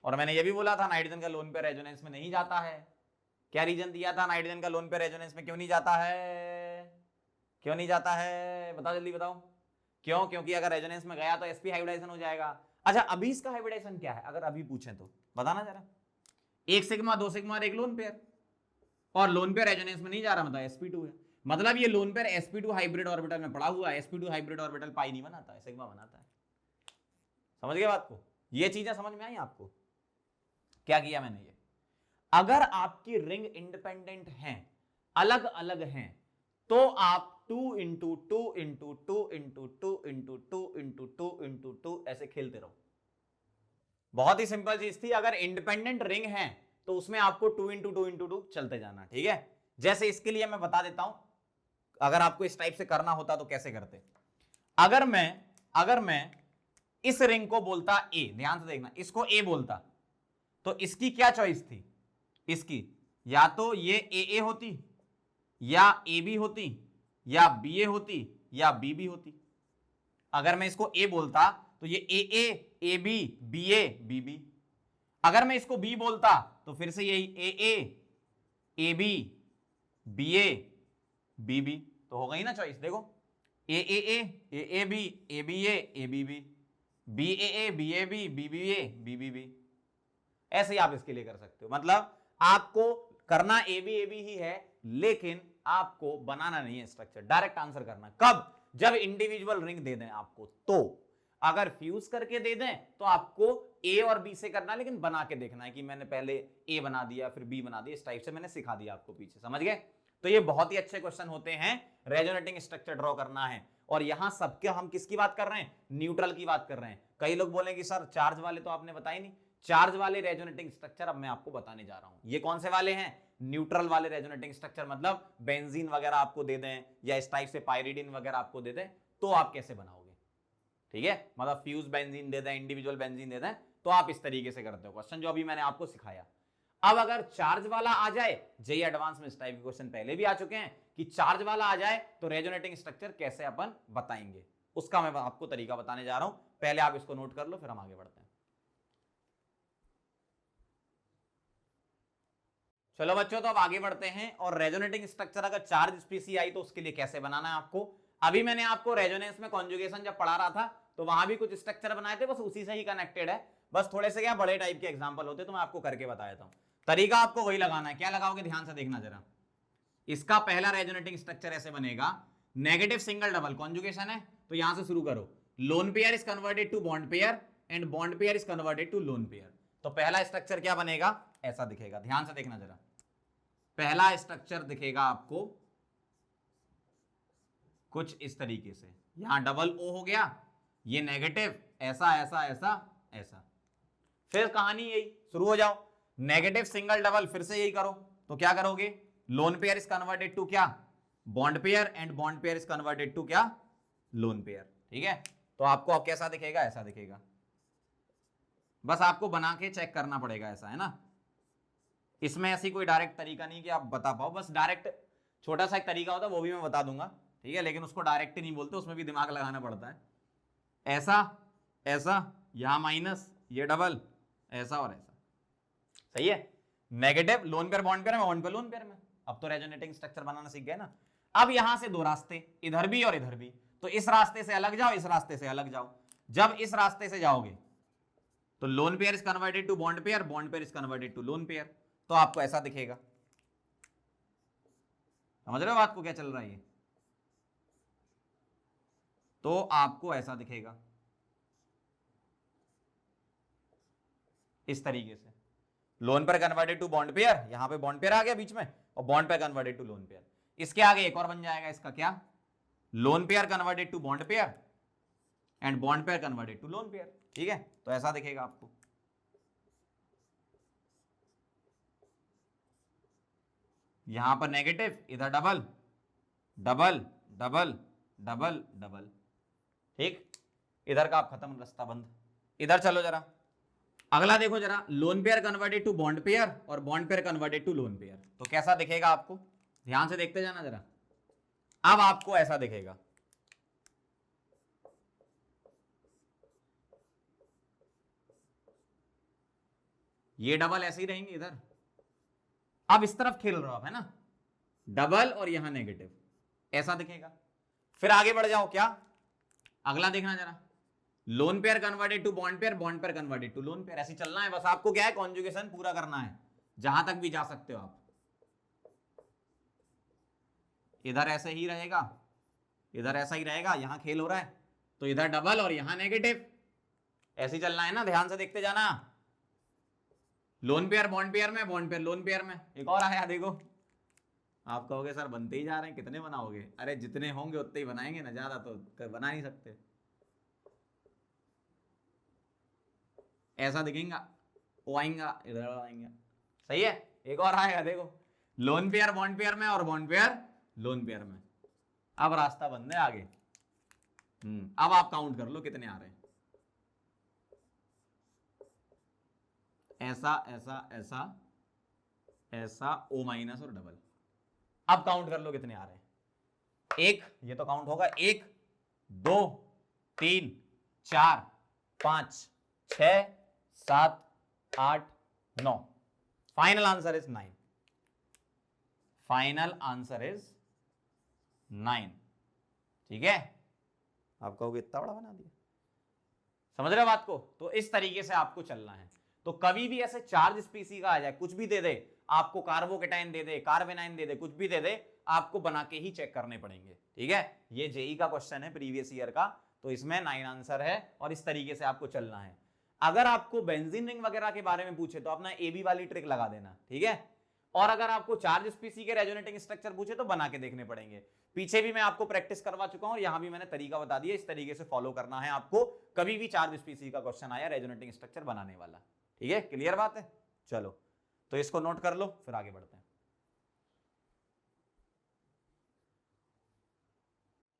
S1: और मैंने ये भी बोला था नाइट्रोजन का लोन पेयर रेजोनेंस में नहीं जाता है। क्या रीजन दिया था, नाइट्रोजन का लोन पेयर रेजोनेंस में क्यों नहीं जाता है, क्यों नहीं जाता है, बताओ जल्दी बताओ क्यों। क्योंकि अगर रेजोनेंस में गया तो sp हाइब्रिडाइजेशन हो जाएगा। अच्छा अभी इसका हाइब्रिडाइजेशन क्या है, अगर अभी पूछें तो बताना जरा। एक सिग्मा, दो सिग्मा और एक लोन पेयर, और लोन पेयर रेजोनेंस में नहीं जा रहा, मतलब sp2 है, मतलब ये lone pair sp2 hybrid orbital में पड़ा हुआ है। sp2 हाइब्रिड ऑर्बिटल पाई नहीं बनाता है, सिग्मा बनाता है। समझ गए बात को? ये चीजें समझ में आई आपको? क्या किया मैंने ये, अगर आपकी रिंग इंडिपेंडेंट हैं, अलग अलग हैं, तो आप 2 into 2 into 2 into 2 into 2 into 2 into 2 ऐसे खेलते रहो। बहुत ही सिंपल चीज थी। अगर इंडिपेंडेंट रिंग है तो उसमें आपको 2 इंटू 2 इंटू 2 चलते जाना, ठीक है। जैसे इसके लिए मैं बता देता हूं, अगर आपको इस टाइप से करना होता तो कैसे करते। अगर मैं इस रिंग को बोलता ए, ध्यान से देखना, इसको ए बोलता, तो इसकी क्या चॉइस थी, इसकी या तो ये ए होती, या ए बी होती, या बी ए होती, या बी बी होती। अगर मैं इसको ए बोलता तो ये A B A B B. अगर मैं इसको बी बोलता तो फिर से यही A B A B B, तो हो गई ना चॉइस। देखो A B A B A B B, B A B A B B B A B B B. ऐसे ही आप इसके लिए कर सकते हो। मतलब आपको करना ए बी ही है, लेकिन आपको बनाना नहीं है स्ट्रक्चर, डायरेक्ट आंसर करना। कब? जब इंडिविजुअल रिंग दे दें आपको। तो अगर फ्यूज करके दे दें तो आपको ए और बी से करना, लेकिन बना के देखना है कि मैंने पहले ए बना दिया फिर बी बना दिया, इस टाइप से मैंने सिखा दिया आपको पीछे। समझ गए? तो ये बहुत ही अच्छे क्वेश्चन होते हैं, रेजोनेटिंग स्ट्रक्चर ड्रॉ करना है। और यहां सबके हम किसकी बात कर रहे हैं, न्यूट्रल की बात कर रहे हैं। कई लोग बोलेंगे सर चार्ज वाले तो आपने बताई नहीं। चार्ज वाले रेजोनेटिंग स्ट्रक्चर अब मैं आपको बताने जा रहा हूं। ये कौन से वाले हैं, न्यूट्रल वाले रेजोनेटिंग स्ट्रक्चर। मतलब बेंजीन वगैरह आपको दे दें या इस टाइप से पायरिडिन वगैरह आपको दे दें, तो आप कैसे बनाओगे, ठीक है। मतलब फ्यूज बेंजीन दे दें, इंडिविजुअल बेंजीन दे दें, तो आप इस तरीके से करते हो क्वेश्चन, जो अभी मैंने आपको सिखाया। अब अगर चार्ज वाला आ जाए, जेई एडवांस में इस टाइप के क्वेश्चन पहले भी आ चुके हैं, कि चार्ज वाला आ जाए तो रेजोनेटिंग स्ट्रक्चर कैसे अपन बताएंगे, उसका मैं आपको तरीका बताने जा रहा हूं। पहले आप इसको नोट कर लो, फिर हम आगे बढ़ते हैं। चलो बच्चों, तो अब आगे बढ़ते हैं। और रेजोनेटिंग स्ट्रक्चर अगर चार्ज स्पीसी आई तो उसके लिए कैसे बनाना है आपको। अभी मैंने आपको रेजोनेंस में कॉन्जुगेशन जब पढ़ा रहा था तो वहां भी कुछ स्ट्रक्चर बनाए थे, बस उसी से ही कनेक्टेड है। बस थोड़े से क्या बड़े टाइप के एग्जांपल होते तो मैं आपको करके बताया था। तरीका आपको वही लगाना है। क्या लगाओगे, ध्यान से देखना जरा। इसका पहला रेजोनेटिंग स्ट्रक्चर ऐसे बनेगा, नेगेटिव सिंगल डबल कॉन्जुगेशन है, तो यहां से शुरू करो। Lone pair is converted to bond pair and bond pair is converted to lone pair. तो पहला स्ट्रक्चर क्या बनेगा, ऐसा दिखेगा। ध्यान से देखना जरा। पहला स्ट्रक्चर दिखेगा आपको कुछ इस तरीके से। यहां डबल ओ हो गया, ये नेगेटिव, ऐसा ऐसा ऐसा ऐसा। फिर कहानी यही शुरू हो जाओ, नेगेटिव सिंगल डबल, फिर से यही करो। तो क्या करोगे, lone pair is converted to क्या, bond pair, and bond pair is converted to क्या, लोन पेयर। ठीक है, तो आपको अब कैसा दिखेगा, ऐसा दिखेगा। बस आपको बना के चेक करना पड़ेगा, ऐसा है ना। इसमें ऐसी कोई डायरेक्ट तरीका नहीं कि आप बता पाओ, बस डायरेक्ट छोटा सा एक तरीका होता है वो भी मैं बता दूंगा, ठीक है, लेकिन उसको डायरेक्ट ही नहीं बोलते, उसमें भी दिमाग लगाना पड़ता है। ऐसा ऐसा, यहां माइनस, ये डबल, ऐसा और ऐसा, सही है। Negative loan pair bond pair में, बॉन्ड पेयर लोन पेयर में। अब तो रेजोनेटिंग स्ट्रक्चर बनाना सीख गए ना। अब यहां से दो रास्ते, इधर भी और इधर भी, तो इस रास्ते से अलग जाओ, इस रास्ते से अलग जाओ। जब इस रास्ते से जाओगे तो lone pair is converted to bond pair, bond pair is converted to lone pair, तो आपको ऐसा दिखेगा। समझ रहे हो बात को, क्या चल रहा है ये? तो आपको ऐसा दिखेगा इस तरीके से, lone pair converted to bond pair, यहां पे बॉन्ड पेयर आ गया बीच में, और bond pair converted to lone pair. इसके आगे एक और बन जाएगा इसका, क्या? Lone pair converted to bond pair and bond pair converted to lone pair, ठीक है। तो ऐसा दिखेगा आपको, यहां पर नेगेटिव, इधर double double double double double, ठीक। इधर का आप खत्म, रास्ता बंद। इधर चलो जरा, अगला देखो जरा, lone pair converted to bond pair और bond pair converted to lone pair, तो कैसा दिखेगा आपको? ध्यान से देखते जाना जरा। अब आपको ऐसा दिखेगा, ये डबल ऐसे ही रहेंगे इधर। अब इस तरफ खेल रहे हो आप, है ना, डबल और यहां नेगेटिव, ऐसा दिखेगा। फिर आगे बढ़ जाओ, क्या अगला देखना जरा, lone pair converted to bond pair, bond pair converted to lone pair, ऐसे चलना है बस। आपको क्या है, कॉन्जुगेशन पूरा करना है, जहां तक भी जा सकते हो आप। इधर ऐसे ही रहेगा, इधर ऐसा ही रहेगा, यहां खेल हो रहा है तो इधर डबल और यहां नेगेटिव, ऐसे ही चलना है ना, ध्यान से देखते जाना। लोन पेयर बॉन्ड पेयर में, बॉन्ड पेयर लोन पेयर में। एक और आया देखो, आप कहोगे सर बनते ही जा रहे हैं, कितने बनाओगे? अरे जितने होंगे उतने ही बनाएंगे ना, ज्यादा तो बना नहीं सकते। ऐसा दिखेगा, वो आएगा, इधर आएंगे, सही है। एक और आएगा देखो, लोन पेयर बॉन्ड पेयर में और बॉन्ड पेयर लोन पेयर में। अब रास्ता बंद है आगे। अब आप काउंट कर लो कितने आ रहे हैं, ऐसा ऐसा ऐसा ऐसा, ओ माइनस और डबल। अब काउंट कर लो कितने आ रहे हैं, एक, ये तो काउंट होगा, 1 2 3 4 5 6 7 8 9। Final answer is 9, final answer is 9, ठीक है। आप कहोगे इतना बड़ा बना दिया, समझ रहे बात को? तो इस तरीके से आपको चलना है। तो कभी भी ऐसे चार्ज स्पीसी का आ जाए, कुछ भी दे दे आपको, कार्बोकेटाइन दे दे, कार्बेनाइन दे दे, कुछ भी दे दे, आपको बना के ही चेक करने पड़ेंगे, ठीक है। ये जेई का क्वेश्चन है प्रीवियस ईयर का, तो इसमें 9 आंसर है और इस तरीके से आपको चलना है। अगर आपको बेंजीन रिंग वगैरह के बारे में पूछे तो अपना एबी वाली ट्रिक लगा देना, ठीक है। और अगर आपको चार्ज स्पीसी के रेजोनेटिंग स्ट्रक्चर पूछे तो बना के देखने पड़ेंगे। पीछे भी मैं आपको प्रैक्टिस करवा चुका हूं और यहां भी मैंने तरीका बता दिया, इस तरीके से फॉलो करना है आपको, कभी भी चार्ज स्पीसी का क्वेश्चन आया रेजोनेटिंग स्ट्रक्चर बनाने वाला, ठीक है। क्लियर बात है? चलो तो इसको नोट कर लो, फिर आगे बढ़ते हैं।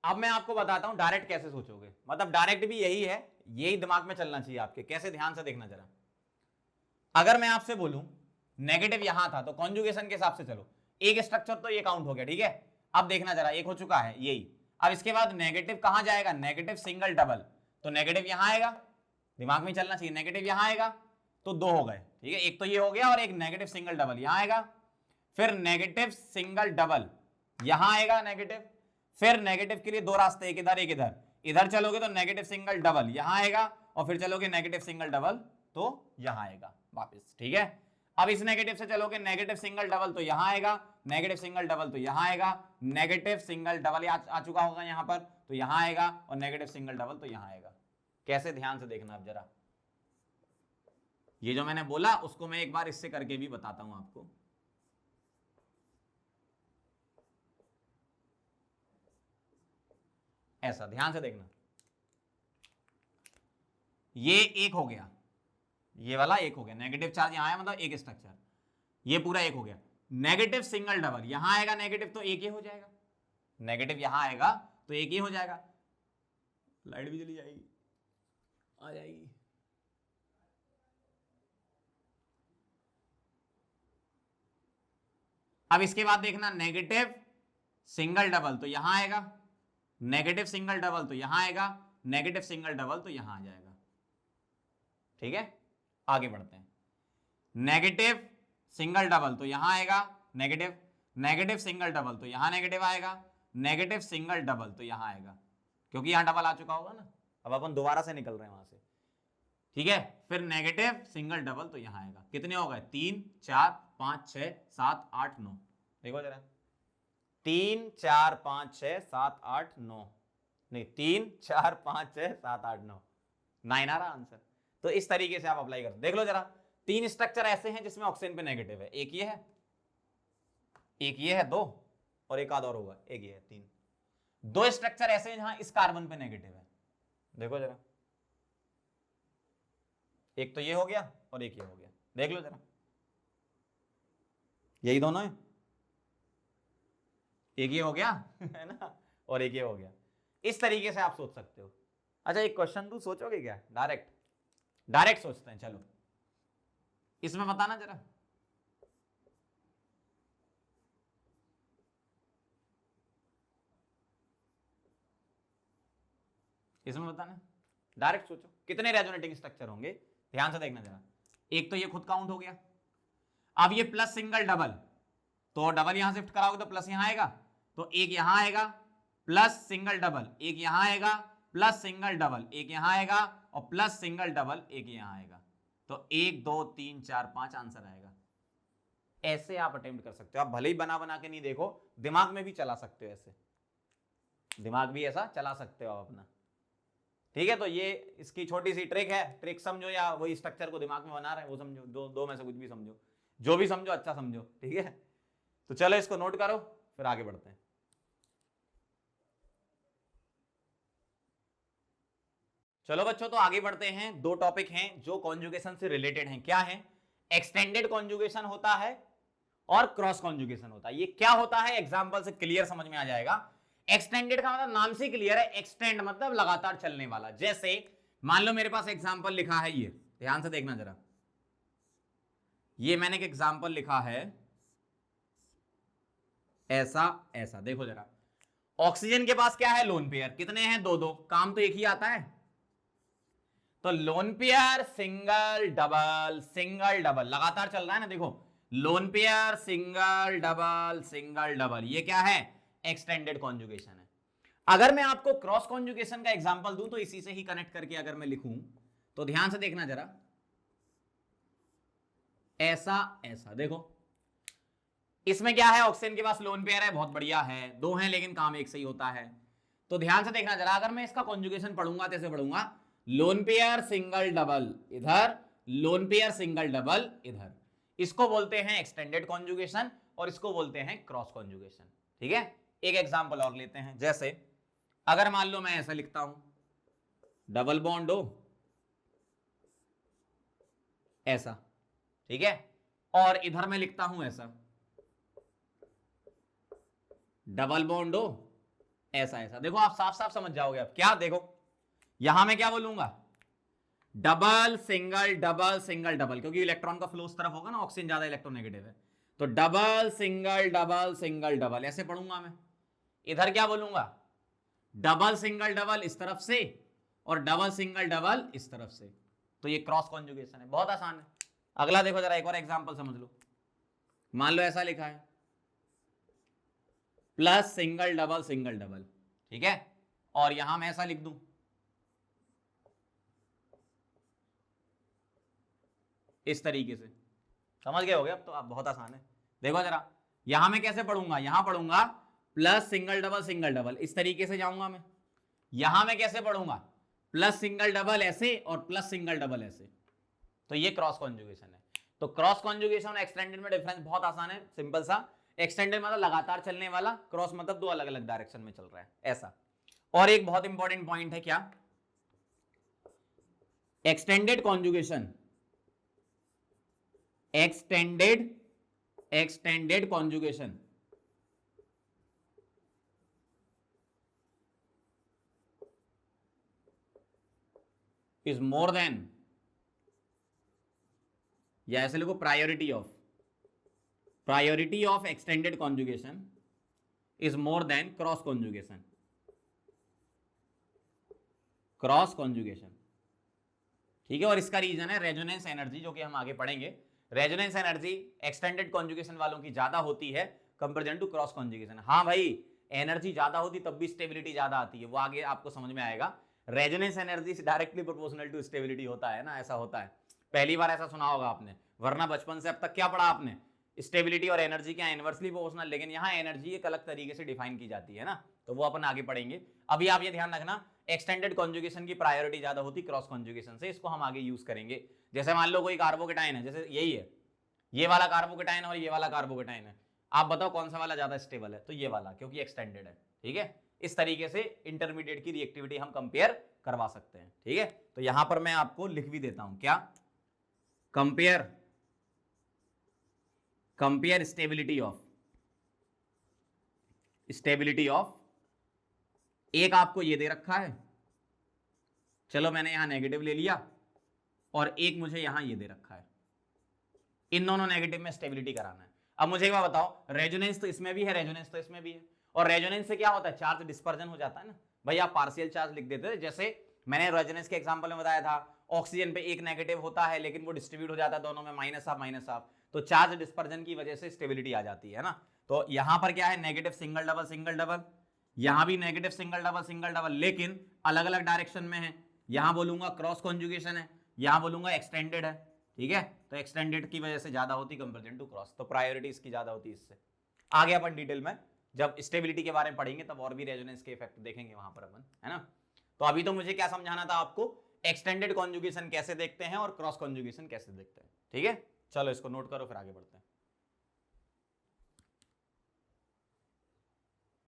S1: अब मैं आपको बताता हूं डायरेक्ट कैसे सोचोगे, मतलब डायरेक्ट भी यही है, यही दिमाग में चलना चाहिए आपके। कैसे, ध्यान से देखना जरा। अगर मैं आपसे बोलूं नेगेटिव यहां था, तो कॉन्जुगेशन के हिसाब से चलो, एक स्ट्रक्चर तो ये काउंट हो गया, ठीक है। अब देखना जरा, एक हो चुका है यही। अब इसके बाद नेगेटिव कहां जाएगा, नेगेटिव सिंगल डबल, तो नेगेटिव यहां आएगा, दिमाग में चलना चाहिए, नेगेटिव यहां आएगा तो 2 हो गए, ठीक है। एक तो ये हो गया और एक नेगेटिव सिंगल डबल यहां आएगा, फिर नेगेटिव सिंगल डबल यहां आएगा नेगेटिव, फिर नेगेटिव के लिए 2 रास्ते, एक इधर एक इधर, इधर चलोगे तो नेगेटिव सिंगल डबल यहां आएगा, और फिर चलोगे नेगेटिव सिंगल डबल तो यहां आएगा वापस, ठीक है। अब इस नेगेटिव से चलोगे नेगेटिव सिंगल डबल तो यहां आएगा, नेगेटिव सिंगल डबल तो यहां आएगा, नेगेटिव सिंगल डबल आ चुका होगा यहां पर, तो यहां आएगा, और नेगेटिव सिंगल डबल तो यहां आएगा। कैसे, ध्यान से देखना अब जरा। ये जो मैंने बोला उसको मैं एक बार इससे करके भी बताता हूं आपको। ऐसा ध्यान से देखना, ये एक हो गया, ये वाला एक हो गया, नेगेटिव चार्ज यहां आया मतलब एक स्ट्रक्चर, ये पूरा एक हो गया। नेगेटिव सिंगल डबल यहां आएगा, नेगेटिव तो एक ही हो जाएगा, नेगेटिव यहां आएगा तो एक ही हो जाएगा। लाइट भी चली जाएगी, आ जाएगी, अब इसके बाद देखना नेगेटिव सिंगल डबल तो यहां आएगा, नेगेटिव सिंगल डबल तो यहां आएगा, नेगेटिव सिंगल डबल तो यहां आ जाएगा। ठीक है, आगे बढ़ते हैं। नेगेटिव सिंगल डबल तो यहां आएगा नेगेटिव, नेगेटिव सिंगल डबल तो यहां नेगेटिव आएगा, नेगेटिव सिंगल डबल तो यहां आएगा, क्योंकि यहां डबल आ चुका होगा ना, अब अपन दोबारा से निकल रहे हैं वहां से। ठीक है, फिर नेगेटिव सिंगल डबल तो यहां आएगा। कितने हो गए? 3 4 5 6 7 8 9। देखो जरा, 3 4 5 6 7 8 9, नहीं 3 4 5 6 7 8 9, 9 आ रहा आंसर। तो इस तरीके से आप अप्लाई करते। देख लो जरा, 3 स्ट्रक्चर ऐसे हैं जिसमें ऑक्सीजन पे नेगेटिव है, एक ये है, एक ये है 2, और एक आध और होगा, एक ये है 3। 2 स्ट्रक्चर ऐसे हैं जहां इस कार्बन पे नेगेटिव है। देखो जरा, एक तो ये हो गया और एक ये हो गया, देख लो जरा, यही दोनों है, एक ये हो गया है ना, और एक ये हो गया। इस तरीके से आप सोच सकते हो। अच्छा एक क्वेश्चन तू सोचोगे क्या? डायरेक्ट सोचते हैं, चलो इसमें बताना जरा। इसमें बताना, डायरेक्ट सोचो कितने रेजोनेटिंग स्ट्रक्चर होंगे, ध्यान से देखना जरा। एक तो ये खुद काउंट हो गया, अब ये प्लस सिंगल डबल, तो डबल यहां शिफ्ट कराओगे तो प्लस यहां आएगा, तो एक यहां आएगा, प्लस सिंगल डबल एक यहां आएगा, प्लस सिंगल डबल एक यहां आएगा, और प्लस सिंगल डबल एक यहां आएगा। तो 1 2 3 4 5 आंसर आएगा। ऐसे आप अटेम्प्ट कर सकते हो, आप भले ही बना बना के नहीं देखो, दिमाग में भी चला सकते हो, ऐसे दिमाग भी ऐसा चला सकते हो आप अपना। ठीक है, तो ये इसकी छोटी सी ट्रिक है, ट्रिक समझो या वही स्ट्रक्चर को दिमाग में बना रहे हैं वो समझो, दो में से कुछ भी समझो, जो भी समझो अच्छा समझो। ठीक है, तो चलो इसको नोट करो, फिर आगे बढ़ते हैं। चलो बच्चों, तो आगे बढ़ते हैं। 2 टॉपिक हैं जो कॉन्जुगेशन से रिलेटेड हैं। क्या है? एक्सटेंडेड कॉन्जुगेशन होता है और क्रॉस कॉन्जुगेशन होता है। ये क्या होता है एग्जांपल से क्लियर समझ में आ जाएगा। एक्सटेंडेड का मतलब नाम से क्लियर है, एक्सटेंड मतलब लगातार चलने वाला। जैसे मान लो मेरे पास एग्जांपल लिखा है, ये ध्यान से देखना जरा, ये मैंने एक एग्जांपल लिखा है ऐसा ऐसा। देखो जरा, ऑक्सीजन के पास क्या है? Lone pair. कितने हैं? 2 2, काम तो एक ही आता है। तो लोन पेयर सिंगल डबल लगातार चल रहा है ना। देखो, लोन पेयर सिंगल डबल, ये क्या है? एक्सटेंडेड कॉन्जुगेशन है। अगर मैं आपको क्रॉस कॉन्जुगेशन का एग्जांपल दूं तो इसी से ही कनेक्ट करके अगर मैं लिखूं तो ध्यान से देखना जरा, ऐसा ऐसा। देखो इसमें क्या है? ऑक्सीजन के पास लोन पेयर है, बहुत बढ़िया है, 2 हैं लेकिन काम एक सही होता है। तो ध्यान से देखना जरा, अगर मैं इसका कॉन्जुगेशन पढ़ूंगा तो ऐसे पढ़ूंगा, लोन पेयर सिंगल डबल इधर, लोन पेयर सिंगल डबल इधर। इसको बोलते हैं एक्सटेंडेड कॉन्जुगेशन और इसको बोलते हैं क्रॉस कॉन्जुगेशन। ठीक है, एक एग्जांपल और लेते हैं। जैसे अगर मान लो मैं ऐसा लिखता हूं, डबल बॉन्ड हो ऐसा, ठीक है, और इधर मैं लिखता हूं ऐसा, डबल बॉन्ड हो ऐसा ऐसा। देखो आप साफ साफ समझ जाओगे। अब क्या? देखो यहां मैं क्या बोलूंगा? डबल सिंगल डबल, क्योंकि इलेक्ट्रॉन का फ्लो उस तरफ होगा ना, ऑक्सीजन ज्यादा इलेक्ट्रोनेगेटिव है, तो डबल सिंगल डबल ऐसे पढ़ूंगा मैं। इधर क्या बोलूंगा? डबल सिंगल डबल इस तरफ से और डबल सिंगल डबल इस तरफ से। तो ये क्रॉस कॉन्जुगेशन है, बहुत आसान है। अगला देखो जरा, एक और एग्जांपल समझ लो। मान लो ऐसा लिखा है, प्लस सिंगल डबल, ठीक है, और यहां मैं ऐसा लिख दूं, इस तरीके से। समझ गए होगे अब तो आप, बहुत आसान है। देखो जरा, यहां मैं कैसे पढ़ूंगा? यहां पढ़ूंगा प्लस सिंगल डबल, इस तरीके से जाऊंगा मैं। यहां मैं कैसे पढ़ूंगा? प्लस सिंगल डबल ऐसे और प्लस सिंगल डबल ऐसे। तो ये क्रॉस कॉन्जुगेशन है। तो क्रॉस कॉन्जुगेशन और एक्सटेंडेड में डिफरेंस बहुत आसान है, सिंपल सा। एक्सटेंडेड मतलब लगातार चलने वाला, क्रॉस मतलब 2 अलग अलग डायरेक्शन में चल रहा है, ऐसा। और एक बहुत इंपॉर्टेंट पॉइंट है, क्या? Extended conjugation, extended conjugation is more than, या ऐसे लिखो priority of priority of extended conjugation is more than cross conjugation, cross conjugation, ठीक है। और इसका रीजन है रेजोनेंस एनर्जी, जो कि हम आगे पढ़ेंगे। रेजोनेंस एनर्जी एक्सटेंडेड कॉन्जुगेशन वालों की ज्यादा होती है कंपेरिजन टू क्रॉस कॉन्जुगेशन। हाँ भाई, एनर्जी ज्यादा होती तब भी स्टेबिलिटी ज्यादा आती है, वो आगे आपको समझ में आएगा। Resonance energy directly proportional to stability होता है ना, ऐसा होता है। पहली बार ऐसा सुना होगा आपने, वरना बचपन से अब तक क्या पढ़ा आपने, स्टेबिलिटी और एनर्जी क्या इनवर्सली प्रोपोर्शनल, लेकिन यहाँ एनर्जी एक अलग तरीके से डिफाइन की जाती है ना, तो वो अपन आगे पढ़ेंगे। अभी आप ये ध्यान रखना, एक्सटेंडेड कॉन्जुगेशन की प्रायोरिटी ज्यादा होती क्रॉस कॉन्जुगेशन से, इसको हम आगे यूज करेंगे। जैसे मान लो कोई कार्बोकेटाइन है, जैसे यही है, ये वाला कार्बोकेटाइन और ये वाला कार्बोकेटाइन है, आप बताओ कौन सा वाला ज्यादा स्टेबल है, तो ये वाला, क्योंकि एक्सटेंडेड है, ठीक है। इस तरीके से इंटरमीडिएट की रिएक्टिविटी हम कंपेयर करवा सकते हैं, ठीक है। तो यहां पर मैं आपको लिख भी देता हूं, क्या, कंपेयर स्टेबिलिटी ऑफ, एक आपको ये दे रखा है, चलो मैंने यहां नेगेटिव ले लिया, और एक मुझे यहां ये दे रखा है, इन दोनों नेगेटिव में स्टेबिलिटी कराना है। अब मुझे एक बात बताओ, रेजोनेंस तो इसमें भी है, रेजोनेंस तो इसमें भी है, और रेजोनेंस से क्या होता है, चार्ज डिस्पर्जन हो जाता है ना भाई, आप पार्शियल चार्ज लिख देते थे। जैसे मैंने रेजोनेंस के एग्जांपल में बताया था, ऑक्सीजन पे एक नेगेटिव होता है लेकिन वो डिस्ट्रीब्यूट हो जाता है दोनों में, माइनस हाफ, तो चार्ज डिस्पर्जन की वजह से स्टेबिलिटी आ जाती है ना। तो यहां पर क्या है, नेगेटिव सिंगल डबल, यहां भी नेगेटिव सिंगल डबल, लेकिन अलग अलग डायरेक्शन में है। यहां बोलूंगा क्रॉस कॉन्जुगेशन है, यहां बोलूंगा एक्सटेंडेड है, ठीक है। तो एक्सटेंडेड की वजह से ज्यादा होती कंपेरिजन टू क्रॉस, तो प्रायोरिटी इसकी ज्यादा होती इससे। आगे अपन डिटेल में जब स्टेबिलिटी के बारे में पढ़ेंगे तब और भी रेजोनेंस के इफेक्ट देखेंगे वहां पर अपन, है ना। तो अभी तो मुझे क्या समझाना था आपको, एक्सटेंडेड कॉन्जुगेशन कैसे देखते हैं और क्रॉस कॉन्जुगेशन कैसे देखते हैं, ठीक है। चलो इसको नोट करो, फिर आगे बढ़ते हैं।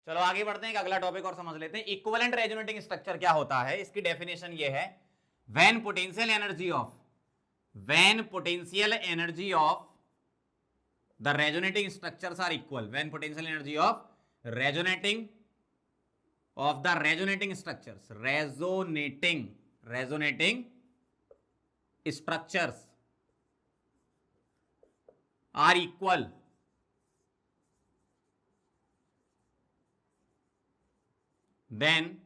S1: चलो आगे बढ़ते हैं, अगला टॉपिक और समझ लेते हैं। इक्विवेलेंट रेजोनेटिंग स्ट्रक्चर क्या होता है, इसकी डेफिनेशन ये है, when potential energy of the resonating structures are equal, when potential energy of the resonating structures are equal, then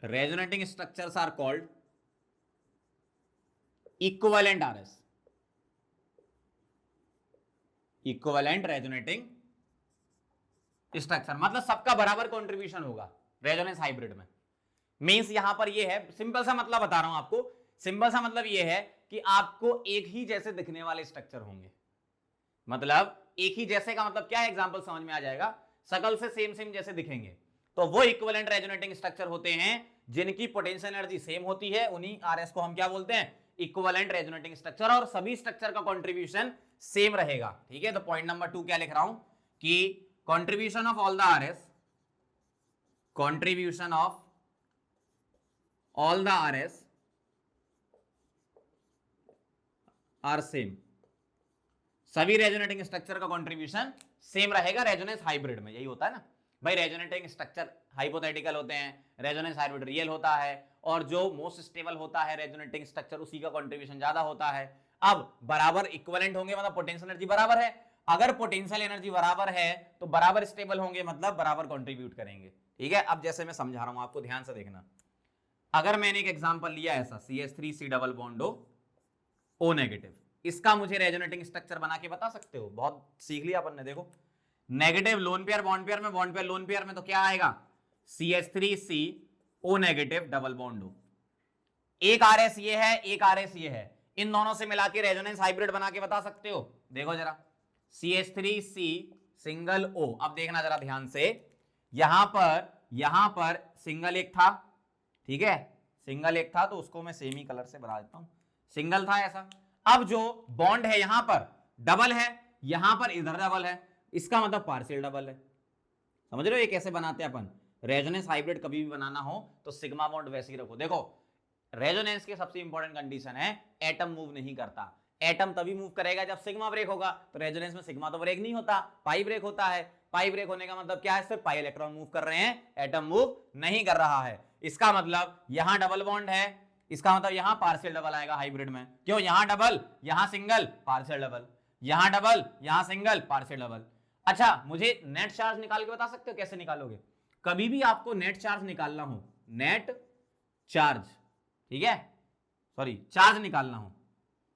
S1: resonating structures are called equivalent RS, equivalent resonating structure. मतलब सबका बराबर कंट्रीब्यूशन होगा रेजोनेंस हाइब्रिड में। मींस यहां पर ये है, सिंपल सा मतलब बता रहा हूं आपको, सिंपल सा मतलब ये है कि आपको एक ही जैसे दिखने वाले स्ट्रक्चर होंगे। मतलब एक ही जैसे का मतलब क्या है, एग्जांपल समझ में आ जाएगा, शकल से सेम जैसे दिखेंगे, तो वो इक्विवेलेंट रेजोनेटिंग स्ट्रक्चर होते हैं जिनकी पोटेंशियल एनर्जी सेम होती है, उन्हीं आरएस को हम क्या बोलते हैं, इक्विवेलेंट रेजोनेटिंग स्ट्रक्चर, और सभी स्ट्रक्चर का कंट्रीब्यूशन सेम रहेगा, ठीक है। तो पॉइंट नंबर 2 क्या लिख रहा हूं कि contribution of all the RS are same, सभी रेजोनेटिंग स्ट्रक्चर का कंट्रीब्यूशन सेम रहेगा रेजोनेंस हाइब्रिड में। यही होता है ना भाई, रेजोनेटिंग स्ट्रक्चर हाइपोथेटिकल होते हैं, रेजोनेंस हाइब्रिड रियल होता है, और जो मोस्ट स्टेबल होता है रेजोनेटिंग स्ट्रक्चर उसी का कंट्रीब्यूशन ज्यादा होता है। अब बराबर इक्विवेलेंट होंगे मतलब पोटेंशियल एनर्जी बराबर है, अगर पोटेंशियल एनर्जी बराबर है तो बराबर स्टेबल होंगे, मतलब बराबर कंट्रीब्यूट करेंगे, ठीक है। अब जैसे मैं समझा रहा हूं आपको, ध्यान से देखना। अगर मैंने एक एग्जांपल लिया ऐसा, CH3C double bond O negative, इसका मुझे रेजोनेटिंग स्ट्रक्चर बना के बता सकते हो, बहुत सीख लिया अपन ने। देखो negative loan pair bond pair में, बॉन्ड पेयर लोन पेयर में, तो क्या आएगा, CH3CO negative double bond O। एक आरएस ये है, एक आरएस ये है, इन दोनों से मिला के रेजोनेंस हाइब्रिड बना के बता सकते हो। देखो जरा, CH3C सिंगल O, अब देखना जरा ध्यान से, यहां पर सिंगल एक था, ठीक है, सिंगल एक था, तो उसको मैं सेमी कलर से बना देता हूं, सिंगल था ऐसा। अब जो बॉन्ड है यहां पर डबल है, यहां पर इधर डबल है, इसका मतलब पार्शियल डबल है। समझ रहे हो ये कैसे बनाते हैं अपन, रेजोनेंस हाइब्रिड कभी भी बनाना हो तो सिग्मा बॉन्ड वैसे ही रखो। देखो रेजोनेंस की सबसे इंपॉर्टेंट कंडीशन है, एटम मूव नहीं करता। एटम तभी मूव करेगा जब सिग्मा ब्रेक होगा, तो रेजोनेंस में सिग्मा तो ब्रेक नहीं होता, पाई ब्रेक होता है। पाई ब्रेक होने का मतलब क्या है, सिर्फ पाई इलेक्ट्रॉन मूव कर रहे हैं, एटम मूव नहीं कर रहा है। इसका मतलब यहां डबल बॉन्ड है, इसका मतलब यहां पार्शियल डबल आएगा हाइब्रिड में। क्यों? यहां डबल, यहां सिंगल, पार्शियल डबल, यहां डबल, यहां सिंगल, पार्शियल डबल। अच्छा, मुझे नेट चार्ज निकाल के बता सकते हो कैसे निकालोगे? कभी भी आपको नेट चार्ज निकालना हो, नेट चार्ज, ठीक है, सॉरी चार्ज निकालना हो,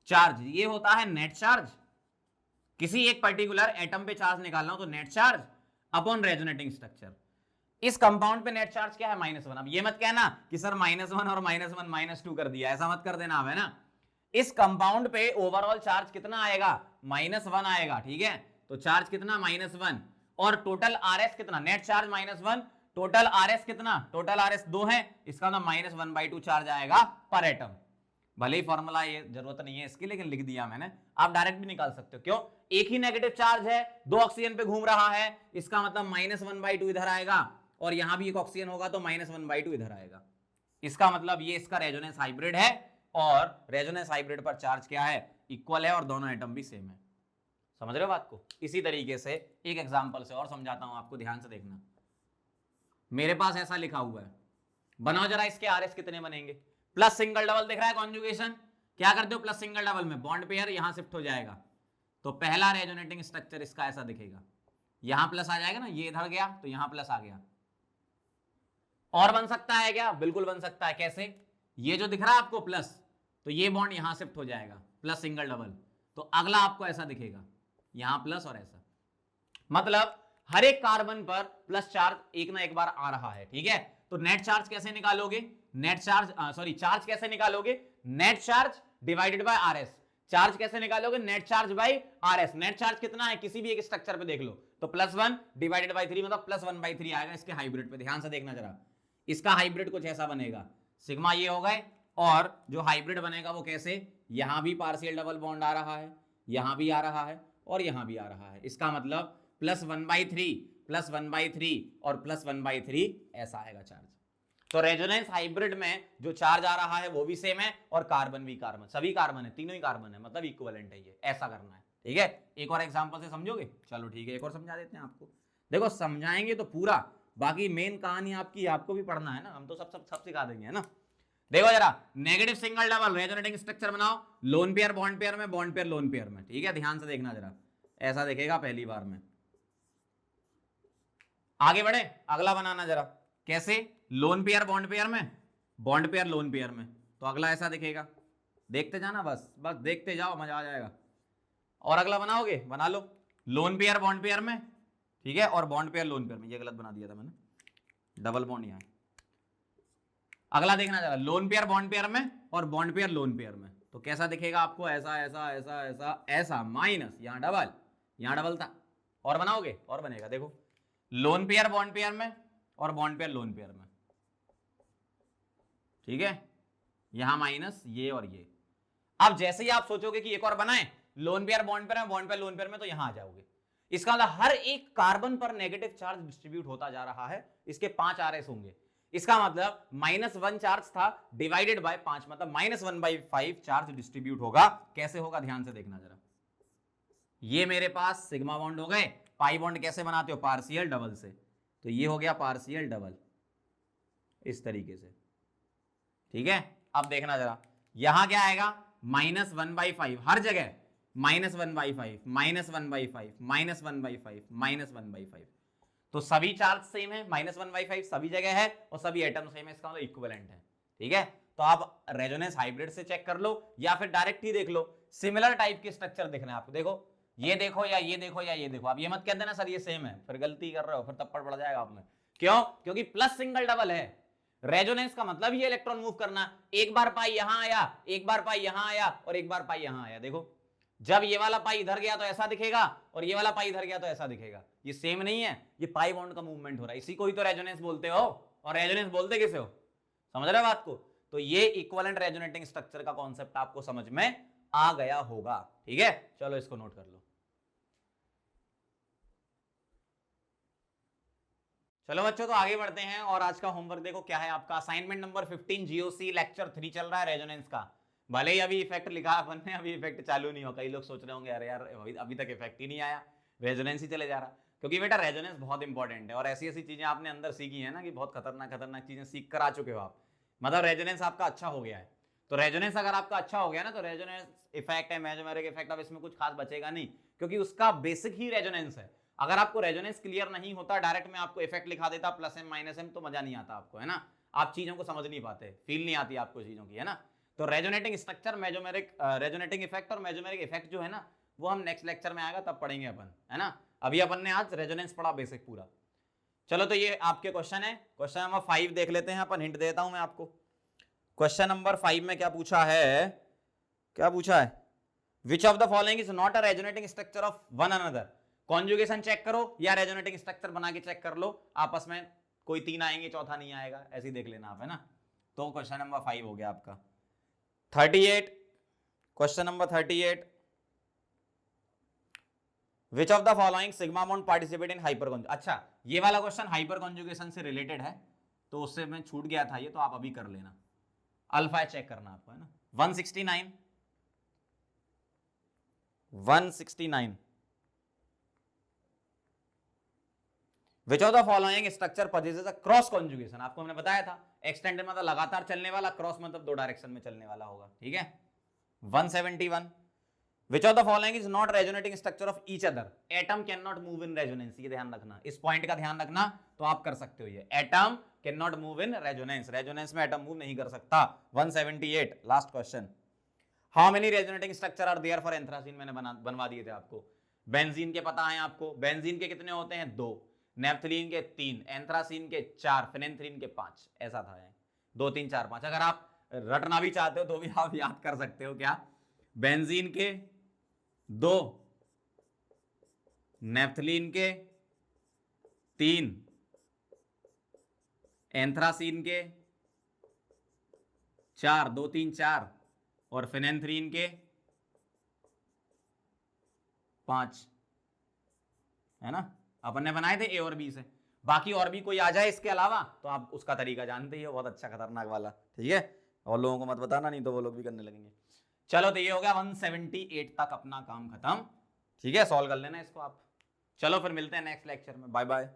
S1: चार्ज ये होता है नेट चार्ज। किसी एक पर्टिकुलर एटम पे चार्ज निकालना हो तो net charge upon resonating structure. इस कंपाउंड पे नेट चार्ज क्या है? -1। अब ये मत कहना कि सर -1 और -1 -2 कर दिया, ऐसा मत कर देना आप, है ना। इस कंपाउंड पे ओवरऑल चार्ज कितना आएगा? -1 आएगा, ठीक है। तो चार्ज कितना? -1। और टोटल आरएस कितना? नेट चार्ज -1, टोटल आरएस कितना? टोटल आरएस 2 है, इसका मतलब -1/2 चार्ज आएगा पर एटम। भले ही फॉर्मूला ये जरूरत नहीं है इसकी, लेकिन लिख दिया मैंने। आप डायरेक्ट भी निकाल सकते हो। क्यों? एक ही नेगेटिव चार्ज है, 2 ऑक्सीजन पे घूम रहा है, इसका मतलब -1/2 इधर आएगा, और यहां भी एक ऑक्सीजन होगा तो -1/2 इधर आएगा। इसका मतलब ये इसका रेजोनेंस हाइब्रिड है, और रेजोनेंस हाइब्रिड पर चार्ज क्या है? इक्वल है, और दोनों एटम भी सेम है। समझ रहे हो बात को? इसी तरीके से एक एग्जांपल से और समझाता हूं आपको, ध्यान से देखना। मेरे पास ऐसा लिखा हुआ है, बनाओ जरा इसके आरएस कितने बनेंगे। प्लस सिंगल डबल दिख रहा है कॉन्जुगेशन, क्या करते हो? प्लस सिंगल डबल में बॉन्ड पेयर यहां शिफ्ट हो जाएगा, तो पहला रेजोनेटिंग स्ट्रक्चर इसका ऐसा दिखेगा। यहां प्लस आ जाएगा ना, ये इधर गया तो यहां प्लस आ गया। और बन सकता है क्या? बिल्कुल बन सकता है। कैसे? ये जो दिख रहा है आपको प्लस, तो ये बॉन्ड यहां शिफ्ट हो जाएगा, प्लस सिंगल डबल, तो अगला आपको ऐसा दिखेगा, यहां प्लस और ऐसा। मतलब हर एक कार्बन पर प्लस चार्ज एक ना एक बार आ रहा है, ठीक है। तो नेट चार्ज कैसे निकालोगे? नेट चार्ज चार्ज कैसे निकालोगे? Net charge divided by RS. Charge कैसे निकालोगे? Net charge by RS. Net charge कितना है? किसी भी एक स्ट्रक्चर पे देख लो, तो +1 डिवाइडेड बाय 3 मतलब +1/3 आएगा इसके हाइब्रिड पे। ध्यान से देखना जरा, इसका हाइब्रिड कुछ ऐसा बनेगा, सिग्मा ये हो गए, और जो हाइब्रिड बनेगा वो कैसे? यहां भी पार्शियल डबल बॉन्ड आ रहा है, यहां भी आ रहा है, और यहां भी आ रहा है। इसका मतलब +1/3 +1/3 और +1/3 ऐसा आएगा चार्ज। तो रेजोनेंस हाइब्रिड में जो चार्ज आ रहा है वो भी सेम है, और कार्बन भी कार्बन, सभी कार्बन है, तीनों ही कार्बन है, मतलब इक्विवेलेंट है। ये ऐसा करना है, ठीक है। एक और एग्जांपल से समझोगे? चलो ठीक है, एक और समझा देते हैं आपको। देखो समझाएंगे तो पूरा, बाकी मेन कहानी आपकी, आपको भी पढ़ना है ना, हम तो सब सिखा देंगे, है ना। देखो जरा, negative single double resonating structure बनाओ, लोन पेयर बॉन्ड पेयर में, बॉन्ड पेयर लोन पेयर में, ठीक है। ध्यान से देखना जरा, ऐसा दिखेगा पहली बार में। आगे बढ़े, अगला बनाना जरा। कैसे? लोन पेयर बॉन्ड पेयर में, बॉन्ड पेयर लोन पेयर में, तो अगला ऐसा दिखेगा। देखते जाना, बस बस देखते जाओ, मजा आ जाएगा। और अगला बनाओगे? बना लो, लोन पेयर बॉन्ड पेयर में, ठीक है, और बॉन्ड पेयर लोन पेयर में। ये गलत बना दिया था मैंने, डबल बॉन्ड यहां। अगला देखना जरा, लोन पेयर बॉन्ड पेयर में और बॉन्ड पेयर लोन पेयर में, तो कैसा दिखेगा आपको? ऐसा ऐसा ऐसा ऐसा ऐसा, माइनस, यहां डबल, यहां डबल था। और बनाओगे? और बनेगा, देखो, लोन पेयर बॉन्ड पेयर में और बॉन्ड पेयर लोन पेयर में, ठीक है, यहां माइनस, ये और ये। अब जैसे ही आप सोचोगे कि एक और बनाए, लोन पेयर बॉन्ड पेयर में, बॉन्ड पेयर लोन पेयर में, तो यहां आ जाओगे। इसका मतलब हर एक कार्बन पर नेगेटिव चार्ज डिस्ट्रीब्यूट होता जा रहा है, इसके 5 आरएस होंगे। इसका मतलब -1 चार्ज था, डिवाइडेड बाय 5, मतलब -1/5 चार्ज डिस्ट्रीब्यूट होगा। कैसे होगा? ध्यान से देखना जरा। ये मेरे पास सिग्मा बॉन्ड हो गए, पाई बॉन्ड कैसे बनाते हो? पार्शियल डबल से, तो ये हो गया पार्शियल डबल, इस तरीके से, ठीक है। अब देखना जरा, यहां क्या आएगा? -1/5, हर जगह -1/5 -1/5 -1/5 -1/5, तो सभी चार्ज सेम है, -1/5 सभी जगह है, और सभी एटम सेम है, इसका मतलब इक्विवेलेंट है, ठीक है। तो आप रेजोनेंस हाइब्रिड से चेक कर लो, या फिर डायरेक्ट ही देख लो। सिमिलर टाइप के स्ट्रक्चर दिख रहे हैं आपको, देखो, ये देखो या ये देखो या ये देखो। आप ये मत कह देना सर ये सेम है, फिर गलती कर रहे हो, फिर थप्पड़ पड़ जाएगा आप में। क्यों? क्योंकि प्लस सिंगल डबल है। रेजोनेंस का मतलब ये इलेक्ट्रॉन मूव करना, एक बार पाई यहां आया, एक बार पाई यहां आया, और एक बार पाई यहां आया। देखो, जब ये वाला पाई इधर गया तो ऐसा दिखेगा, और ये वाला पाई इधर गया तो ऐसा दिखेगा। ये सेम नहीं है, ये पाई बॉन्ड का मूवमेंट हो रहा है, इसी को ही तो रेजोनेंस बोलते हो। और रेजोनेंस बोलते किसे हो? समझ रहे हो बात को? तो ये इक्विवेलेंट रेजोनेटिंग स्ट्रक्चर का कॉन्सेप्ट आपको समझ में आ गया होगा, ठीक है। चलो इसको नोट कर लो। चलो बच्चों, तो आगे बढ़ते हैं, और आज का होमवर्क देखो क्या है आपका। असाइनमेंट नंबर 15 जीओसी लेक्चर 3 चल रहा है, रेजोनेंस का। भले ही अभी इफेक्ट लिखा अपन ने, अभी इफेक्ट चालू नहीं हो। कई लोग सोच रहे होंगे अरे यार अभी तक इफेक्ट ही नहीं आया, रेजोनेंस ही चले जा रहा। क्योंकि बेटा रेजोनेंस बहुत इंपॉर्टेंट है, और ऐसी ऐसी चीजें आपने अंदर सीखी है ना कि बहुत खतरनाक खतरनाक चीजें सीख कर आ चुके हो आप। मतलब रेजोनेंस आपका अच्छा हो गया है। तो रेजोनेंस अगर आपका अच्छा हो गया ना, तो रेजोनेंस इफेक्ट है, मेसोमेरिक इफेक्ट, अब इसमें कुछ खास बचेगा नहीं, क्योंकि उसका बेसिक ही रेजोनेंस है। अगर आपको रेजोनेंस क्लियर नहीं होता, डायरेक्ट मैं आपको इफेक्ट लिखा देता प्लस एम माइनस एम, तो मजा नहीं आता आपको, है ना, आप चीजों को समझ नहीं पाते, फील नहीं आती आपको चीजों की, है ना। तो resonating structure, mesomeric resonating effect और मेसोमेरिक इफेक्ट जो है ना, वो हम नेक्स्ट लेक्चर में आएगा तब पढ़ेंगे अपन, है ना। अभी अपन ने आज रेजोनेंस पढ़ा बेसिक पूरा। चलो तो ये आपके क्वेश्चन है। क्वेश्चन नंबर 5 देख लेते हैं अपन, हिंट देता हूं मैं आपको। क्वेश्चन नंबर 5 में क्या पूछा है, क्या पूछा है, which of the following is not a resonating structure of one another. Conjugation check करो या रेजोनेटिंग स्ट्रक्चर बना के चेक कर लो आपस में, कोई 3 आएंगे चौथा नहीं आएगा, ऐसे ही देख लेना आप, है ना। तो क्वेश्चन नंबर 5 हो गया आपका। 38, question number 38, which of the following sigma bond participate in hyper conjugation. अच्छा, ये वाला क्वेश्चन हाइपर कॉन्जुगेशन से रिलेटेड है, तो उससे मैं छूट गया था ये, तो आप अभी कर लेना। अल्फा चेक करना आपको, है ना। 169 which of the following structure possesses a cross conjugation. आपको हमने बताया था एक्सटेंडेड मतलब लगातार चलने वाला, क्रॉस मतलब 2 डायरेक्शन में चलने वाला होगा, ठीक है। 171 विच of the following is not resonating structure of each other. Atom can not move in resonance, ये ध्यान रखना, इस पॉइंट का ध्यान रखना, तो आप कर सकते हो ये। Atom can not move in resonance, resonance में एटम मूव नहीं कर सकता। 178 last question, how many resonating structure are there for anthracene. मैंने बनवा दिए थे आपको। बेंजीन के पता है आपको, बेंजीन के कितने होते हैं, 2, नेफ्थलीन के 3, एंथ्रासीन के 4, फिनेंथ्रीन के 5, ऐसा था 2 3 4 5। अगर आप रटना भी चाहते हो तो भी आप याद कर सकते हो, क्या, बेंजीन के 2, नेफ्थलीन के 3, एंथ्रासीन के 4, 2 3 4, और फिनेंथ्रीन के 5, है ना। अपन ने बनाए थे ए और बी से, बाकी और भी कोई आ जाए इसके अलावा तो आप उसका तरीका जानते ही हो, बहुत अच्छा खतरनाक वाला, ठीक है। और लोगों को मत बताना, नहीं तो वो लोग भी करने लगेंगे। चलो तो ये हो गया 178 तक अपना काम खत्म, ठीक है, सॉल्व कर लेना इसको आप। चलो फिर मिलते हैं नेक्स्ट लेक्चर में, बाय बाय।